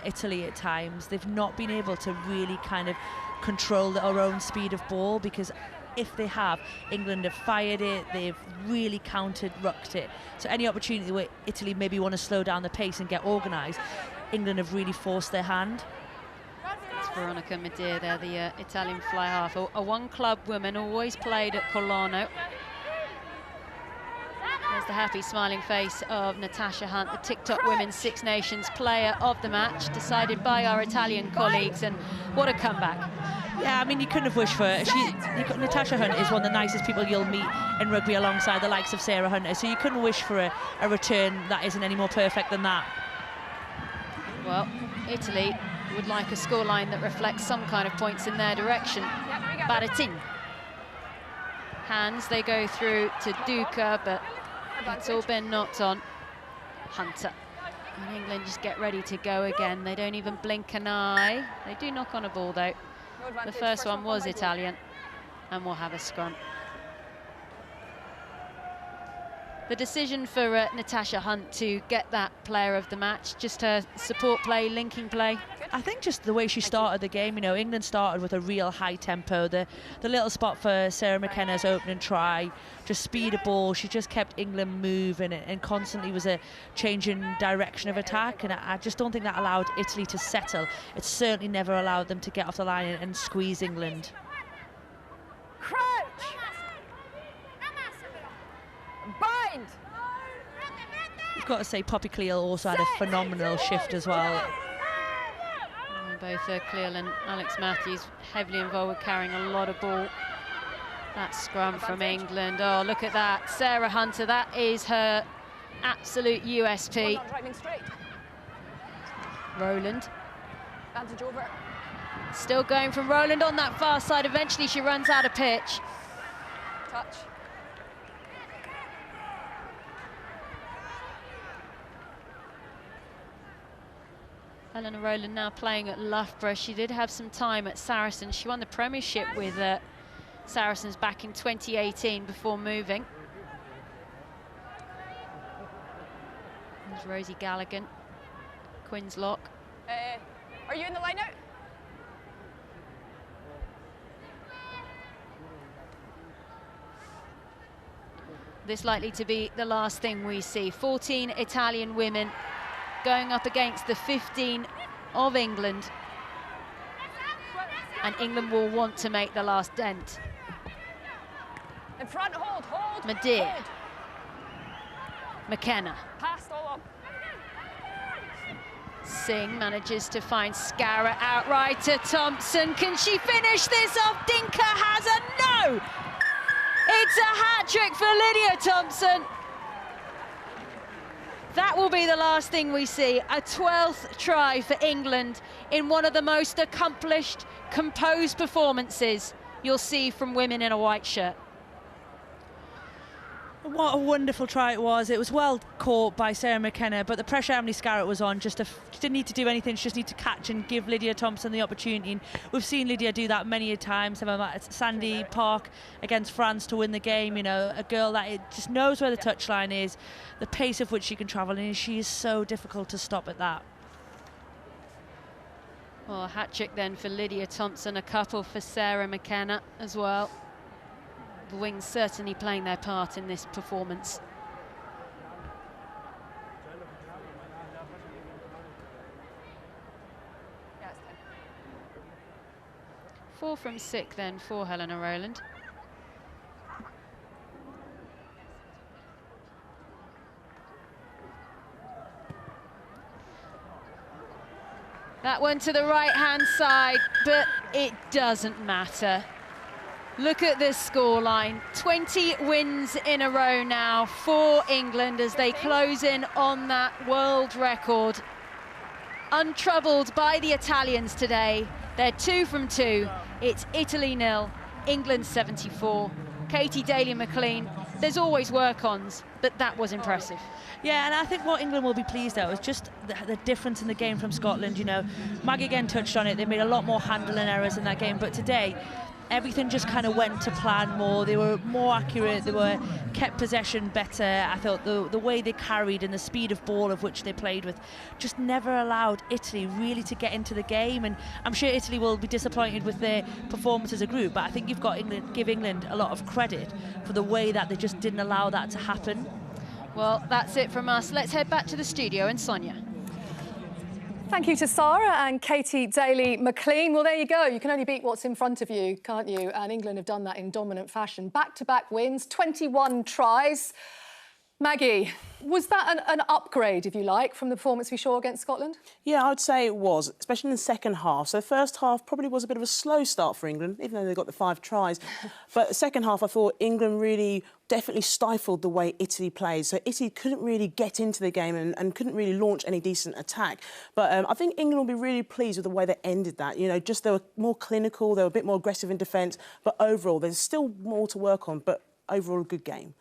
Italy at times. They've not been able to really kind of control their own speed of ball, because if they have, England have fired it, they've really countered, rucked it. So any opportunity where Italy maybe want to slow down the pace and get organised, England have really forced their hand. It's Veronica Medea there, the Italian fly half, a one-club woman, always played at Colorno. the happy smiling face of Natasha Hunt, the TikTok Women's Six Nations Player of the Match, decided by our Italian colleagues, and what a comeback. Yeah, I mean, you couldn't have wished for it. Natasha Hunt is one of the nicest people you'll meet in rugby, alongside the likes of Sarah Hunter, so you couldn't wish for a return that isn't any more perfect than that. Well, Italy would like a scoreline that reflects some kind of points in their direction. Baratin. Hands, they go through to Duca, but it's all been knocked on. Hunter. And England just get ready to go again. They don't even blink an eye. They do knock on a ball, though. The first one was Italian, and we'll have a scrum. The decision for Natasha Hunt to get that player of the match, just her support play, linking play. I think just the way she started the game, you know, England started with a real high tempo. The little spot for Sarah McKenna's opening try, just speed of ball. She just kept England moving and constantly was a change in direction of attack. And I just don't think that allowed Italy to settle. It certainly never allowed them to get off the line and squeeze England. Crouch! Bind! You've got to say Poppy Cleall also had a phenomenal shift as well. Both Cleall and Alex Matthews heavily involved with carrying a lot of ball. That scrum from England. Oh, look at that. Sarah Hunter, that is her absolute USP. Rowland. Advantage over. Still going from Rowland on that far side. Eventually she runs out of pitch. Touch. Helena Rowland now playing at Loughborough. She did have some time at Saracens. She won the Premiership with Saracens back in 2018 before moving. There's Rosie Galligan, Quinn's lock. Are you in the line out? This likely to be the last thing we see. 14 Italian women going up against the 15 of England. And England will want to make the last dent. In front, hold. Madeir. Hold. McKenna. Passed all up. Singh manages to find Scarra outright to Thompson. Can she finish this off? Dinka has a no! It's a hat-trick for Lydia Thompson. That will be the last thing we see. A 12th try for England in one of the most accomplished, composed performances you'll see from women in a white shirt. What a wonderful try it was. It was well caught by Sarah McKenna, but the pressure Emily Scarratt was on, she didn't need to do anything, she just need to catch and give Lydia Thompson the opportunity. And we've seen Lydia do that many a times. At Sandy Park against France to win the game, you know, a girl that just knows where the touchline is, the pace of which she can travel, and she is so difficult to stop at that. Well, a hat-trick then for Lydia Thompson, a couple for Sarah McKenna as well. The wings certainly playing their part in this performance. Yes, 4 from 6 then for Helena Rowland. That one to the right-hand side, but it doesn't matter. Look at this scoreline, 20 wins in a row now for England as they close in on that world record. Untroubled by the Italians today. They're 2 from 2. It's Italy 0, England 74. Katie Daly-McLean, there's always work-ons, but that was impressive. Yeah, and I think what England will be pleased at is just the difference in the game from Scotland. You know, Maggie again touched on it. They made a lot more handling errors in that game, but today everything just kind of went to plan more. They were more accurate, they were kept possession better. I thought the way they carried and the speed of ball of which they played with just never allowed Italy really to get into the game. And I'm sure Italy will be disappointed with their performance as a group, but I think you've got to give England a lot of credit for the way that they just didn't allow that to happen. Well, that's it from us. Let's head back to the studio and Sonia. Thank you to Sarah and Katie Daly-McLean. Well, there you go. You can only beat what's in front of you, can't you? And England have done that in dominant fashion. Back-to-back wins, 21 tries. Maggie, was that an upgrade, if you like, from the performance we saw against Scotland? Yeah, I would say it was, especially in the second half. So the first half probably was a bit of a slow start for England, even though they got the 5 tries. But the second half, I thought England really definitely stifled the way Italy played. So Italy couldn't really get into the game and couldn't really launch any decent attack. But I think England will be really pleased with the way they ended that. You know, just they were more clinical, they were a bit more aggressive in defence. But overall, there's still more to work on, but overall a good game.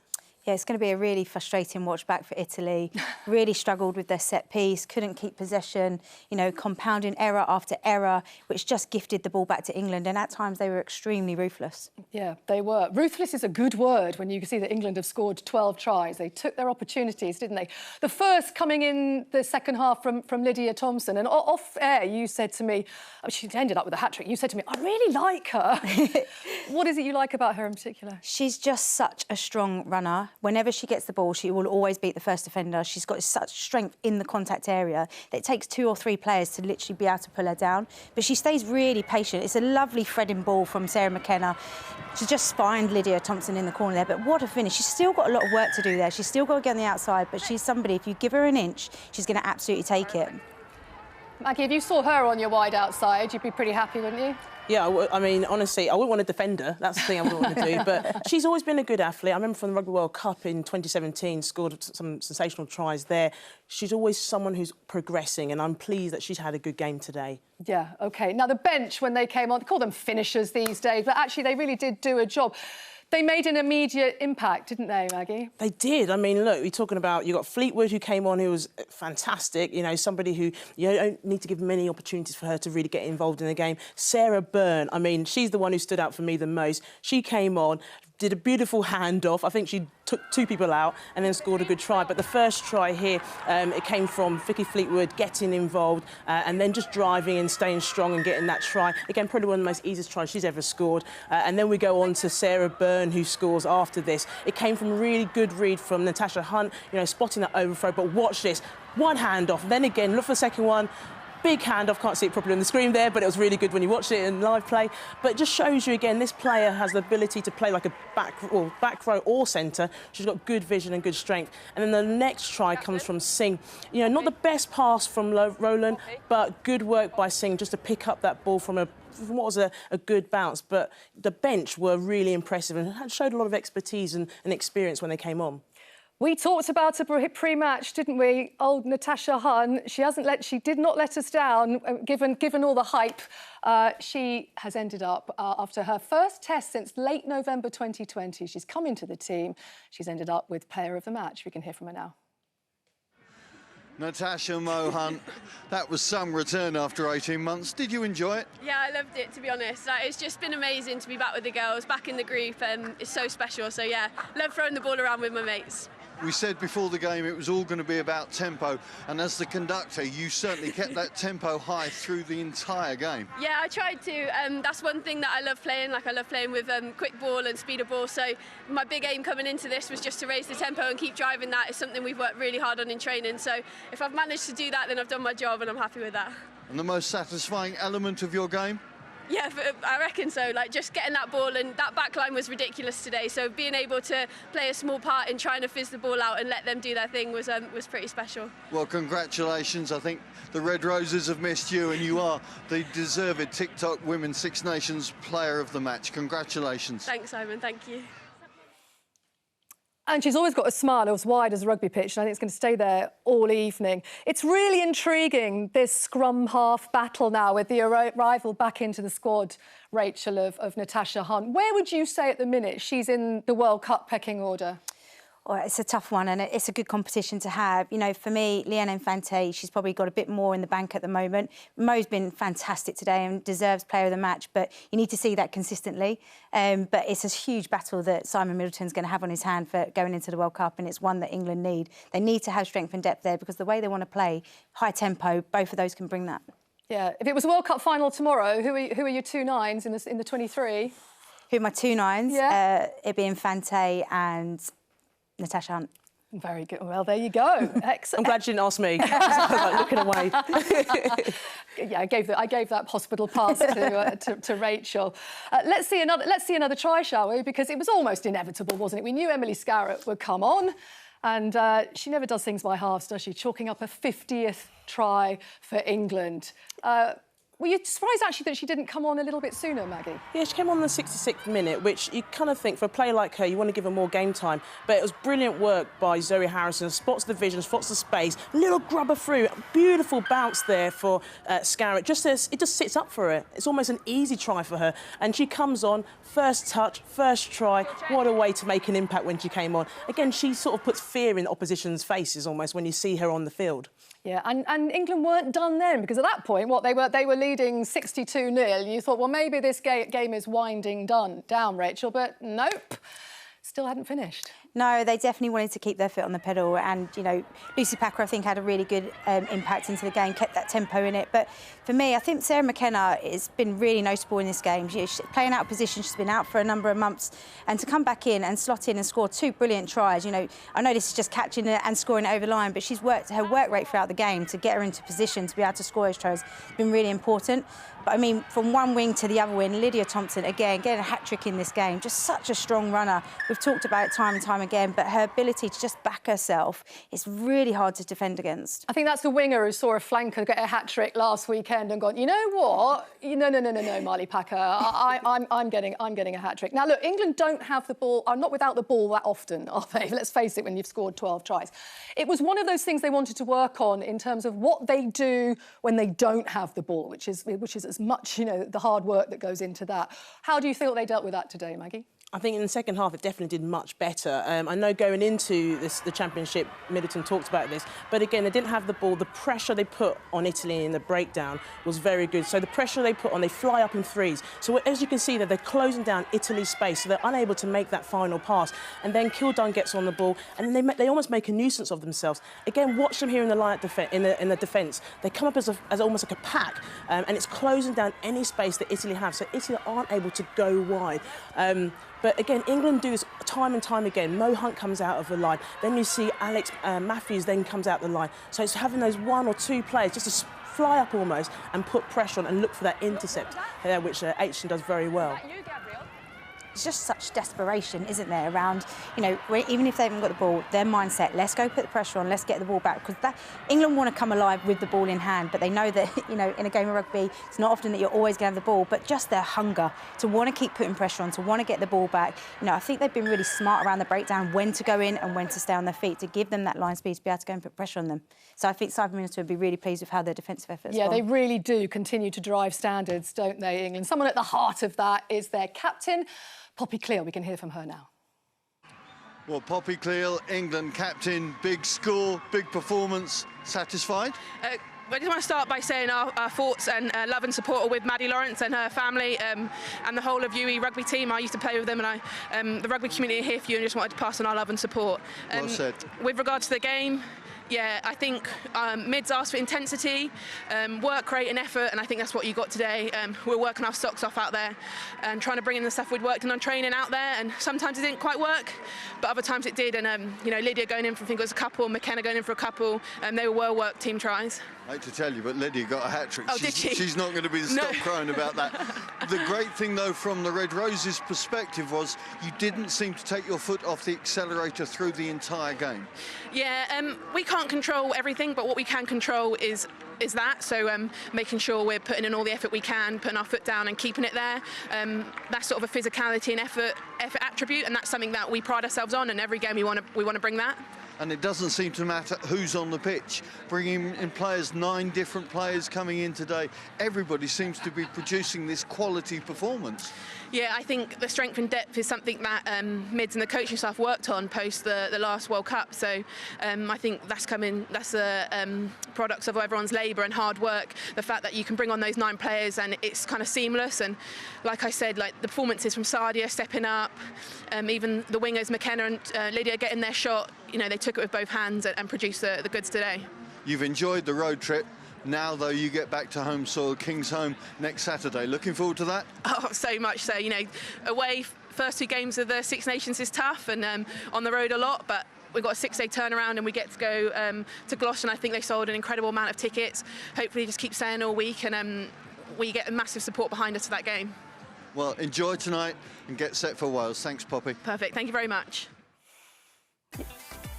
Yeah, it's going to be a really frustrating watch back for Italy. Really struggled with their set piece, couldn't keep possession, you know, compounding error after error, which just gifted the ball back to England. And at times they were extremely ruthless. Yeah, they were. Ruthless is a good word when you see that England have scored 12 tries. They took their opportunities, didn't they? The first coming in the second half from Lydia Thompson. And off air, you said to me, she ended up with a hat-trick. You said to me, I really like her. What is it you like about her in particular? She's just such a strong runner. Whenever she gets the ball, she will always beat the first defender. She's got such strength in the contact area that it takes 2 or 3 players to literally be able to pull her down. But she stays really patient. It's a lovely threading ball from Sarah McKenna. She just spined Lydia Thompson in the corner there. But what a finish. She's still got a lot of work to do there. She's still got to get on the outside. But she's somebody, if you give her an inch, she's going to absolutely take it. Maggie, if you saw her on your wide outside, you'd be pretty happy, wouldn't you? Yeah, I mean, honestly, I wouldn't want to defend her. That's the thing I wouldn't want to do. But she's always been a good athlete. I remember from the Rugby World Cup in 2017, scored some sensational tries there. She's always someone who's progressing, and I'm pleased that she's had a good game today. Yeah, OK. Now, the bench, when they came on, they call them finishers these days, but actually they really did do a job. They made an immediate impact, didn't they, Maggie? They did. I mean, look, we're talking about, you got Fleetwood who came on, who was fantastic, you know, somebody who you don't need to give many opportunities for her to really get involved in the game. Sarah Byrne, I mean, she's the one who stood out for me the most. She came on, did a beautiful handoff. I think she took 2 people out and then scored a good try. But the first try here, it came from Vicky Fleetwood getting involved and then just driving and staying strong and getting that try. Again, probably one of the most easiest tries she's ever scored. And then we go on to Sarah Byrne, who scores after this. It came from a really good read from Natasha Hunt, you know, spotting that overthrow. But watch this, one handoff, then again, look for the second one. Big handoff, can't see it properly on the screen there, but it was really good when you watched it in live play. But it just shows you again, this player has the ability to play like a back row or centre. She's got good vision and good strength. And then the next try comes from Singh. You know, not the best pass from Roland, but good work by Singh just to pick up that ball from what was a good bounce. But the bench were really impressive and showed a lot of expertise and experience when they came on. We talked about a pre-match, didn't we? Old Natasha Hunt. She did not let us down, given all the hype. She has ended up, after her first test since late November 2020, she's come into the team. She's ended up with Player of the Match. We can hear from her now. Natasha Hunt, that was some return after 18 months. Did you enjoy it? Yeah, I loved it, to be honest. It's just been amazing to be back with the girls, back in the group, and it's so special. So yeah, love throwing the ball around with my mates. We said before the game it was all going to be about tempo, and as the conductor, you certainly kept that tempo high through the entire game. Yeah, I tried to. That's one thing that I love playing. Like, I love playing with quick ball and speed of ball. So my big aim coming into this was just to raise the tempo and keep driving that. It's something we've worked really hard on in training. So if I've managed to do that, then I've done my job, and I'm happy with that. And the most satisfying element of your game? Yeah, I reckon so. Like, just getting that ball, and that back line was ridiculous today. So being able to play a small part in trying to fizz the ball out and let them do their thing was pretty special. Well, congratulations. I think the Red Roses have missed you, and you are the deserved TikTok Women's Six Nations Player of the Match. Congratulations. Thanks, Simon. Thank you. And she's always got a smile as wide as a rugby pitch, and I think it's going to stay there all evening. It's really intriguing, this scrum half battle now with the arrival back into the squad, Rachel, of Natasha Hunt. Where would you say at the minute she's in the World Cup pecking order? Well, it's a tough one, and it's a good competition to have. You know, for me, Leanne Infante, she's probably got a bit more in the bank at the moment. Mo's been fantastic today and deserves Player of the Match, but you need to see that consistently. But it's a huge battle that Simon Middleton's going to have on his hand for going into the World Cup, and it's one that England need. They need to have strength and depth there, because the way they want to play, high tempo, both of those can bring that. Yeah, if it was a World Cup final tomorrow, who are your 2 nines in the 23? Who are my 2 nines? Yeah. It'd be Infante and Natasha Hunt. Very good. Well, there you go. Excellent. I'm glad you didn't ask me. I was like looking away. Yeah, I gave that hospital pass to Rachel. Let's see another try, shall we? Because it was almost inevitable, wasn't it? We knew Emily Scarratt would come on. And she never does things by halves, does she? Chalking up a 50th try for England. Were you surprised, actually, that she didn't come on a little bit sooner, Maggie? Yeah, she came on the 66th minute, which you kind of think, for a player like her, you want to give her more game time. But it was brilliant work by Zoe Harrison. Spots the vision, spots the space, little grubber through. Beautiful bounce there for Scarrett. It just sits up for her. It's almost an easy try for her. And she comes on, first touch, first try. What a way to make an impact when she came on. Again, she sort of puts fear in opposition's faces almost when you see her on the field. Yeah, and England weren't done then, because at that point, they were leading 62-0. You thought, well, maybe this game is winding down, Rachel, but nope, still hadn't finished. No, they definitely wanted to keep their foot on the pedal, and, you know, Lucy Packer, I think, had a really good impact into the game, kept that tempo in it. But for me, I think Sarah McKenna has been really notable in this game. She's playing out of position, she's been out for a number of months, and to come back in and slot in and score 2 brilliant tries, you know, I know this is just catching it and scoring it over the line, but she's worked her work rate throughout the game to get her into position to be able to score those tries. It's been really important. But, I mean, from one wing to the other wing, Lydia Thompson, again, getting a hat-trick in this game. Just such a strong runner. We've talked about it time and time again, but her ability to just back herself is really hard to defend against. I think that's the winger who saw a flanker get a hat-trick last weekend and gone, you know what? No, Marley Packer. I'm getting a hat-trick. Now, look, England don't have the ball, are not without the ball that often, are they? Let's face it, when you've scored 12 tries. It was one of those things they wanted to work on in terms of what they do when they don't have the ball, which is as much, you know, the hard work that goes into that. How do you feel they dealt with that today, Maggie? I think in the second half it definitely did much better. I know going into the championship, Middleton talked about this, but again, they didn't have the ball. The pressure they put on Italy in the breakdown was very good. So the pressure they put on, they fly up in threes. So as you can see that they're closing down Italy's space, so they're unable to make that final pass. And then Kildun gets on the ball, and then they almost make a nuisance of themselves. Again, watch them here in the line in the defence. They come up as almost like a pack, and it's closing down any space that Italy have. So Italy aren't able to go wide. But again, England do this time and time again. Mo Hunt comes out of the line. Then you see Alex Matthews then comes out the line. So it's having those 1 or 2 players just to fly up almost and put pressure on and look for that intercept there, which Aitken does very well. It's just such desperation, isn't there, around, you know, even if they haven't got the ball, their mindset, let's go put the pressure on, let's get the ball back. Because England want to come alive with the ball in hand, but they know that, you know, in a game of rugby, it's not often that you're always going to have the ball, but just their hunger to want to keep putting pressure on, to want to get the ball back. You know, I think they've been really smart around the breakdown, when to go in and when to stay on their feet, to give them that line speed to be able to go and put pressure on them. So I think Cyprus Minister would be really pleased with how their defensive efforts Yeah, they really do continue to drive standards, don't they, England? Someone at the heart of that is their captain, Poppy Cleall. We can hear from her now. Well, Poppy Cleall, England captain, big score, big performance. Satisfied? I just want to start by saying our thoughts and love and support are with Maddie Lawrence and her family and the whole of UE rugby team. I used to play with them, and the rugby community are here for you, and just wanted to pass on our love and support. Well said. With regards to the game, yeah, I think mids asked for intensity, work rate and effort, and I think that's what you got today. We're working our socks off out there and trying to bring in the stuff we'd worked on training out there, and sometimes it didn't quite work, but other times it did. And you know, Lydia going in for, I think it was a couple, McKenna going in for a couple, they were well-worked team tries. I hate to tell you, but Lydia got a hat-trick. Oh, did she? She's not going to be the stop crowing about that. The great thing, though, from the Red Roses' perspective was you didn't seem to take your foot off the accelerator through the entire game. Yeah, we can't control everything, but what we can control is that. So making sure we're putting in all the effort we can, putting our foot down and keeping it there. That's sort of a physicality and effort attribute, and that's something that we pride ourselves on. And every game we want to bring that. And it doesn't seem to matter who's on the pitch. Bringing in players, 9 different players coming in today, everybody seems to be producing this quality performance. Yeah, I think the strength and depth is something that Mids and the coaching staff worked on post the last World Cup. So I think that's products of everyone's labour and hard work. The fact that you can bring on those 9 players and it's kind of seamless. And like I said, like the performances from Sadia stepping up, even the wingers, McKenna and Lydia getting their shot, you know, they took it with both hands and produced the goods today. You've enjoyed the road trip. Now, though, you get back to home soil, Kingsholm, next Saturday. Looking forward to that? Oh, so much so. You know, away, first 2 games of the Six Nations is tough, and on the road a lot, but we've got a 6-day turnaround and we get to go to Gloucester, and I think they sold an incredible amount of tickets. Hopefully just keep staying all week, and we get a massive support behind us for that game. Well, enjoy tonight and get set for Wales. Thanks, Poppy. Perfect. Thank you very much.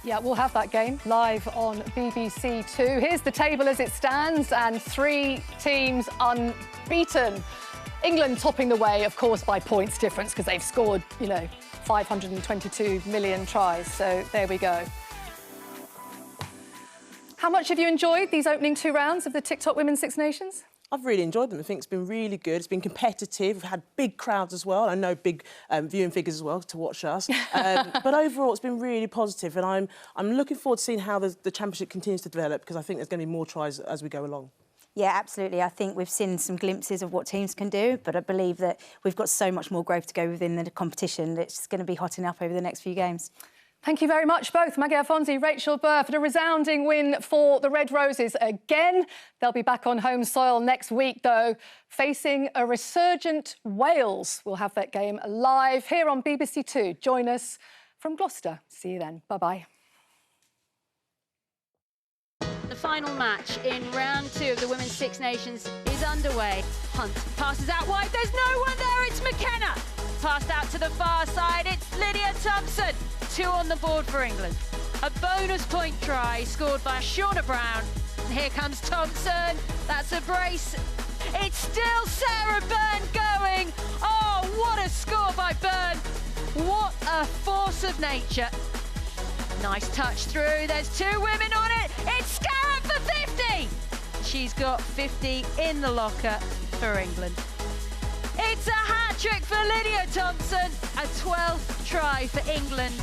Yeah, we'll have that game live on BBC Two. Here's the table as it stands, and 3 teams unbeaten. England topping the way, of course, by points difference, because they've scored, 522 million tries. So there we go. How much have you enjoyed these opening 2 rounds of the TikTok Women's Six Nations? I've really enjoyed them. I think it's been really good. It's been competitive. We've had big crowds as well. I know big viewing figures as well to watch us. But overall, it's been really positive, and I'm looking forward to seeing how the championship continues to develop, because I think there's going to be more tries as we go along. Yeah, absolutely. I think we've seen some glimpses of what teams can do, but I believe that we've got so much more growth to go within the competition. It's going to be hotting up over the next few games. Thank you very much, both Maggie Alfonsi, Rachel Burr, for a resounding win for the Red Roses again. They'll be back on home soil next week, though, facing a resurgent Wales. We'll have that game live here on BBC Two. Join us from Gloucester. See you then. Bye-bye. The final match in round 2 of the Women's Six Nations is underway. Hunt passes out wide. There's no one there. It's McKenna. Passed out to the far side. It's Lydia Thompson. 2 on the board for England. A bonus point try scored by Shauna Brown. And here comes Thompson. That's a brace. It's still Sarah Byrne going. Oh, what a score by Byrne. What a force of nature. Nice touch through. There's 2 women on it. It's Scarrett for 50. She's got 50 in the locker for England. It's a hat-trick for Lydia Thompson. A 12th try for England.